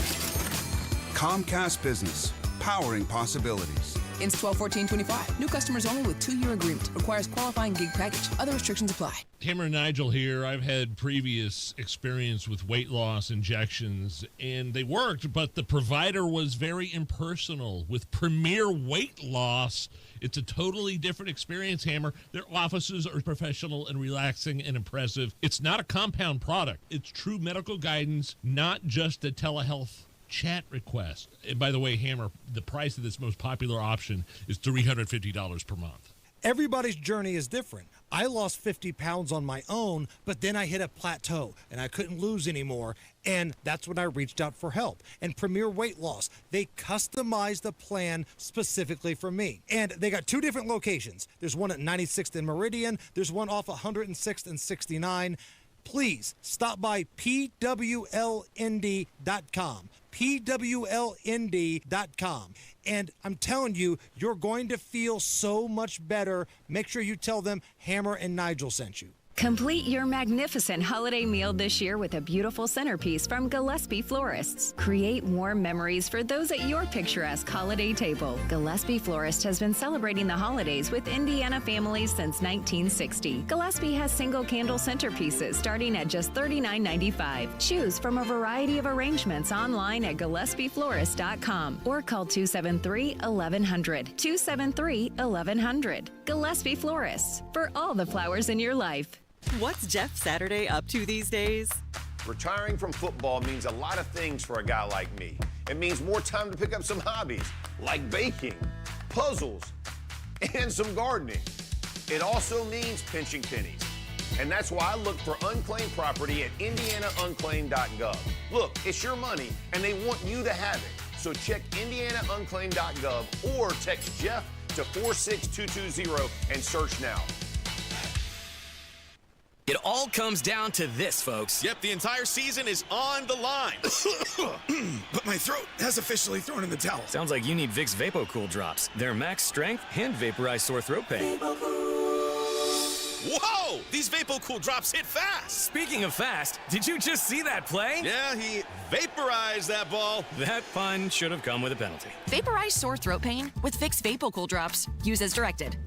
Comcast Business, powering possibilities. Ends 12/14/25. New customers only with 2-year agreement. Requires qualifying gig package. Other restrictions apply. Hammer and Nigel here. I've had previous experience with weight loss injections, and they worked, but the provider was very impersonal. With Premier Weight Loss, it's a totally different experience, Hammer. Their offices are professional and relaxing and impressive. It's not a compound product. It's true medical guidance, not just a telehealth chat request. And by the way, Hammer, the price of this most popular option is $350 per month. Everybody's journey is different. I lost 50 pounds on my own, but then I hit a plateau and I couldn't lose anymore. And that's when I reached out for help. And Premier Weight Loss, they customized the plan specifically for me. And they got 2 different locations. There's one at 96th and Meridian. There's one off 106th and 69. Please stop by pwlnd.com. pwlnd.com. And I'm telling you, you're going to feel so much better. Make sure you tell them Hammer and Nigel sent you. Complete your magnificent holiday meal this year with a beautiful centerpiece from Gillespie Florists. Create warm memories for those at your picturesque holiday table. Gillespie Florist has been celebrating the holidays with Indiana families since 1960. Gillespie has single candle centerpieces starting at just $39.95. Choose from a variety of arrangements online at GillespieFlorist.com or call 273-1100. 273-1100. Gillespie Florists, for all the flowers in your life. What's Jeff Saturday up to these days? Retiring from football means a lot of things for a guy like me. It means more time to pick up some hobbies, like baking, puzzles, and some gardening. It also means pinching pennies. And that's why I look for unclaimed property at IndianaUnclaimed.gov. Look, it's your money, and they want you to have it. So check IndianaUnclaimed.gov or text Jeff to 46220 and search now. It all comes down to this, folks. Yep, the entire season is on the line. But my throat has officially thrown in the towel. Sounds like you need Vicks VapoCool drops. Their max strength and vaporize sore throat pain. Whoa! These VapoCool drops hit fast. Speaking of fast, did you just see that play? Yeah, he vaporized that ball. That pun should have come with a penalty. Vaporize sore throat pain with Vicks VapoCool drops. Use as directed.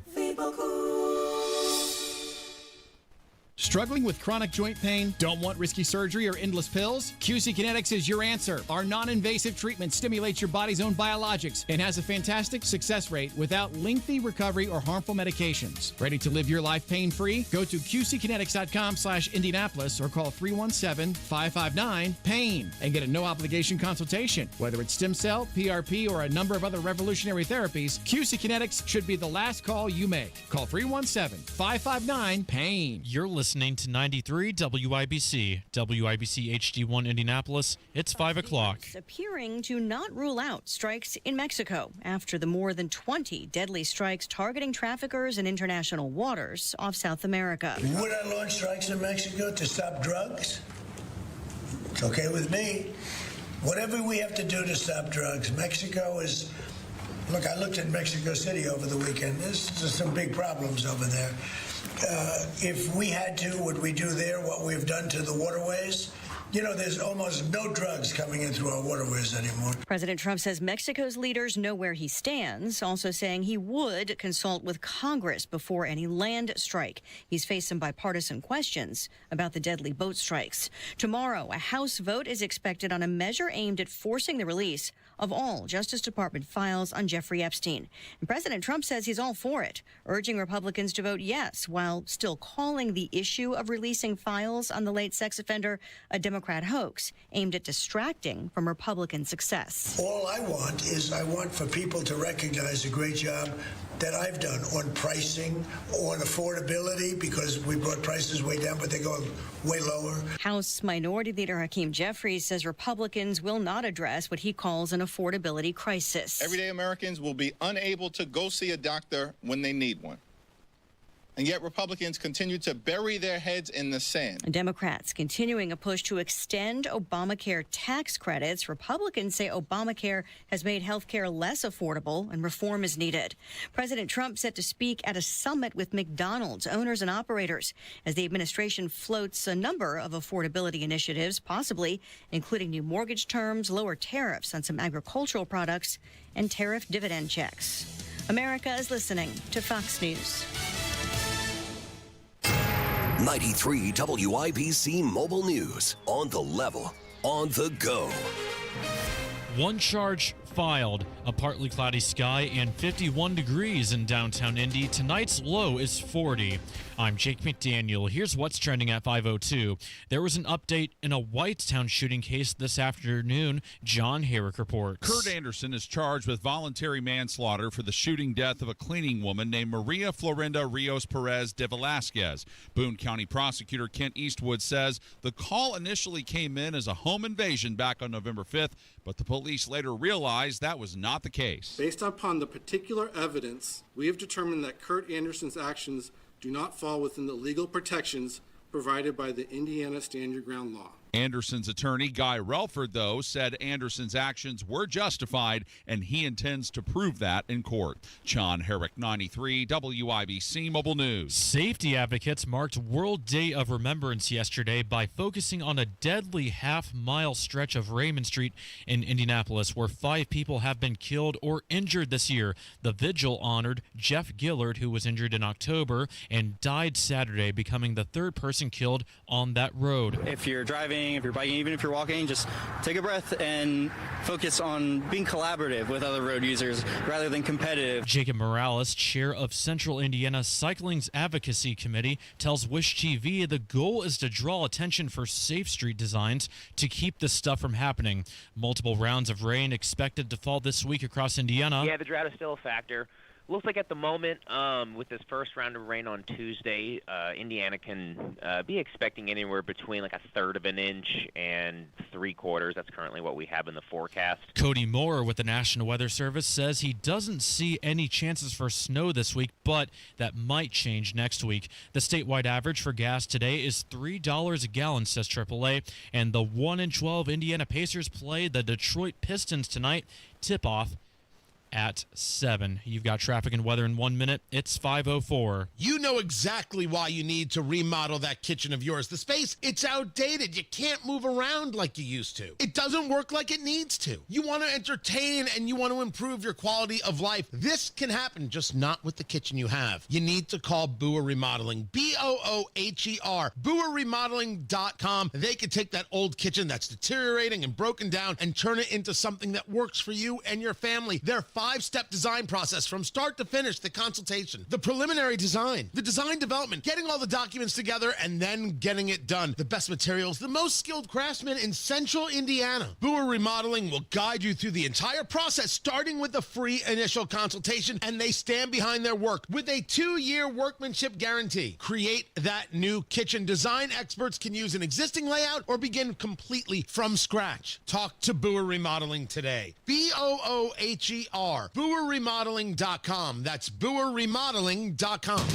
Struggling with chronic joint pain? Don't want risky surgery or endless pills? QC Kinetics is your answer. Our non-invasive treatment stimulates your body's own biologics and has a fantastic success rate without lengthy recovery or harmful medications. Ready to live your life pain-free? Go to QCkinetics.com/Indianapolis or call 317-559-PAIN and get a no-obligation consultation. Whether it's stem cell, PRP, or a number of other revolutionary therapies, QC Kinetics should be the last call you make. Call 317-559-PAIN. You're listening to 93 WIBC, WIBC HD1 Indianapolis. It's 5 o'clock. Appearing to not rule out strikes in Mexico after the more than 20 deadly strikes targeting traffickers in international waters off South America. Would I launch strikes in Mexico to stop drugs? It's okay with me. Whatever we have to do to stop drugs. Mexico is... Look, I looked at Mexico City over the weekend. There's some big problems over there. If we had to, would we do there what we've done to the waterways? You know, there's almost no drugs coming in through our waterways anymore. President Trump says Mexico's leaders know where he stands, also saying he would consult with Congress before any land strike. He's faced some bipartisan questions about the deadly boat strikes. Tomorrow, a House vote is expected on a measure aimed at forcing the release of all Justice Department files on Jeffrey Epstein. And President Trump says he's all for it, urging Republicans to vote yes, while still calling the issue of releasing files on the late sex offender a Democrat hoax aimed at distracting from Republican success. All I want for people to recognize the great job that I've done on pricing, on affordability, because we brought prices way down, but they're going way lower. House Minority Leader Hakeem Jeffries says Republicans will not address what he calls an affordability crisis. Everyday Americans will be unable to go see a doctor when they need one. And yet Republicans continue to bury their heads in the sand. Democrats continuing a push to extend Obamacare tax credits. Republicans say Obamacare has made health care less affordable and reform is needed. President Trump set to speak at a summit with McDonald's owners and operators as the administration floats a number of affordability initiatives, possibly including new mortgage terms, lower tariffs on some agricultural products, and tariff dividend checks. America is listening to Fox News. 93 WIBC Mobile News. On the level, on the go. One charge filed, a partly cloudy sky and 51 degrees in downtown Indy. Tonight's low is 40. I'm Jake McDaniel. Here's what's trending at 5:02. There was an update in a Whitestown shooting case this afternoon. John Herrick reports. Kurt Anderson is charged with voluntary manslaughter for the shooting death of a cleaning woman named Maria Florinda Rios Perez de Velasquez. Boone County prosecutor Kent Eastwood says the call initially came in as a home invasion back on November 5th, but the police later realized that was not the case. Based upon the particular evidence, we have determined that Kurt Anderson's actions do not fall within the legal protections provided by the Indiana Stand Your Ground law. Anderson's attorney, Guy Relford, though, said Anderson's actions were justified, and he intends to prove that in court. John Herrick, 93, WIBC Mobile News. Safety advocates marked World Day of Remembrance yesterday by focusing on a deadly half-mile stretch of Raymond Street in Indianapolis, where 5 people have been killed or injured this year. The vigil honored Jeff Gillard, who was injured in October and died Saturday, becoming the 3rd person killed on that road. If you're driving, if you're biking, even if you're walking, just take a breath and focus on being collaborative with other road users rather than competitive. Jacob Morales, chair of Central Indiana Cycling's Advocacy Committee, tells Wish TV the goal is to draw attention for safe street designs to keep this stuff from happening. Multiple rounds of rain expected to fall this week across Indiana. Yeah, the drought is still a factor. Looks like at the moment, with this first round of rain on Tuesday, Indiana can be expecting anywhere between like 1/3 of an inch and 3/4. That's currently what we have in the forecast. Cody Moore with the National Weather Service says he doesn't see any chances for snow this week, but that might change next week. The statewide average for gas today is $3 a gallon, says AAA, and the 1-12 Indiana Pacers play the Detroit Pistons tonight. Tip-off at 7. You've got traffic and weather in 1 minute. It's 5:04. You know exactly why you need to remodel that kitchen of yours. The space, it's outdated. You can't move around like you used to. It doesn't work like it needs to. You want to entertain and you want to improve your quality of life. This can happen, just not with the kitchen you have. You need to call Booher Remodeling. BOOHER. BooherRemodeling.com. They can take that old kitchen that's deteriorating and broken down and turn it into something that works for you and your family. They're 5-step design process from start to finish: the consultation, the preliminary design, the design development, getting all the documents together, and then getting it done. The best materials, the most skilled craftsmen in Central Indiana. Booher Remodeling will guide you through the entire process, starting with the free initial consultation, and they stand behind their work with a 2-year workmanship guarantee. Create that new kitchen. Design experts can use an existing layout or begin completely from scratch. Talk to Booher Remodeling today. BOOHER. BooherRemodeling.com. That's BooherRemodeling.com.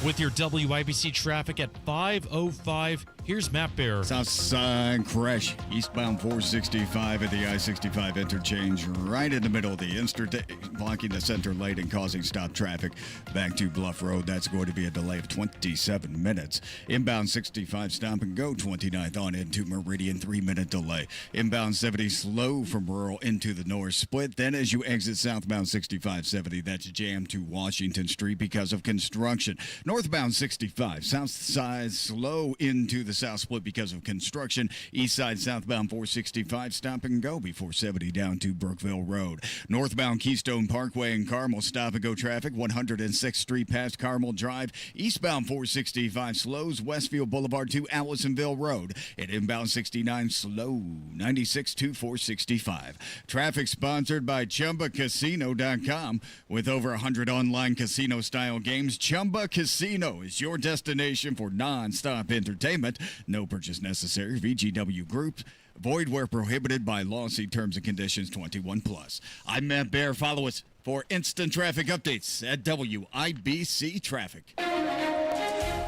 With your WIBC traffic at 5:05, here's Matt Bear. Southside crash, eastbound 465 at the I-65 interchange, right in the middle of the interstate, blocking the center lane and causing stop traffic back to Bluff Road. That's going to be a delay of 27 minutes. Inbound 65 stop and go 29th on into Meridian, 3-minute delay. Inbound 70 slow from rural into the north split. Then as you exit southbound 6570, that's jammed to Washington Street because of construction. Northbound 65, south side slow into the south split because of construction. East side southbound 465, stop and go before 70 down to Brookville Road. Northbound Keystone Parkway and Carmel, stop and go traffic, 106th Street past Carmel Drive. Eastbound 465 slows Westfield Boulevard to Allisonville Road. And inbound 69 slow 96 to 465. Traffic sponsored by ChumbaCasino.com. With over 100 online casino-style games, Chumba Casino is your destination for non-stop entertainment. No purchase necessary. VGW Group. Void where prohibited by law. See terms and conditions. 21+. I'm Matt Bear. Follow us for instant traffic updates at WIBC Traffic.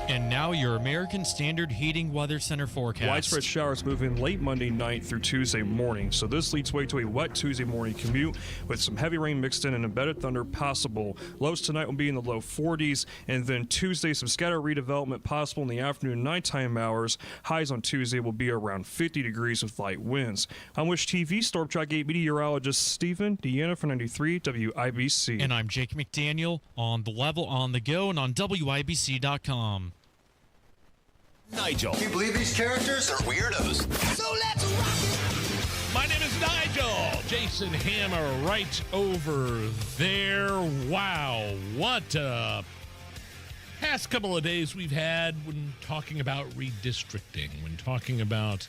And now your American Standard Heating Weather Center forecast. Widespread showers moving late Monday night through Tuesday morning. So this leads way to a wet Tuesday morning commute with some heavy rain mixed in and embedded thunder possible. Lows tonight will be in the low 40s. And then Tuesday, some scattered redevelopment possible in the afternoon, nighttime hours. Highs on Tuesday will be around 50 degrees with light winds. I'm Wish TV Storm Track 8 meteorologist Stephen Deanna for 93 WIBC. And I'm Jake McDaniel on the level, on the go, and on WIBC.com. Nigel. Can you believe these characters are weirdos? So let's rock it! My name is Nigel. Jason Hammer right over there. Wow, what a past couple of days we've had when talking about redistricting, when talking about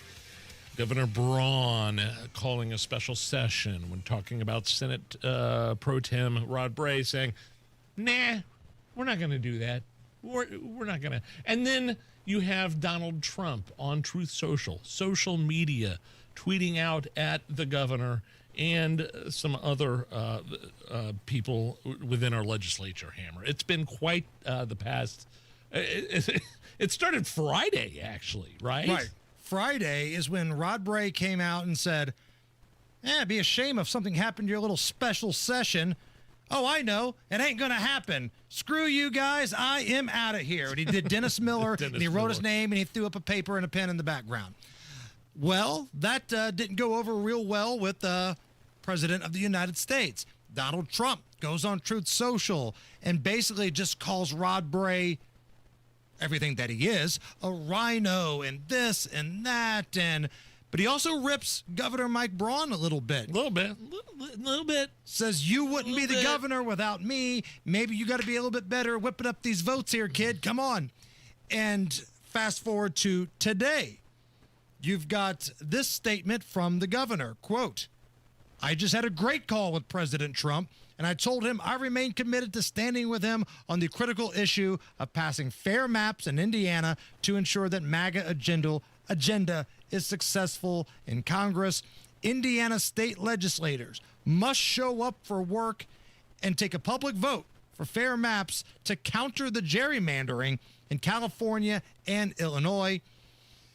Governor Braun calling a special session, when talking about Senate Pro Tem Rod Bray saying, nah, we're not going to do that. We're not going to. And then you have Donald Trump on Truth social media, tweeting out at the governor and some other people within our legislature, Hammer. It's been quite the past It started Friday, actually, right? Right. Friday is when Rod Bray came out and said, it'd be a shame if something happened to your little special session. Oh, I know. It ain't going to happen. Screw you guys. I am out of here. And he did Dennis Miller, and he wrote his name, and he threw up a paper and a pen in the background. Well, that didn't go over real well with the President of the United States. Donald Trump goes on Truth Social and basically just calls Rod Bray everything that he is, a rhino and this and that. But he also rips Governor Mike Braun a little bit. A little bit. Says, you wouldn't be the governor without me. Maybe you got to be a little bit better whipping up these votes here, kid. Come on. And fast forward to today. You've got this statement from the governor, quote, I just had a great call with President Trump, and I told him I remain committed to standing with him on the critical issue of passing fair maps in Indiana to ensure that MAGA agenda is successful in Congress. Indiana state legislators must show up for work and take a public vote for fair maps to counter the gerrymandering in California and Illinois.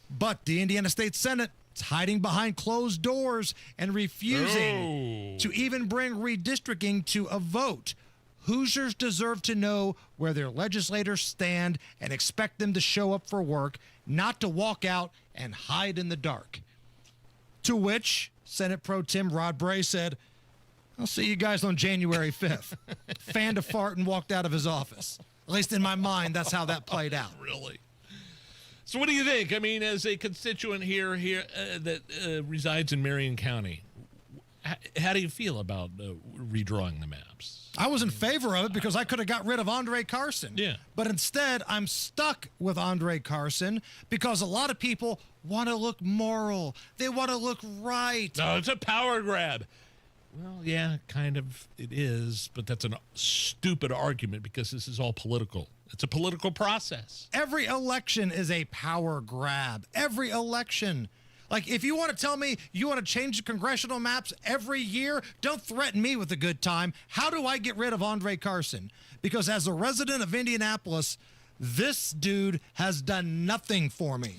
But the Indiana State Senate is hiding behind closed doors and refusing to even bring redistricting to a vote. Hoosiers deserve to know where their legislators stand and expect them to show up for work, not to walk out and hide in the dark. To which Senate Pro Tem Rod Bray said, I'll see you guys on January 5th. Fanned a fart and walked out of his office. At least in my mind, that's how that played out. Really? So what do you think? I mean, as a constituent here that resides in Marion County, how do you feel about redrawing the maps? I was in favor of it because I could have got rid of Andre Carson. Yeah. But instead, I'm stuck with Andre Carson because a lot of people want to look moral. They want to look right. No, it's a power grab. Well, yeah, kind of it is, but that's a stupid argument because this is all political. It's a political process. Every election is a power grab. Every election. Like, if you want to tell me you want to change the congressional maps every year, don't threaten me with a good time. How do I get rid of Andre Carson? Because as a resident of Indianapolis, this dude has done nothing for me.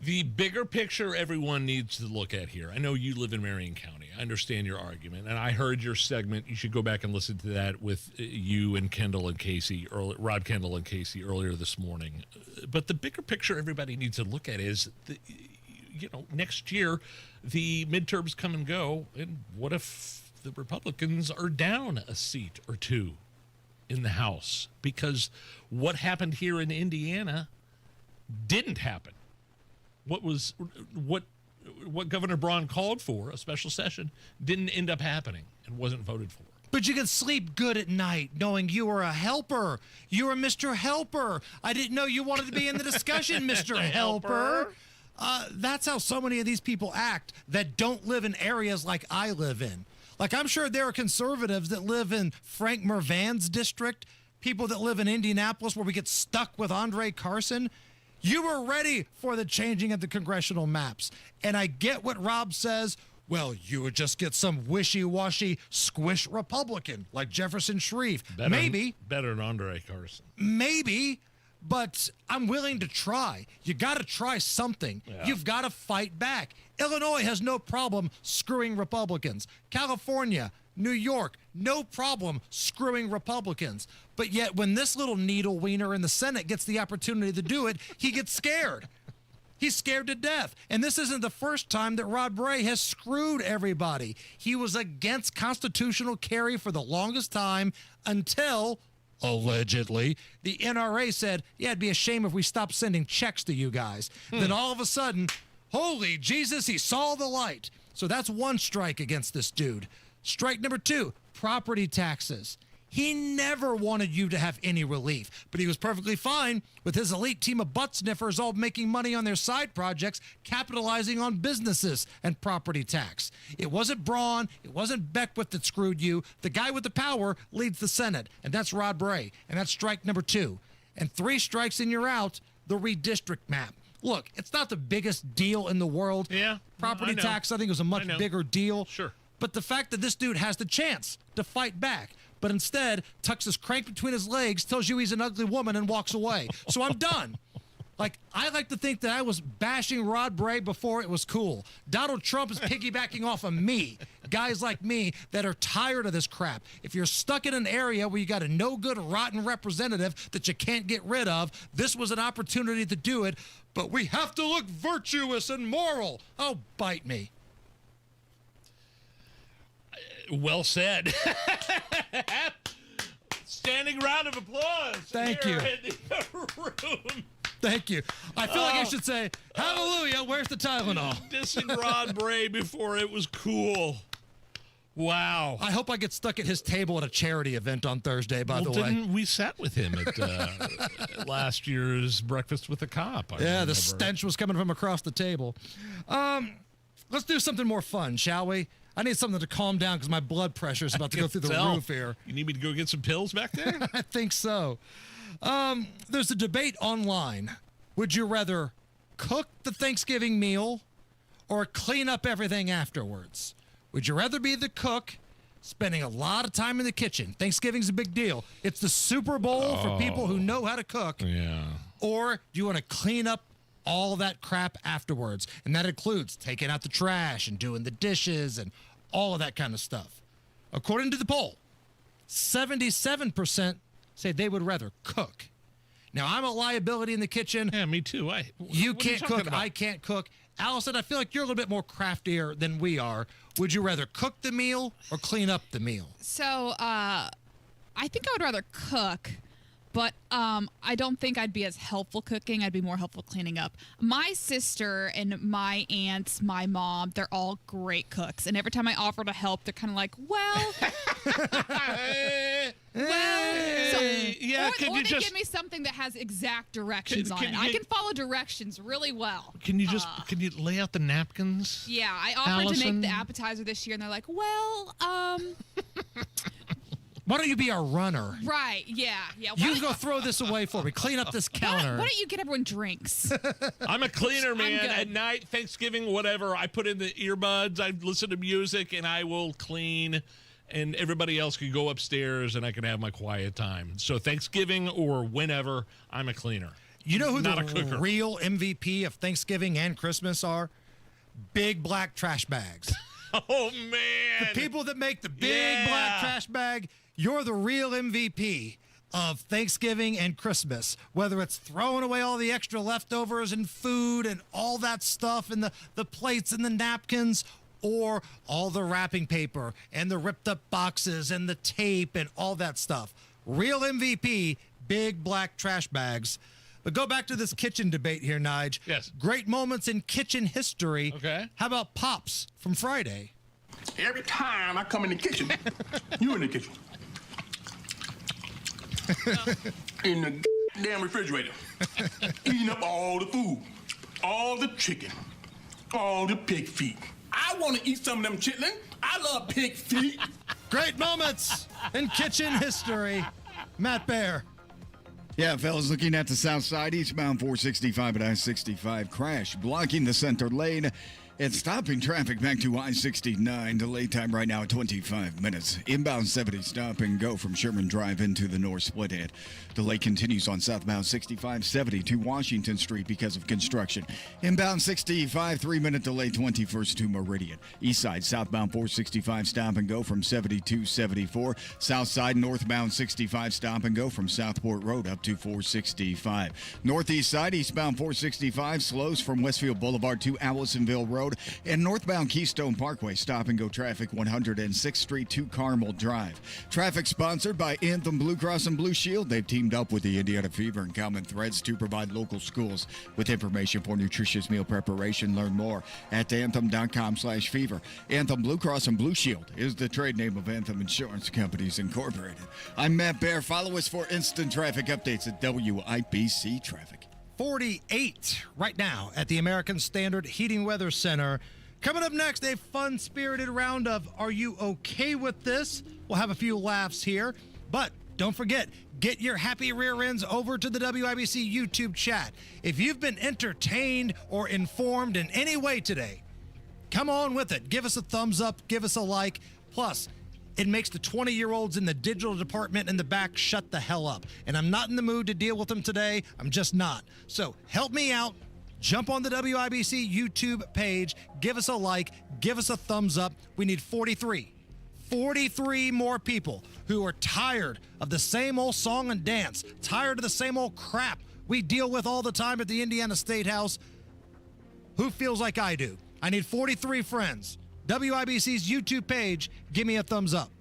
The bigger picture everyone needs to look at here. I know you live in Marion County. I understand your argument, and I heard your segment. You should go back and listen to that with you and Kendall and Casey, Rod Kendall and Casey earlier this morning. But the bigger picture everybody needs to look at is, next year the midterms come and go, and what if the Republicans are down a seat or two in the House? Because what happened here in Indiana didn't happen. What Governor Braun called for, a special session, didn't end up happening and wasn't voted for. But you can sleep good at night knowing you were a helper. You were Mr. Helper. I didn't know you wanted to be in the discussion, Mr. Helper. That's how so many of these people act that don't live in areas like I live in. Like, I'm sure there are conservatives that live in Frank Mervan's district, people that live in Indianapolis where we get stuck with Andre Carson. You were ready for the changing of the congressional maps. And I get what Rob says. Well, you would just get some wishy-washy squish Republican like Jefferson Shreve. Maybe. Better than Andre Carson. Maybe, but I'm willing to try. You got to try something. Yeah. You've got to fight back. Illinois has no problem screwing Republicans. California, New York, no problem screwing Republicans. But yet when this little needle wiener in the Senate gets the opportunity to do it, he gets scared. He's scared to death. And this isn't the first time that Rod Bray has screwed everybody. He was against constitutional carry for the longest time until, allegedly, the NRA said, yeah, it'd be a shame if we stopped sending checks to you guys. Then all of a sudden, holy Jesus, he saw the light. So that's one strike against this dude. Strike number 2, property taxes. He never wanted you to have any relief, but he was perfectly fine with his elite team of butt sniffers all making money on their side projects, capitalizing on businesses and property tax. It wasn't Braun, it wasn't Beckwith that screwed you. The guy with the power leads the Senate, and that's Rod Bray, and that's strike number 2. And 3 strikes and you're out, the redistrict map. Look, it's not the biggest deal in the world. Yeah. Property tax, I think, was a much bigger deal. Sure. But the fact that this dude has the chance to fight back, but instead tucks his crank between his legs, tells you he's an ugly woman, and walks away. So I'm done. Like, I like to think that I was bashing Rod Bray before it was cool. Donald Trump is piggybacking off of me, guys like me that are tired of this crap. If you're stuck in an area where you got a no-good, rotten representative that you can't get rid of, this was an opportunity to do it, but we have to look virtuous and moral. Oh, bite me. Well said. Standing round of applause. Thank you. In the room. Thank you. I feel like I should say, hallelujah, where's the Tylenol? Dissing Rod Bray before it was cool. Wow. I hope I get stuck at his table at a charity event on Thursday, by the way. Didn't we sat with him at last year's Breakfast with a Cop? I remember. The stench was coming from across the table. Let's do something more fun, shall we? I need something to calm down because my blood pressure is about to go through the roof here. You need me to go get some pills back there? I think so. There's a debate online. Would you rather cook the Thanksgiving meal or clean up everything afterwards? Would you rather be the cook, spending a lot of time in the kitchen? Thanksgiving's a big deal. It's the Super Bowl for people who know how to cook. Yeah. Or do you want to clean up all that crap afterwards? And that includes taking out the trash and doing the dishes and all of that kind of stuff. According to the poll, 77% say they would rather cook. Now, I'm a liability in the kitchen. Yeah, me too. You can't cook. I can't cook. Allison, I feel like you're a little bit more craftier than we are. Would you rather cook the meal or clean up the meal? So, I think I would rather cook, but I don't think I'd be as helpful cooking. I'd be more helpful cleaning up. My sister and my aunts, my mom, they're all great cooks. And every time I offer to help, they're kind of like, well... yeah, or they give me something that has exact directions on it. I can follow directions really well. Can you can you lay out the napkins? Yeah, I offered to make the appetizer this year, and they're like, well, Why don't you be our runner? Right, yeah. You go throw this away for me. Clean up this counter. Why don't you get everyone drinks? I'm a cleaner, man. At night, Thanksgiving, whatever, I put in the earbuds, I listen to music, and I will clean. And everybody else can go upstairs, and I can have my quiet time. So Thanksgiving or whenever, I'm a cleaner. You know who Not the a cooker. real MVP of Thanksgiving and Christmas are? Big black trash bags. Oh, man. The people that make the big black trash bag, you're the real MVP of Thanksgiving and Christmas. Whether it's throwing away all the extra leftovers and food and all that stuff and the plates and the napkins, or all the wrapping paper and the ripped up boxes and the tape and all that stuff. Real MVP, big black trash bags. But go back to this kitchen debate here, Nige. Yes. Great moments in kitchen history. Okay. How about Pops from Friday? Every time I come in the kitchen, you in the kitchen. In the damn refrigerator. Eating up all the food, all the chicken, all the pig feet. I want to eat some of them chitlin. I love pig feet. Great moments in kitchen history. Matt Bear. Yeah, fellas, looking at the south side, eastbound 465 at I-65 crash, blocking the center lane and stopping traffic back to I-69. Delay time right now at 25 minutes. Inbound 70 stop and go from Sherman Drive into the North Split Head. Delay continues on southbound 6570 to Washington Street because of construction. Inbound 65, 3-minute delay 21st to Meridian. East side, southbound 465 stop and go from 7274. South side, northbound 65 stop and go from Southport Road up to 465. Northeast side, eastbound 465 slows from Westfield Boulevard to Allisonville Road. And northbound Keystone Parkway, stop and go traffic 106th Street to Carmel Drive. Traffic sponsored by Anthem Blue Cross and Blue Shield. They've teamed up with the Indiana Fever and Common Threads to provide local schools with information for nutritious meal preparation. Learn more at anthem.com/fever. Anthem Blue Cross and Blue Shield is the trade name of Anthem Insurance Companies Incorporated. I'm Matt Bear. Follow us for instant traffic updates at WIBC Traffic. 48 right now at the American Standard Heating Weather Center. Coming up next, a fun-spirited round of Are You Okay With This? We'll have a few laughs here, but don't forget, get your happy rear ends over to the WIBC YouTube chat. If you've been entertained or informed in any way today, come on with it. Give us a thumbs up, give us a like. Plus, It makes the 20-year-olds in the digital department in the back shut the hell up. And I'm not in the mood to deal with them today. I'm just not. So help me out. Jump on the WIBC YouTube page. Give us a like. Give us a thumbs up. We need 43 more people who are tired of the same old song and dance, tired of the same old crap we deal with all the time at the Indiana State House. Who feels like I do? I need 43 friends. WIBC's YouTube page, give me a thumbs up.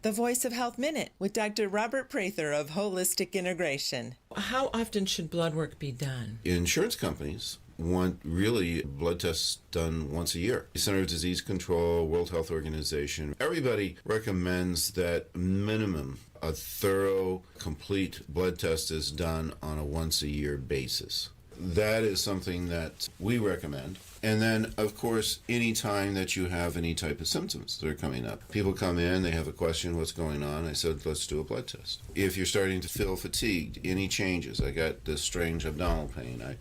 The Voice of Health Minute with Dr. Robert Prather of Holistic Integration. How often should blood work be done? Insurance companies want really blood tests done once a year. Center of Disease Control, World Health Organization, everybody recommends that minimum a thorough, complete blood test is done on a once-a-year basis. That is something that we recommend. And then, of course, any time that you have any type of symptoms that are coming up. People come in, they have a question, what's going on? I said, let's do a blood test. If you're starting to feel fatigued, any changes, I got this strange abdominal pain, I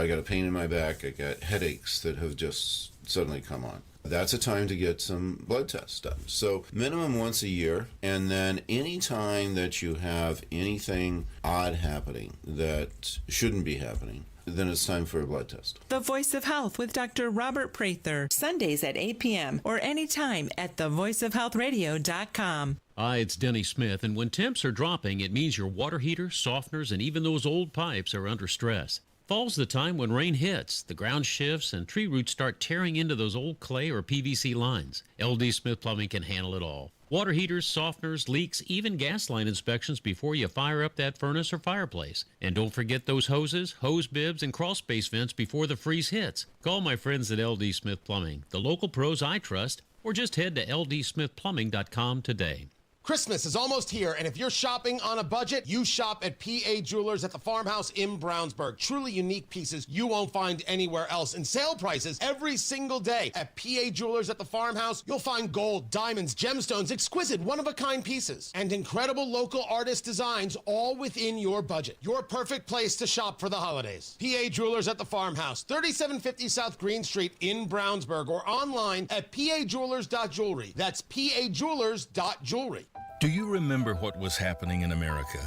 got a pain in my back, I got headaches that have just suddenly come on. That's a time to get some blood tests done. So minimum once a year, and then any time that you have anything odd happening that shouldn't be happening, then it's time for a blood test. The Voice of Health with Dr. Robert Prather, Sundays at 8 p.m. or anytime at thevoiceofhealthradio.com. Hi, it's Denny Smith, and when temps are dropping, it means your water heaters, softeners, and even those old pipes are under stress. Fall's the time when rain hits, the ground shifts, and tree roots start tearing into those old clay or PVC lines. LD Smith Plumbing can handle it all. Water heaters, softeners, leaks, even gas line inspections before you fire up that furnace or fireplace. And don't forget those hoses, hose bibs, and crawl space vents before the freeze hits. Call my friends at LD Smith Plumbing, the local pros I trust, or just head to ldsmithplumbing.com today. Christmas is almost here, and if you're shopping on a budget, you shop at PA Jewelers at the Farmhouse in Brownsburg. Truly unique pieces you won't find anywhere else. And sale prices every single day. At PA Jewelers at the Farmhouse, you'll find gold, diamonds, gemstones, exquisite, one-of-a-kind pieces, and incredible local artist designs all within your budget. Your perfect place to shop for the holidays. PA Jewelers at the Farmhouse, 3750 South Green Street in Brownsburg, or online at pajewelers.jewelry. That's pajewelers.jewelry. Do you remember what was happening in America?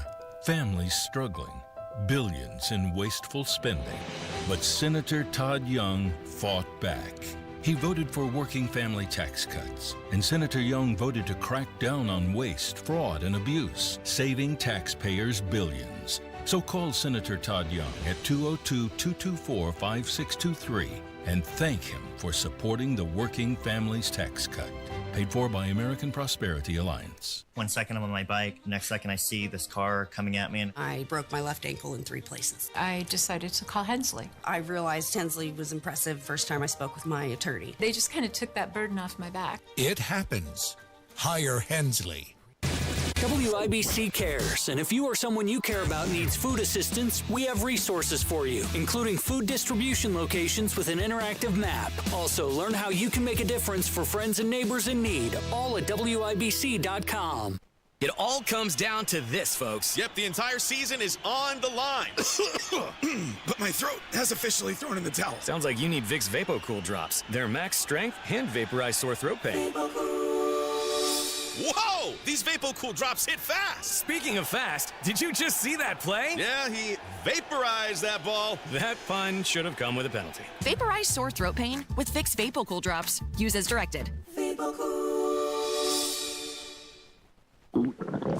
Families struggling, billions in wasteful spending. But Senator Todd Young fought back. He voted for working family tax cuts, and Senator Young voted to crack down on waste, fraud, and abuse, saving taxpayers billions. So call Senator Todd Young at 202-224-5623 and thank him for supporting the Working Families Tax Cut. Paid for by American Prosperity Alliance. 1 second I'm on my bike, next second I see this car coming at me. And I broke my left ankle in 3 places. I decided to call Hensley. I realized Hensley was impressive first time I spoke with my attorney. They just kind of took that burden off my back. It happens. Hire Hensley. WIBC cares, and if you or someone you care about needs food assistance, we have resources for you, including food distribution locations with an interactive map. Also, learn how you can make a difference for friends and neighbors in need, all at WIBC.com. It all comes down to this, folks. Yep, the entire season is on the line. But my throat has officially thrown in the towel. Sounds like you need Vicks VapoCool drops. Their max strength and vaporize sore throat pain. Whoa! These VapoCool drops hit fast! Speaking of fast, did you just see that play? Yeah, he vaporized that ball. That pun should have come with a penalty. Vaporize sore throat pain with Vicks VapoCool drops. Use as directed.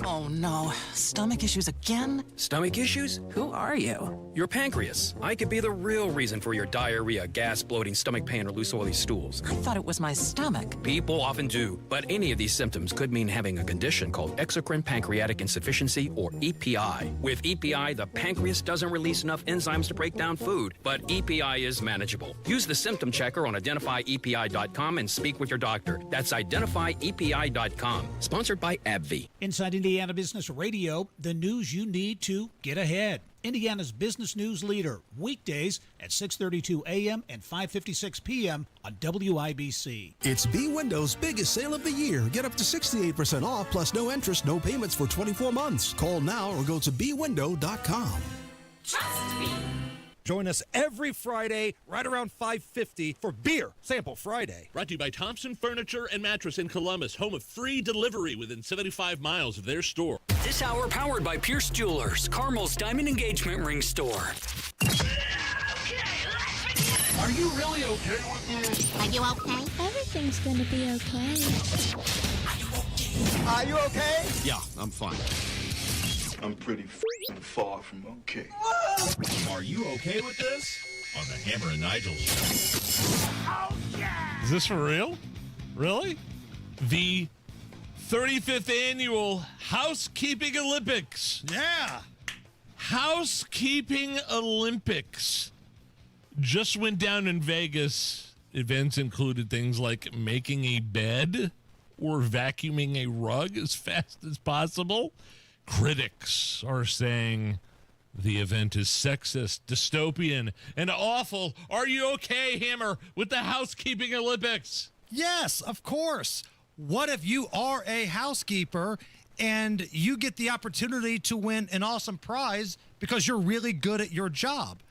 Oh no, stomach issues again? Stomach issues? Who are you? Your pancreas. I could be the real reason for your diarrhea, gas, bloating, stomach pain, or loose oily stools. I thought it was my stomach. People often do, but any of these symptoms could mean having a condition called exocrine pancreatic insufficiency, or EPI. With EPI, the pancreas doesn't release enough enzymes to break down food, but EPI is manageable. Use the symptom checker on identifyepi.com and speak with your doctor. That's identifyepi.com. Sponsored by AbbVie. Inside Indiana Business Radio, the news you need to get ahead. Indiana's business news leader, weekdays at 6:32 a.m. and 5:56 p.m. on WIBC. It's B Windows' biggest sale of the year. Get up to 68% off plus no interest, no payments for 24 months. Call now or go to bwindow.com. Trust me. Join us every Friday right around 5:50 for Beer Sample Friday. Brought to you by Thompson Furniture and Mattress in Columbus, home of free delivery within 75 miles of their store. This hour powered by Pierce Jewelers, Carmel's Diamond Engagement Ring Store. Are you really okay with this? Are you okay? Everything's gonna be okay. Are you okay? Yeah, I'm fine. I'm pretty far from okay. Are you okay with this? On the Hammer and Nigel show. Is this for real? Really? The 35th annual Housekeeping Olympics. Yeah. Housekeeping Olympics just went down in Vegas. Events included things like making a bed or vacuuming a rug as fast as possible. Critics are saying the event is sexist, dystopian, and awful. Are you okay, Hammer, with the Housekeeping Olympics? Yes, of course. What if you are a housekeeper and you get the opportunity to win an awesome prize because you're really good at your job?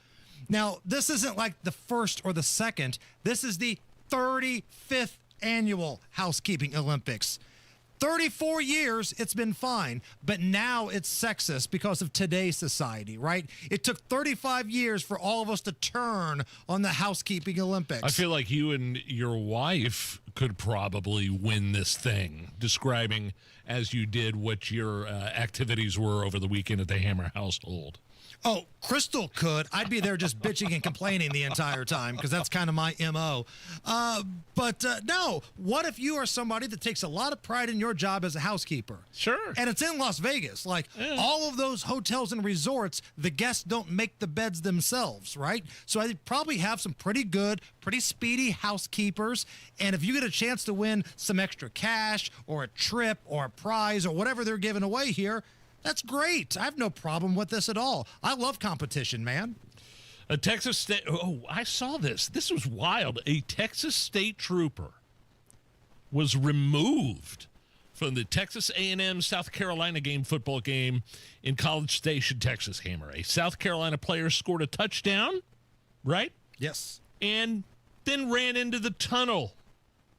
Now, this isn't like the first or the second. This is the 35th annual Housekeeping Olympics. 34 years, it's been fine, but now it's sexist because of today's society, right? It took 35 years for all of us to turn on the Housekeeping Olympics. I feel like you and your wife could probably win this thing, describing as you did what your activities were over the weekend at the Hammer household. Oh, Crystal could. I'd be there just bitching and complaining the entire time because that's kind of my MO. But no, what if you are somebody that takes a lot of pride in your job as a housekeeper? Sure. And it's in Las Vegas. Like all of those hotels and resorts, the guests don't make the beds themselves, right? So I probably have some pretty good, pretty speedy housekeepers. And if you get a chance to win some extra cash or a trip or a prize or whatever they're giving away here, that's great. I have no problem with this at all. I love competition, man. A Texas state. Oh, I saw this. This was wild. A Texas state trooper was removed from the Texas A&M South Carolina football game in College Station, Texas. Hammer. A South Carolina player scored a touchdown, right? Yes. And then ran into the tunnel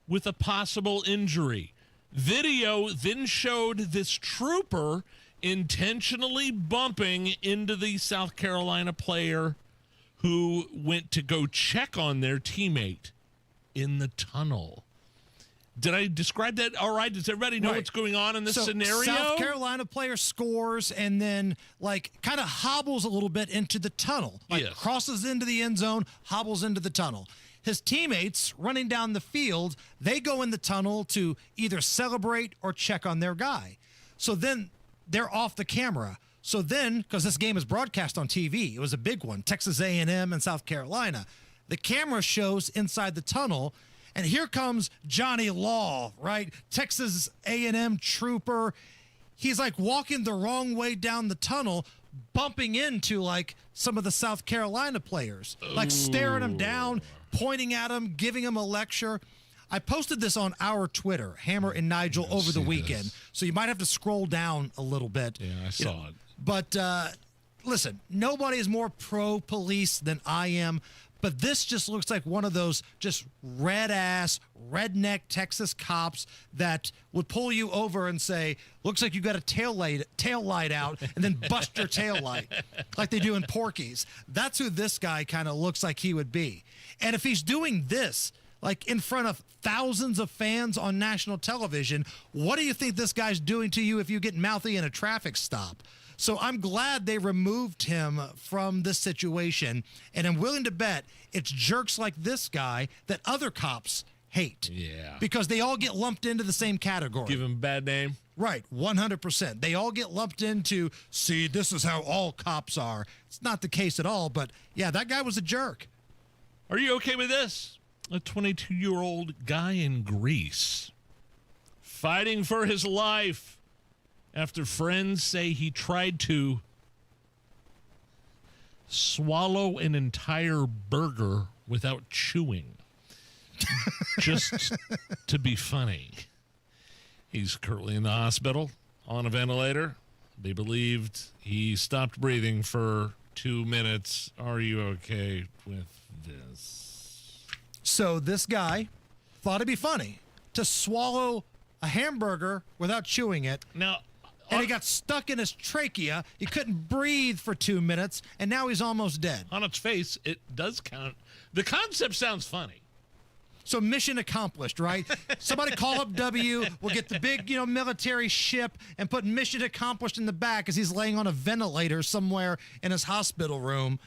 with a possible injury. Video then showed this trooper intentionally bumping into the South Carolina player who went to go check on their teammate in the tunnel. Did I describe that all right? Does everybody know what's going on in this scenario? South Carolina player scores and then kind of hobbles a little bit into the tunnel. Crosses into the end zone, hobbles into the tunnel. His teammates running down the field, they go in the tunnel to either celebrate or check on their guy. So then they're off the camera. So then, because this game is broadcast on TV, it was a big one, Texas A&M and South Carolina. The camera shows inside the tunnel, and here comes Johnny Law, right? Texas A&M trooper. He's walking the wrong way down the tunnel, bumping into some of the South Carolina players, staring them down, pointing at them, giving them a lecture. I posted this on our Twitter, Hammer and Nigel, over the weekend. So you might have to scroll down a little bit. Yeah, I saw it. But listen, nobody is more pro-police than I am. But this just looks like one of those just red-ass, redneck Texas cops that would pull you over and say, looks like you got a tail light out, and then bust your tail light like they do in Porky's. That's who this guy kind of looks like he would be. And if he's doing this, in front of thousands of fans on national television, what do you think this guy's doing to you if you get mouthy in a traffic stop? So I'm glad they removed him from this situation, and I'm willing to bet it's jerks like this guy that other cops hate. Yeah. Because they all get lumped into the same category. Give him a bad name? Right, 100%. They all get lumped into, see, this is how all cops are. It's not the case at all, but yeah, that guy was a jerk. Are you okay with this? A 22-year-old guy in Greece fighting for his life after friends say he tried to swallow an entire burger without chewing, just to be funny. He's currently in the hospital on a ventilator. They believed he stopped breathing for 2 minutes. Are you okay with this? So this guy thought it'd be funny to swallow a hamburger without chewing it. Now, and he got stuck in his trachea. He couldn't breathe for 2 minutes, and now he's almost dead. On its face, it does count. The concept sounds funny. So mission accomplished, right? Somebody call up W. We'll get the big, military ship and put mission accomplished in the back as he's laying on a ventilator somewhere in his hospital room.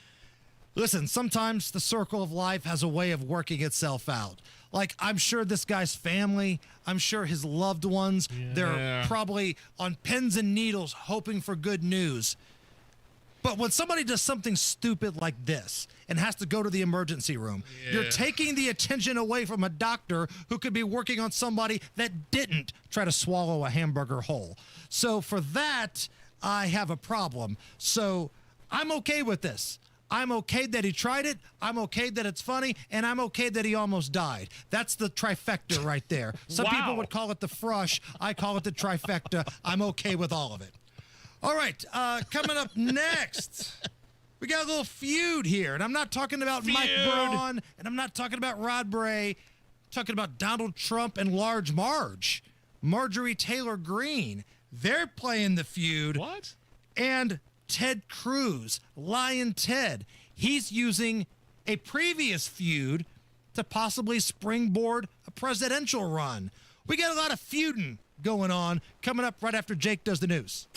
Listen, sometimes the circle of life has a way of working itself out. Like, I'm sure this guy's family, I'm sure his loved ones, they're probably on pins and needles hoping for good news. But when somebody does something stupid like this and has to go to the emergency room, you're taking the attention away from a doctor who could be working on somebody that didn't try to swallow a hamburger whole. So for that, I have a problem. So I'm okay with this. I'm okay that he tried it. I'm okay that it's funny. And I'm okay that he almost died. That's the trifecta right there. Some people would call it the frush. I call it the trifecta. I'm okay with all of it. All right, coming up next, we got a little feud here. And I'm not talking about Mike Braun, and I'm not talking about Rod Bray. I'm talking about Donald Trump and Large Marge. Marjorie Taylor Greene. They're playing the feud. What? And Ted Cruz, Lion Ted. He's using a previous feud to possibly springboard a presidential run. We got a lot of feuding going on coming up right after Jake does the news.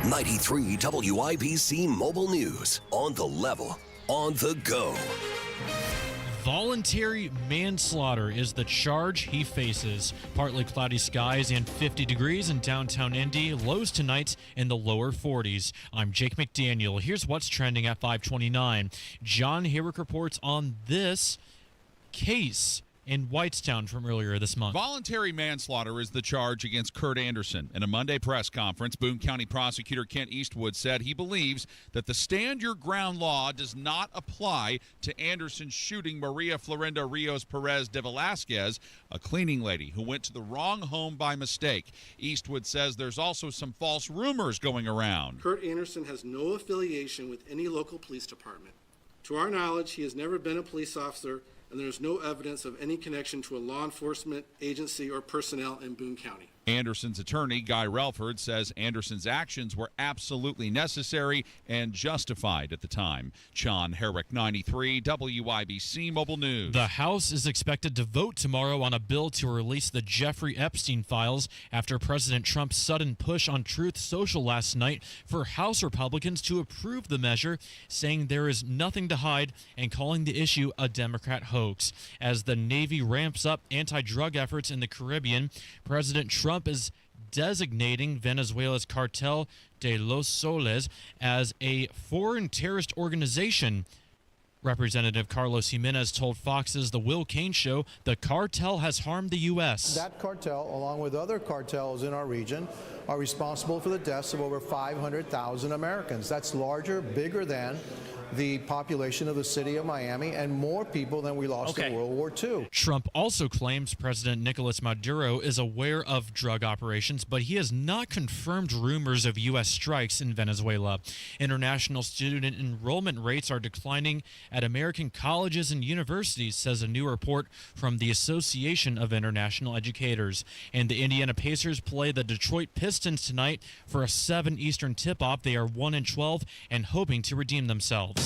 93 WIBC Mobile News. On the level, on the go. Voluntary manslaughter is the charge he faces. Partly cloudy skies and 50 degrees in downtown Indy. Lows tonight in the lower 40s. I'm Jake McDaniel. Here's what's trending at 529. John Hayrick reports on this case in Whitestown from earlier this month. Voluntary manslaughter is the charge against Kurt Anderson. In a Monday press conference, Boone County prosecutor Kent Eastwood said he believes that the stand your ground law does not apply to Anderson shooting Maria Florinda Rios Perez de Velasquez, a cleaning lady who went to the wrong home by mistake. Eastwood says there's also some false rumors going around. Kurt Anderson has no affiliation with any local police department. To our knowledge, he has never been a police officer, and there is no evidence of any connection to a law enforcement agency or personnel in Boone County. Anderson's attorney, Guy Relford, says Anderson's actions were absolutely necessary and justified at the time. John Herrick, 93, WIBC Mobile News. The House is expected to vote tomorrow on a bill to release the Jeffrey Epstein files after President Trump's sudden push on Truth Social last night for House Republicans to approve the measure, saying there is nothing to hide and calling the issue a Democrat hoax. As the Navy ramps up anti-drug efforts in the Caribbean, President Trump is designating Venezuela's Cartel de los Soles as a foreign terrorist organization. Representative Carlos Jimenez told Fox's The Will Cain Show the cartel has harmed the U.S. That cartel, along with other cartels in our region, are responsible for the deaths of over 500,000 Americans. That's larger, bigger than the population of the city of Miami and more people than we lost in World War II. Trump also claims President Nicolas Maduro is aware of drug operations, but he has not confirmed rumors of U.S. strikes in Venezuela. International student enrollment rates are declining at American colleges and universities, says a new report from the Association of International Educators. And the Indiana Pacers play the Detroit Pistons tonight for a 7 Eastern tip-off. They are 1-12 and hoping to redeem themselves.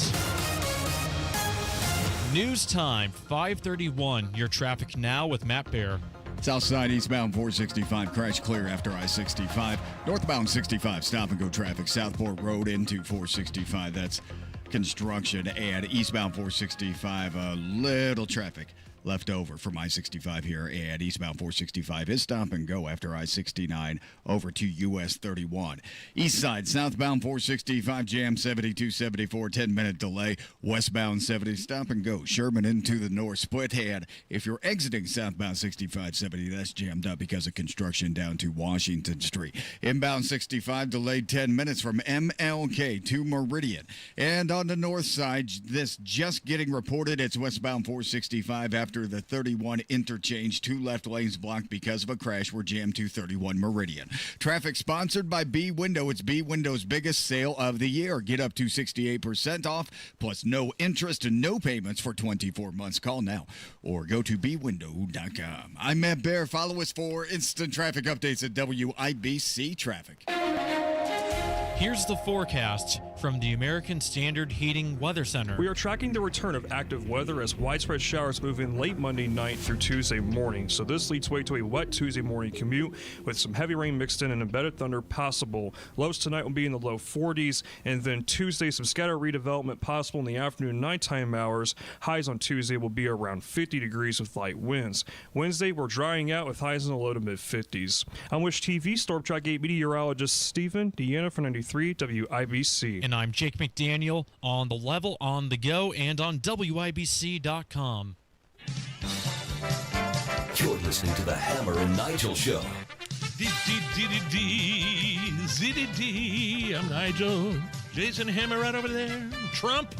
News time, 5:31. Your traffic now with Matt Bear. Southside eastbound 465 crash clear after I-65. Northbound 65 stop and go traffic. Southport Road into 465. That's construction. And eastbound 465 a little traffic left over from I-65 here, and eastbound 465 is stop and go after I-69 over to US 31. East side, southbound 465 jam 7274, 10-minute delay. Westbound 70 stop and go. Sherman into the north split hand. If you're exiting southbound 6570, that's jammed up because of construction down to Washington Street. Inbound 65 delayed 10 minutes from MLK to Meridian. And on the north side, this just getting reported. It's westbound 465 after after the 31 interchange. 2 left lanes blocked because of a crash were jammed to 31 Meridian. Traffic sponsored by B Window. It's B Window's biggest sale of the year. Get up to 68% off, plus no interest and no payments for 24 months. Call now or go to bwindow.com. I'm Matt Bear. Follow us for instant traffic updates at WIBC Traffic. Here's the forecast from the American Standard Heating Weather Center. We are tracking the return of active weather as widespread showers move in late Monday night through Tuesday morning. So this leads way to a wet Tuesday morning commute with some heavy rain mixed in and embedded thunder possible. Lows tonight will be in the low 40s, and then Tuesday some scattered redevelopment possible in the afternoon and nighttime hours. Highs on Tuesday will be around 50 degrees with light winds. Wednesday we're drying out with highs in the low to mid 50s. On Wish TV, Storm Track 8 meteorologist Stephen Deanna for 93 WIBC. And I'm Jake McDaniel on the level, on the go, and on WIBC.com. You're listening to the Hammer and Nigel Show. I'm Nigel. Jason Hammer right over there. Trump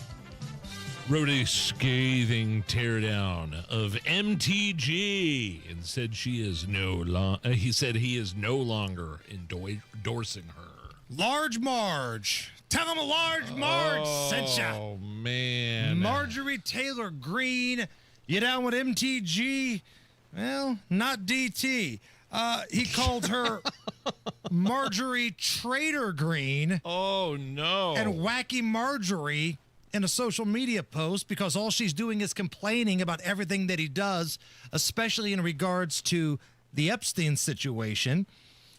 wrote a scathing teardown of MTG and said he is no longer endorsing her. Large Marge. Tell him a Large Marge sent ya. Oh, man. Marjorie Taylor Greene. You down with MTG? Well, not DT. He called her Marjorie Trader Greene. Oh, no. And Wacky Marjorie in a social media post because all she's doing is complaining about everything that he does, especially in regards to the Epstein situation.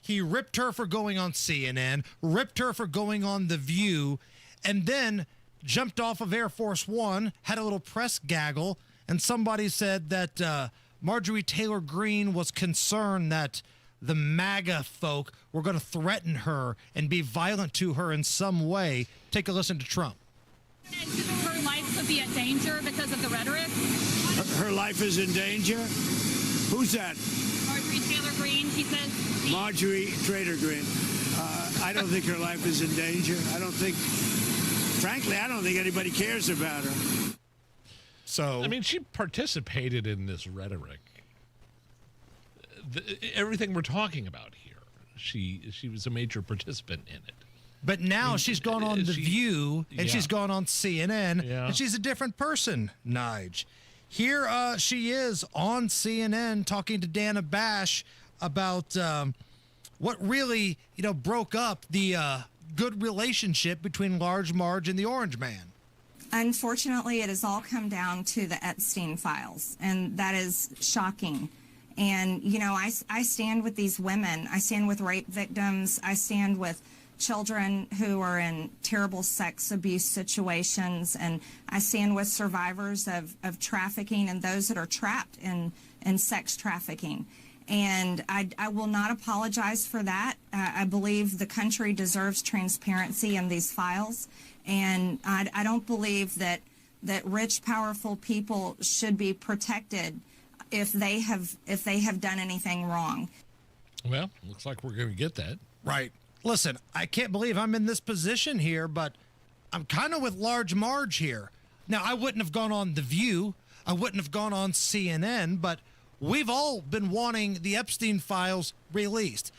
He ripped her for going on CNN, ripped her for going on The View, and then jumped off of Air Force One, had a little press gaggle, and somebody said that Marjorie Taylor Greene was concerned that the MAGA folk were going to threaten her and be violent to her in some way. Take a listen to Trump. Her life could be in danger because of the rhetoric. Her life is in danger? Who's that? Marjorie Taylor Greene, she says. Marjorie Trader Greene. I don't think her life is in danger. I don't think anybody cares about her. So, I mean, she participated in this rhetoric. Everything we're talking about here, she was a major participant in it. But now she's gone on The View, and she's gone on CNN, and she's a different person, Nige. Here she is on CNN talking to Dana Bash about what really, broke up the good relationship between Large Marge and the Orange Man. Unfortunately, it has all come down to the Epstein files, and that is shocking. And, I stand with these women. I stand with rape victims. I stand with children who are in terrible sex abuse situations, and I stand with survivors of trafficking and those that are trapped in sex trafficking. And I will not apologize for that. I believe the country deserves transparency in these files, and I don't believe that rich, powerful people should be protected if they have done anything wrong. Well, looks like we're going to get that. Right. Listen, I can't believe I'm in this position here, but I'm kind of with Large Marge here. Now, I wouldn't have gone on The View. I wouldn't have gone on CNN, but we've all been wanting the Epstein files released.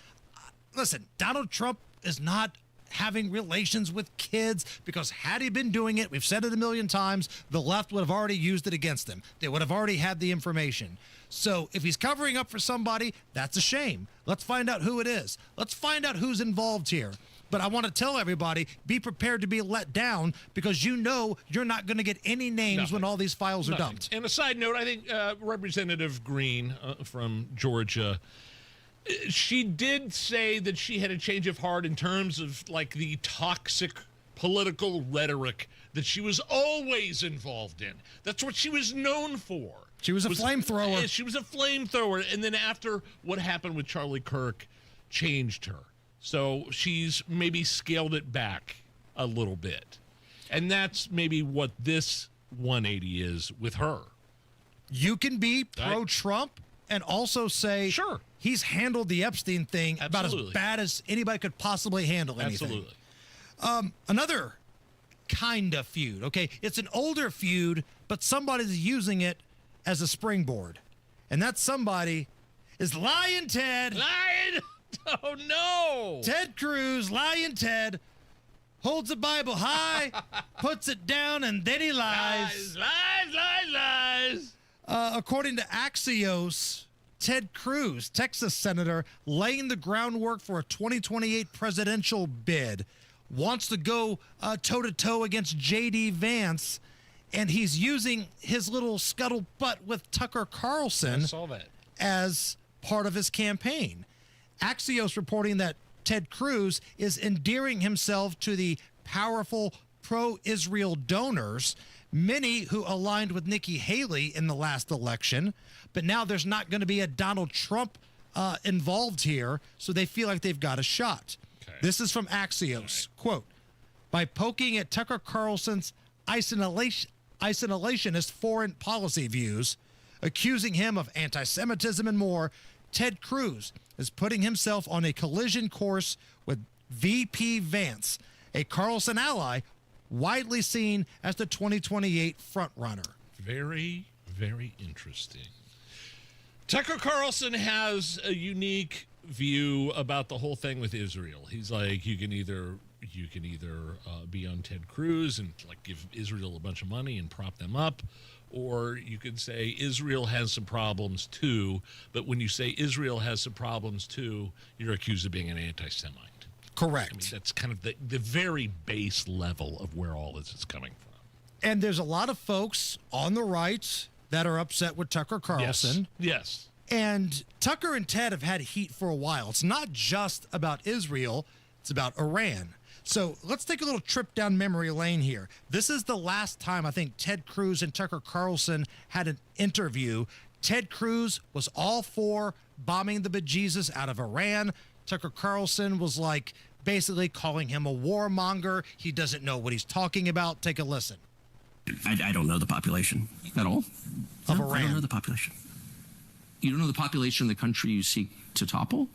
Listen, Donald Trump is not having relations with kids because had he been doing it, we've said it a million times, the left would have already used it against him. They would have already had the information. So if he's covering up for somebody, that's a shame. Let's find out who it is. Let's find out who's involved here. But I want to tell everybody, be prepared to be let down because you're not going to get any names when all these files are dumped. And a side note, I think Representative Greene from Georgia, she did say that she had a change of heart in terms of like the toxic political rhetoric that she was always involved in. That's what she was known for. She was a flamethrower. She was a flamethrower. And then after what happened with Charlie Kirk changed her. So she's maybe scaled it back a little bit. And that's maybe what this 180 is with her. You can be pro-Trump and also say, sure, he's handled the Epstein thing about as bad as anybody could possibly handle anything. Absolutely. Another kind of feud, okay? It's an older feud, but somebody's using it as a springboard. And that somebody is Lying Ted. Lying? Oh, no. Ted Cruz, Lying Ted, holds the Bible high, puts it down, and then he lies. Lies. According to Axios, Ted Cruz, Texas senator, laying the groundwork for a 2028 presidential bid, wants to go toe-to-toe against J.D. Vance, and he's using his little scuttlebutt with Tucker Carlson I saw that. as part of his campaign. Axios reporting that Ted Cruz is endearing himself to the powerful pro-Israel donors, many who aligned with Nikki Haley in the last election, but now there's not going to be a Donald Trump involved here, so they feel like they've got a shot. Okay. This is from Axios. Quote, by poking at Tucker Carlson's isolationist foreign policy views, accusing him of anti-Semitism and more, Ted Cruz is putting himself on a collision course with VP Vance, a Carlson ally widely seen as the 2028 frontrunner. Very, very interesting. Tucker Carlson has a unique view about the whole thing with Israel. He's like, you can either be on Ted Cruz and like give Israel a bunch of money and prop them up, or you could say Israel has some problems too, but when you say Israel has some problems too, you're accused of being an anti-Semite. Correct. I mean, that's kind of the very base level of where all this is coming from. And there's a lot of folks on the right that are upset with Tucker Carlson. Yes. And Tucker and Ted have had heat for a while. It's not just about Israel, it's about Iran. So let's take a little trip down memory lane here. This is the last time I think Ted Cruz and Tucker Carlson had an interview. Ted Cruz was all for bombing the bejesus out of Iran. Tucker Carlson was like basically calling him a warmonger. He doesn't know what he's talking about. Take a listen. I don't know the population at all. Of No, I Iran. don't know the population. You don't know the population of the country you seek to topple?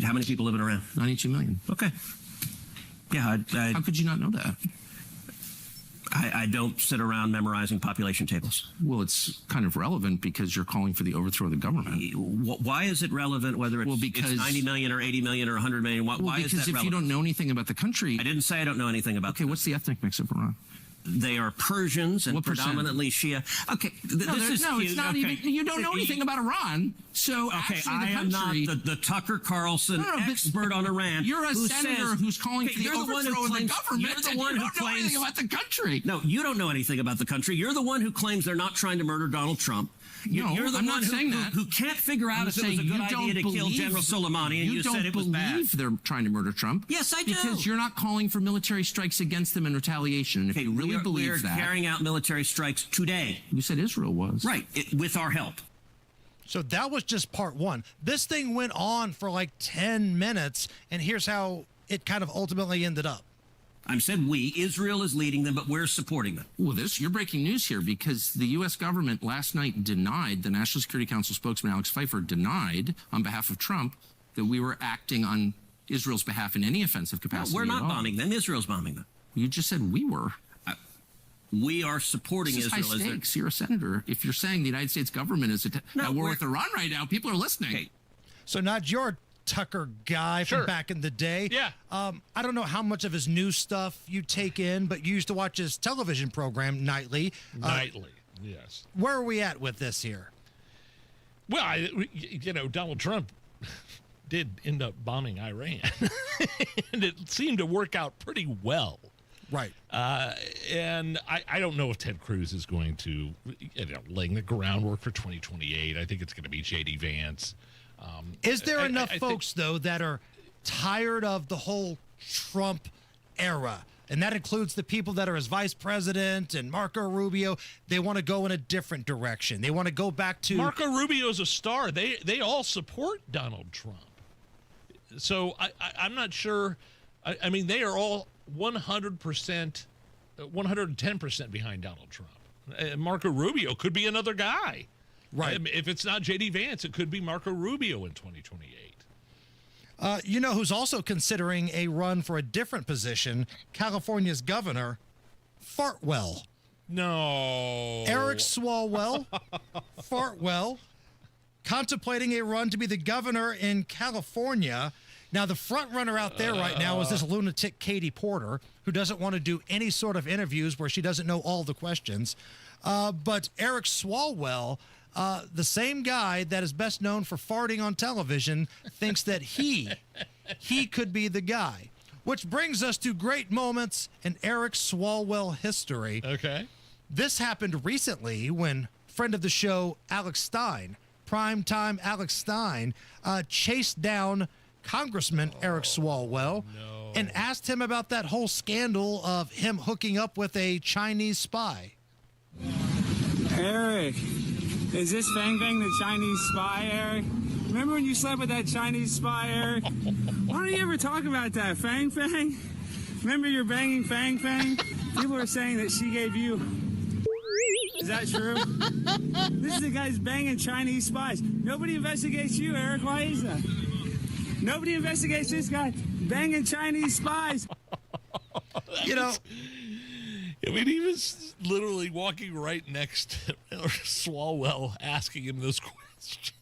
How many people live in Iran? 92 million. Okay. Yeah, how could you not know that? I don't sit around memorizing population tables. Well, it's kind of relevant because you're calling for the overthrow of the government. Why is it relevant whether it's 90 million or 80 million or 100 million? Why is that relevant? Because if you don't know anything about the country... I didn't say I don't know anything about Okay, what's the ethnic mix of Iran? They are Persians and predominantly Shia. Okay, this is cute. It's not even. You don't know anything about Iran. So okay, actually, I am not the Tucker Carlson expert on Iran. You're a senator who's calling for the overthrow of the government. You're the one who claims anything about the country. No, you don't know anything about the country. You're the one who claims they're not trying to murder Donald Trump. You're the I'm one not saying that. who can't figure out if it was a good idea to kill General Soleimani, and you said it was bad. You don't believe they're trying to murder Trump. Yes, I do. Because you're not calling for military strikes against them in retaliation. And if you really believe that, carrying out military strikes today. You said Israel was. Right, with our help. So that was just part one. This thing went on for like 10 minutes, and here's how it kind of ultimately ended up. I said we. Israel is leading them, but we're supporting them. Well, you're breaking news here because the U.S. government last night denied, the National Security Council spokesman Alex Pfeiffer denied on behalf of Trump that we were acting on Israel's behalf in any offensive capacity. No, we're not at all. bombing them. Israel's bombing them. You just said we were. We are supporting This is Israel. high stakes. You're a senator. If you're saying the United States government is at war with Iran right now, people are listening. Okay. So not your Tucker guy from back in the day. Yeah. I don't know how much of his news stuff you take in, but you used to watch his television program nightly. Nightly, yes. Where are we at with this here? Well, Donald Trump did end up bombing Iran, and it seemed to work out pretty well. Right. And I don't know if Ted Cruz is going to, laying the groundwork for 2028. I think it's going to be J.D. Vance. Is there enough folks, though, that are tired of the whole Trump era? And that includes the people that are his vice president and Marco Rubio. They want to go in a different direction. They want to go back to... Marco Rubio's a star. They all support Donald Trump. So I'm not sure. I mean, they are all 100%, 110% behind Donald Trump. Marco Rubio could be another guy. Right. If it's not J.D. Vance, it could be Marco Rubio in 2028. You know who's also considering a run for a different position? California's governor, Fartwell. No. Eric Swalwell, Fartwell, contemplating a run to be the governor in California. Now, the front runner out there right now is this lunatic Katie Porter, who doesn't want to do any sort of interviews where she doesn't know all the questions. But Eric Swalwell, the same guy that is best known for farting on television, thinks that he could be the guy. Which brings us to great moments in Eric Swalwell history. Okay. This happened recently when friend of the show, Alex Stein, primetime Alex Stein, chased down Congressman Eric Swalwell and asked him about that whole scandal of him hooking up with a Chinese spy. Eric, is this Fang Fang the Chinese spy, Eric? Remember when you slept with that Chinese spy, Eric? Why don't you ever talk about that, Fang Fang? Remember you're banging Fang Fang? People are saying that she gave you... Is that true? This is the guy's banging Chinese spies. Nobody investigates you, Eric. Why is that? Nobody investigates this guy banging Chinese spies. You know... I mean, he was literally walking right next to Swalwell asking him those questions.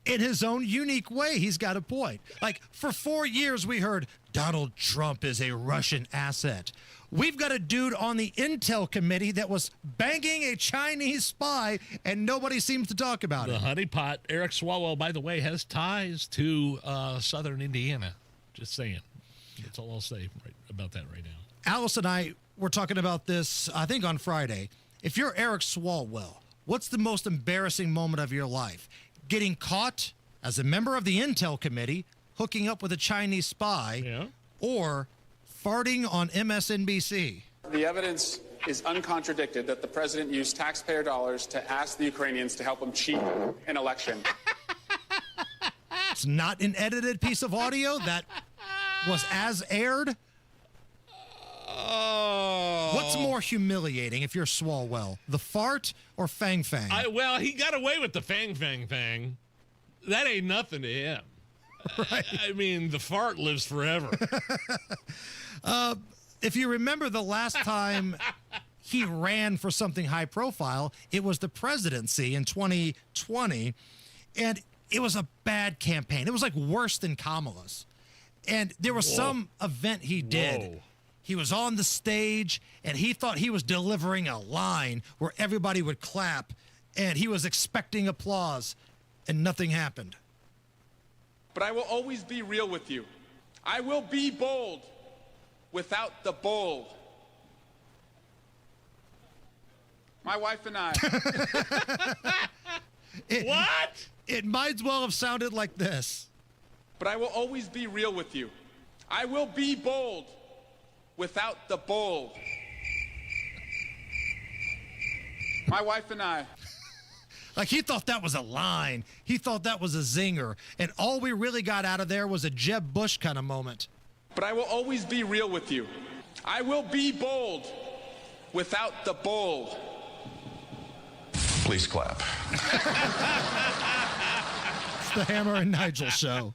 In his own unique way, he's got a point. Like, for 4 years, we heard Donald Trump is a Russian asset. We've got a dude on the Intel committee that was banging a Chinese spy, and nobody seems to talk about it. The honeypot. Eric Swalwell, by the way, has ties to southern Indiana. Just saying. That's all I'll say about that right now. Alice and I were talking about this, I think, on Friday. If you're Eric Swalwell, what's the most embarrassing moment of your life? Getting caught as a member of the Intel committee, hooking up with a Chinese spy, or farting on MSNBC? The evidence is uncontradicted that the president used taxpayer dollars to ask the Ukrainians to help him cheat an election. It's not an edited piece of audio that was as aired. Oh. What's more humiliating if you're Swalwell, the fart or Fang Fang? Well, he got away with the Fang Fang Fang. That ain't nothing to him. Right. I mean, the fart lives forever. If you remember the last time he ran for something high profile, it was the presidency in 2020, and it was a bad campaign. It was like worse than Kamala's. And there was some event he did. Whoa. He was on the stage, and he thought he was delivering a line where everybody would clap, and he was expecting applause, and nothing happened. But I will always be real with you. I will be bold without the bold. My wife and I. What? It might as well have sounded like this. But I will always be real with you. I will be bold without the bold. My wife and I. Like, he thought that was a line. He thought that was a zinger. And all we really got out of there was a Jeb Bush kind of moment. But I will always be real with you. I will be bold without the bold. Please clap. It's the Hammer and Nigel show.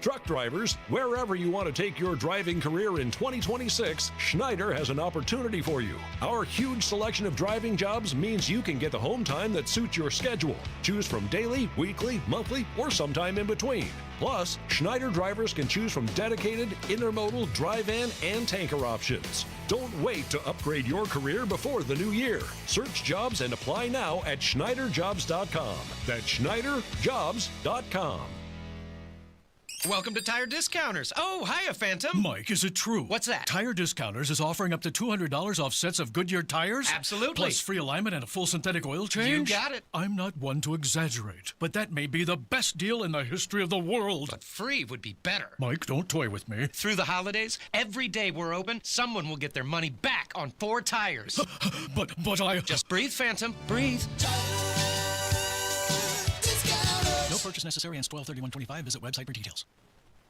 Truck drivers, wherever you want to take your driving career in 2026, Schneider has an opportunity for you. Our huge selection of driving jobs means you can get the home time that suits your schedule. Choose from daily, weekly, monthly, or sometime in between. Plus, Schneider drivers can choose from dedicated, intermodal, dry van, and tanker options. Don't wait to upgrade your career before the new year. Search jobs and apply now at SchneiderJobs.com. That's SchneiderJobs.com. Welcome to Tire Discounters. Oh, hiya, Phantom. Mike, is it true? What's that? Tire Discounters is offering up to $200 off sets of Goodyear tires? Absolutely. Plus free alignment and a full synthetic oil change? You got it. I'm not one to exaggerate, but that may be the best deal in the history of the world. But free would be better. Mike, don't toy with me. Through the holidays, every day we're open, someone will get their money back on 4 tires. But I... Just breathe, Phantom. Breathe. No purchase necessary and 12/31/25. Visit website for details.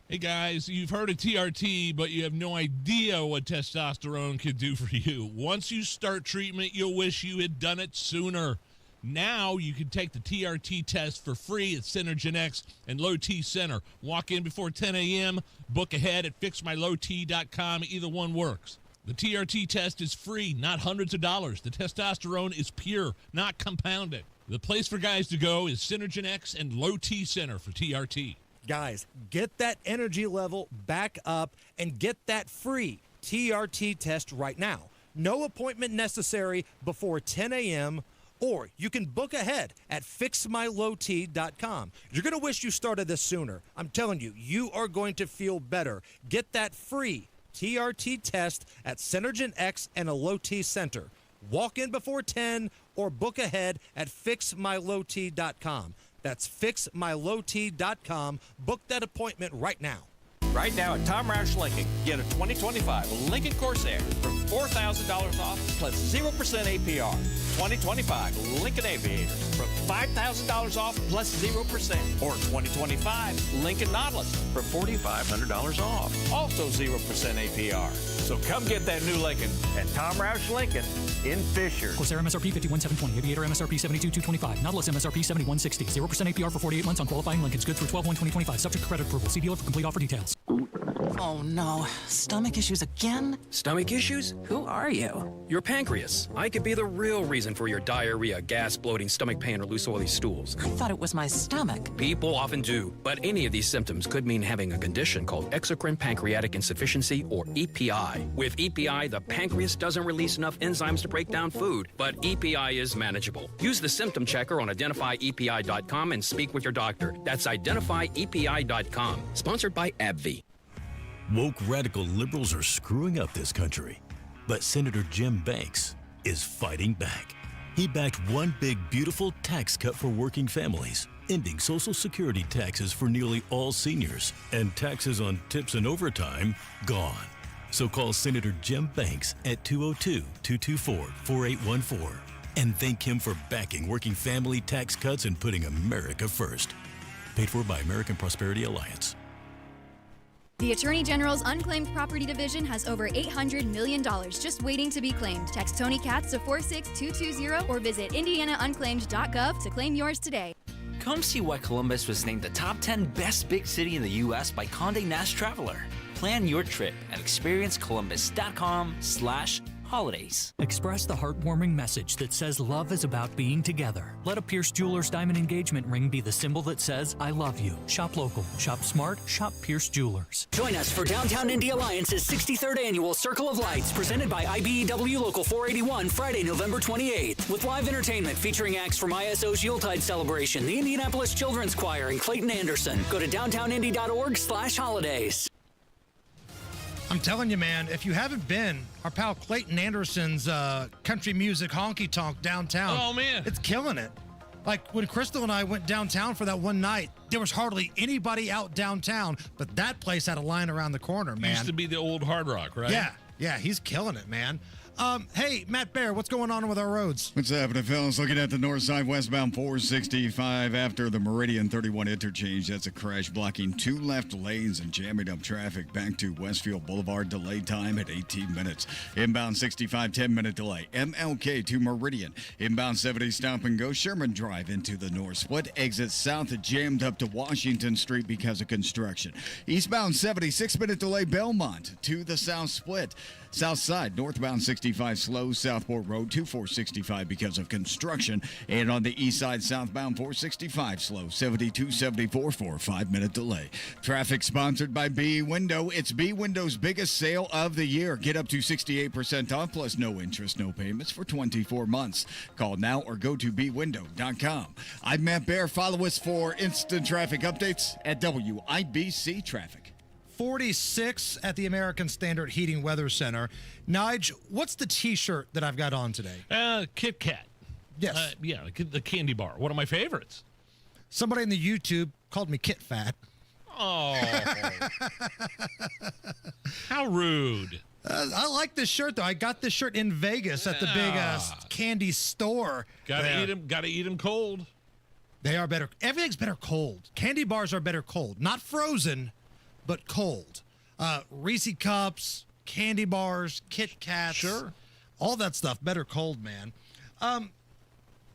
Hey guys, you've heard of TRT, but you have no idea what testosterone can do for you. Once you start treatment, you'll wish you had done it sooner. Now you can take the TRT test for free at Synergenx and Low T Center. Walk in before 10 a.m., book ahead at fixmylowt.com. Either one works. The TRT test is free, not hundreds of dollars. The testosterone is pure, not compounded. The place for guys to go is Synergen X and Low T Center for TRT. Guys, get that energy level back up and get that free TRT test right now. No appointment necessary before 10 a.m., or you can book ahead at fixmylowt.com. You're going to wish you started this sooner. I'm telling you, you are going to feel better. Get that free TRT test at Synergen X and a Low T Center. Walk in before 10 or book ahead at fixmylowt.com. That's fixmylowt.com. Book that appointment right now. Right now at Tom Roush Lincoln, get a 2025 Lincoln Corsair for $4,000 off plus 0% APR. 2025 Lincoln Aviator from $5,000 off plus 0%. Or 2025 Lincoln Nautilus for $4,500 off. Also 0% APR. So come get that new Lincoln at Tom Roush Lincoln in Fisher. Corsair MSRP $51,720. Aviator MSRP $72,225. Nautilus MSRP $71,660. 0% APR for 48 months on qualifying Lincolns. Good through 12/1/2025. Subject to credit approval. See dealer for complete offer details. Oh no, stomach issues again? Stomach issues? Who are you? Your pancreas. I could be the real reason for your diarrhea, gas, bloating, stomach pain, or loose oily stools. I thought it was my stomach. People often do, but any of these symptoms could mean having a condition called exocrine pancreatic insufficiency, or EPI. With EPI, the pancreas doesn't release enough enzymes to break down food, but EPI is manageable. Use the symptom checker on identifyepi.com and speak with your doctor. That's identifyepi.com. Sponsored by AbbVie. Woke radical liberals are screwing up this country, but Senator Jim Banks is fighting back. He backed one big, beautiful tax cut for working families, ending Social Security taxes for nearly all seniors, and taxes on tips and overtime gone. So call Senator Jim Banks at 202-224-4814 and thank him for backing working family tax cuts and putting America first. Paid for by American Prosperity Alliance. The Attorney General's Unclaimed Property Division has over $800 million just waiting to be claimed. Text Tony Katz to 46220 or visit indianaunclaimed.gov to claim yours today. Come see why Columbus was named the top 10 best big city in the U.S. by Condé Nast Traveler. Plan your trip at experiencecolumbus.com/holidays. Express the heartwarming message that says love is about being together. Let a Pierce Jewelers diamond engagement ring be the symbol that says I love you. Shop local, shop smart, shop Pierce Jewelers. Join us for Downtown Indy Alliance's 63rd annual Circle of Lights, presented by IBEW Local 481, Friday, November 28th, with live entertainment featuring acts from ISO's Yuletide celebration, the Indianapolis Children's Choir, and Clayton Anderson. Go to downtownindy.org/holidays. I'm telling you, man, if you haven't been, our pal Clayton Anderson's country music honky tonk downtown. Oh, man. It's killing it. Like when Crystal and I went downtown for that one night, there was hardly anybody out downtown, but that place had a line around the corner, man. Used to be the old Hard Rock, right? Yeah, he's killing it, man. Hey, Matt Bear, what's going on with our roads? What's happening, fellas? Looking at the north side, westbound 465 after the Meridian 31 interchange. That's a crash blocking two left lanes and jamming up traffic back to Westfield Boulevard. Delay time at 18 minutes. Inbound 65, 10-minute delay. MLK to Meridian. Inbound 70, stop and go. Sherman Drive into the north split. Exit south, jammed up to Washington Street because of construction. Eastbound 70, 6-minute delay. Belmont to the south split. South side, northbound 65 slow, Southport Road to 465 because of construction. And on the east side, southbound 465 slow, 7274 for a 5-minute delay. Traffic sponsored by B Window. It's B Window's biggest sale of the year. Get up to 68% off plus no interest, no payments for 24 months. Call now or go to bwindow.com. I'm Matt Bear. Follow us for instant traffic updates at WIBC Traffic. 46 at the American Standard Heating Weather Center. Nigel, what's the T-shirt that I've got on today? Kit Kat. Yes. Yeah, the candy bar. One of my favorites. Somebody in the YouTube called me Kit Fat. Oh. How rude. I like this shirt, though. I got this shirt in Vegas at the big candy store. Gotta eat them cold. They are better. Everything's better cold. Candy bars are better cold. Not frozen, but cold. Reese Cups, candy bars, Kit Kats. Sure. All that stuff, better cold, man.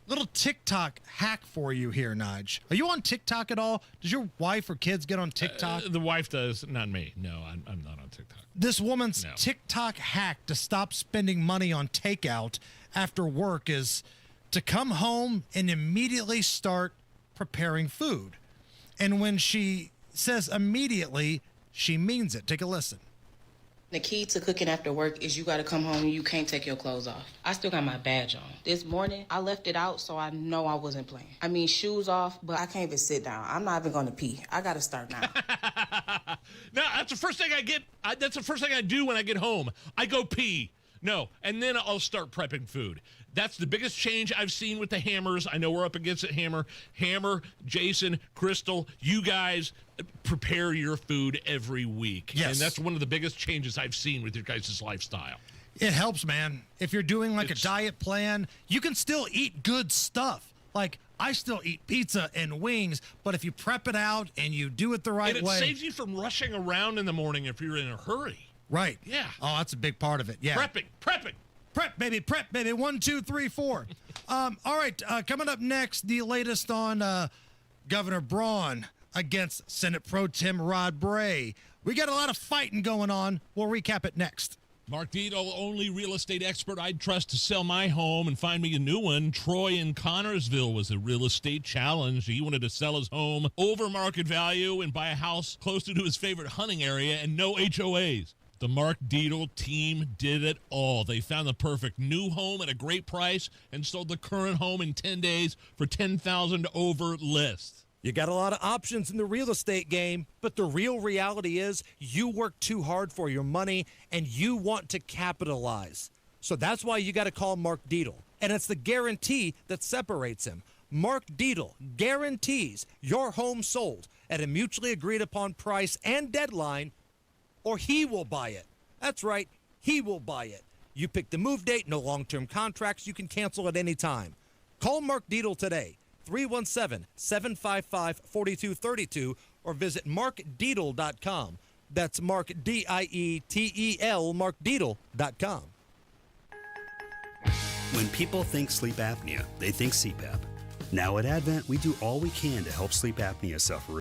Little TikTok hack for you here, Nige. Are you on TikTok at all? Does your wife or kids get on TikTok? The wife does, not me. No, I'm not on TikTok. This woman's TikTok hack to stop spending money on takeout after work is to come home and immediately start preparing food. And when she says immediately, she means it. Take a listen. The key to cooking after work is you got to come home and you can't take your clothes off. I still got my badge on. This morning, I left it out so I know I wasn't playing. I mean, shoes off, but I can't even sit down. I'm not even going to pee. I got to start now. No, that's the first thing I get. That's the first thing I do when I get home. I go pee. No, and then I'll start prepping food. That's the biggest change I've seen with the Hammers. I know we're up against it, Hammer, Jason, Crystal, you guys prepare your food every week. Yes. And that's one of the biggest changes I've seen with your guys' lifestyle. It helps, man. If you're doing like a diet plan, you can still eat good stuff. Like, I still eat pizza and wings, but if you prep it out and you do it the right and it way. saves you from rushing around in the morning if you're in a hurry. Right. Yeah. Oh, that's a big part of it. Yeah. Prepping. Prep, baby. 1, 2, 3, 4. All right. Coming up next, the latest on Governor Braun against Senate Pro Tem Rod Bray. We got a lot of fighting going on. We'll recap it next. Mark Dietel, only real estate expert I'd trust to sell my home and find me a new one. Troy in Connorsville was a real estate challenge. He wanted to sell his home over market value and buy a house closer to his favorite hunting area and no HOAs. The Mark Dietel team did it all. They found the perfect new home at a great price and sold the current home in 10 days for $10,000 over list. You got a lot of options in the real estate game, but the real reality is you work too hard for your money and you want to capitalize. So that's why you got to call Mark Dietel. And it's the guarantee that separates him. Mark Dietel guarantees your home sold at a mutually agreed upon price and deadline, or he will buy it. That's right, he will buy it. You pick the move date, no long-term contracts, you can cancel at any time. Call Mark Dietel today, 317-755-4232, or visit markdietel.com. That's Mark, D-I-E-T-E-L, markdietel.com. When people think sleep apnea, they think CPAP. Now at Advent, we do all we can to help sleep apnea sufferers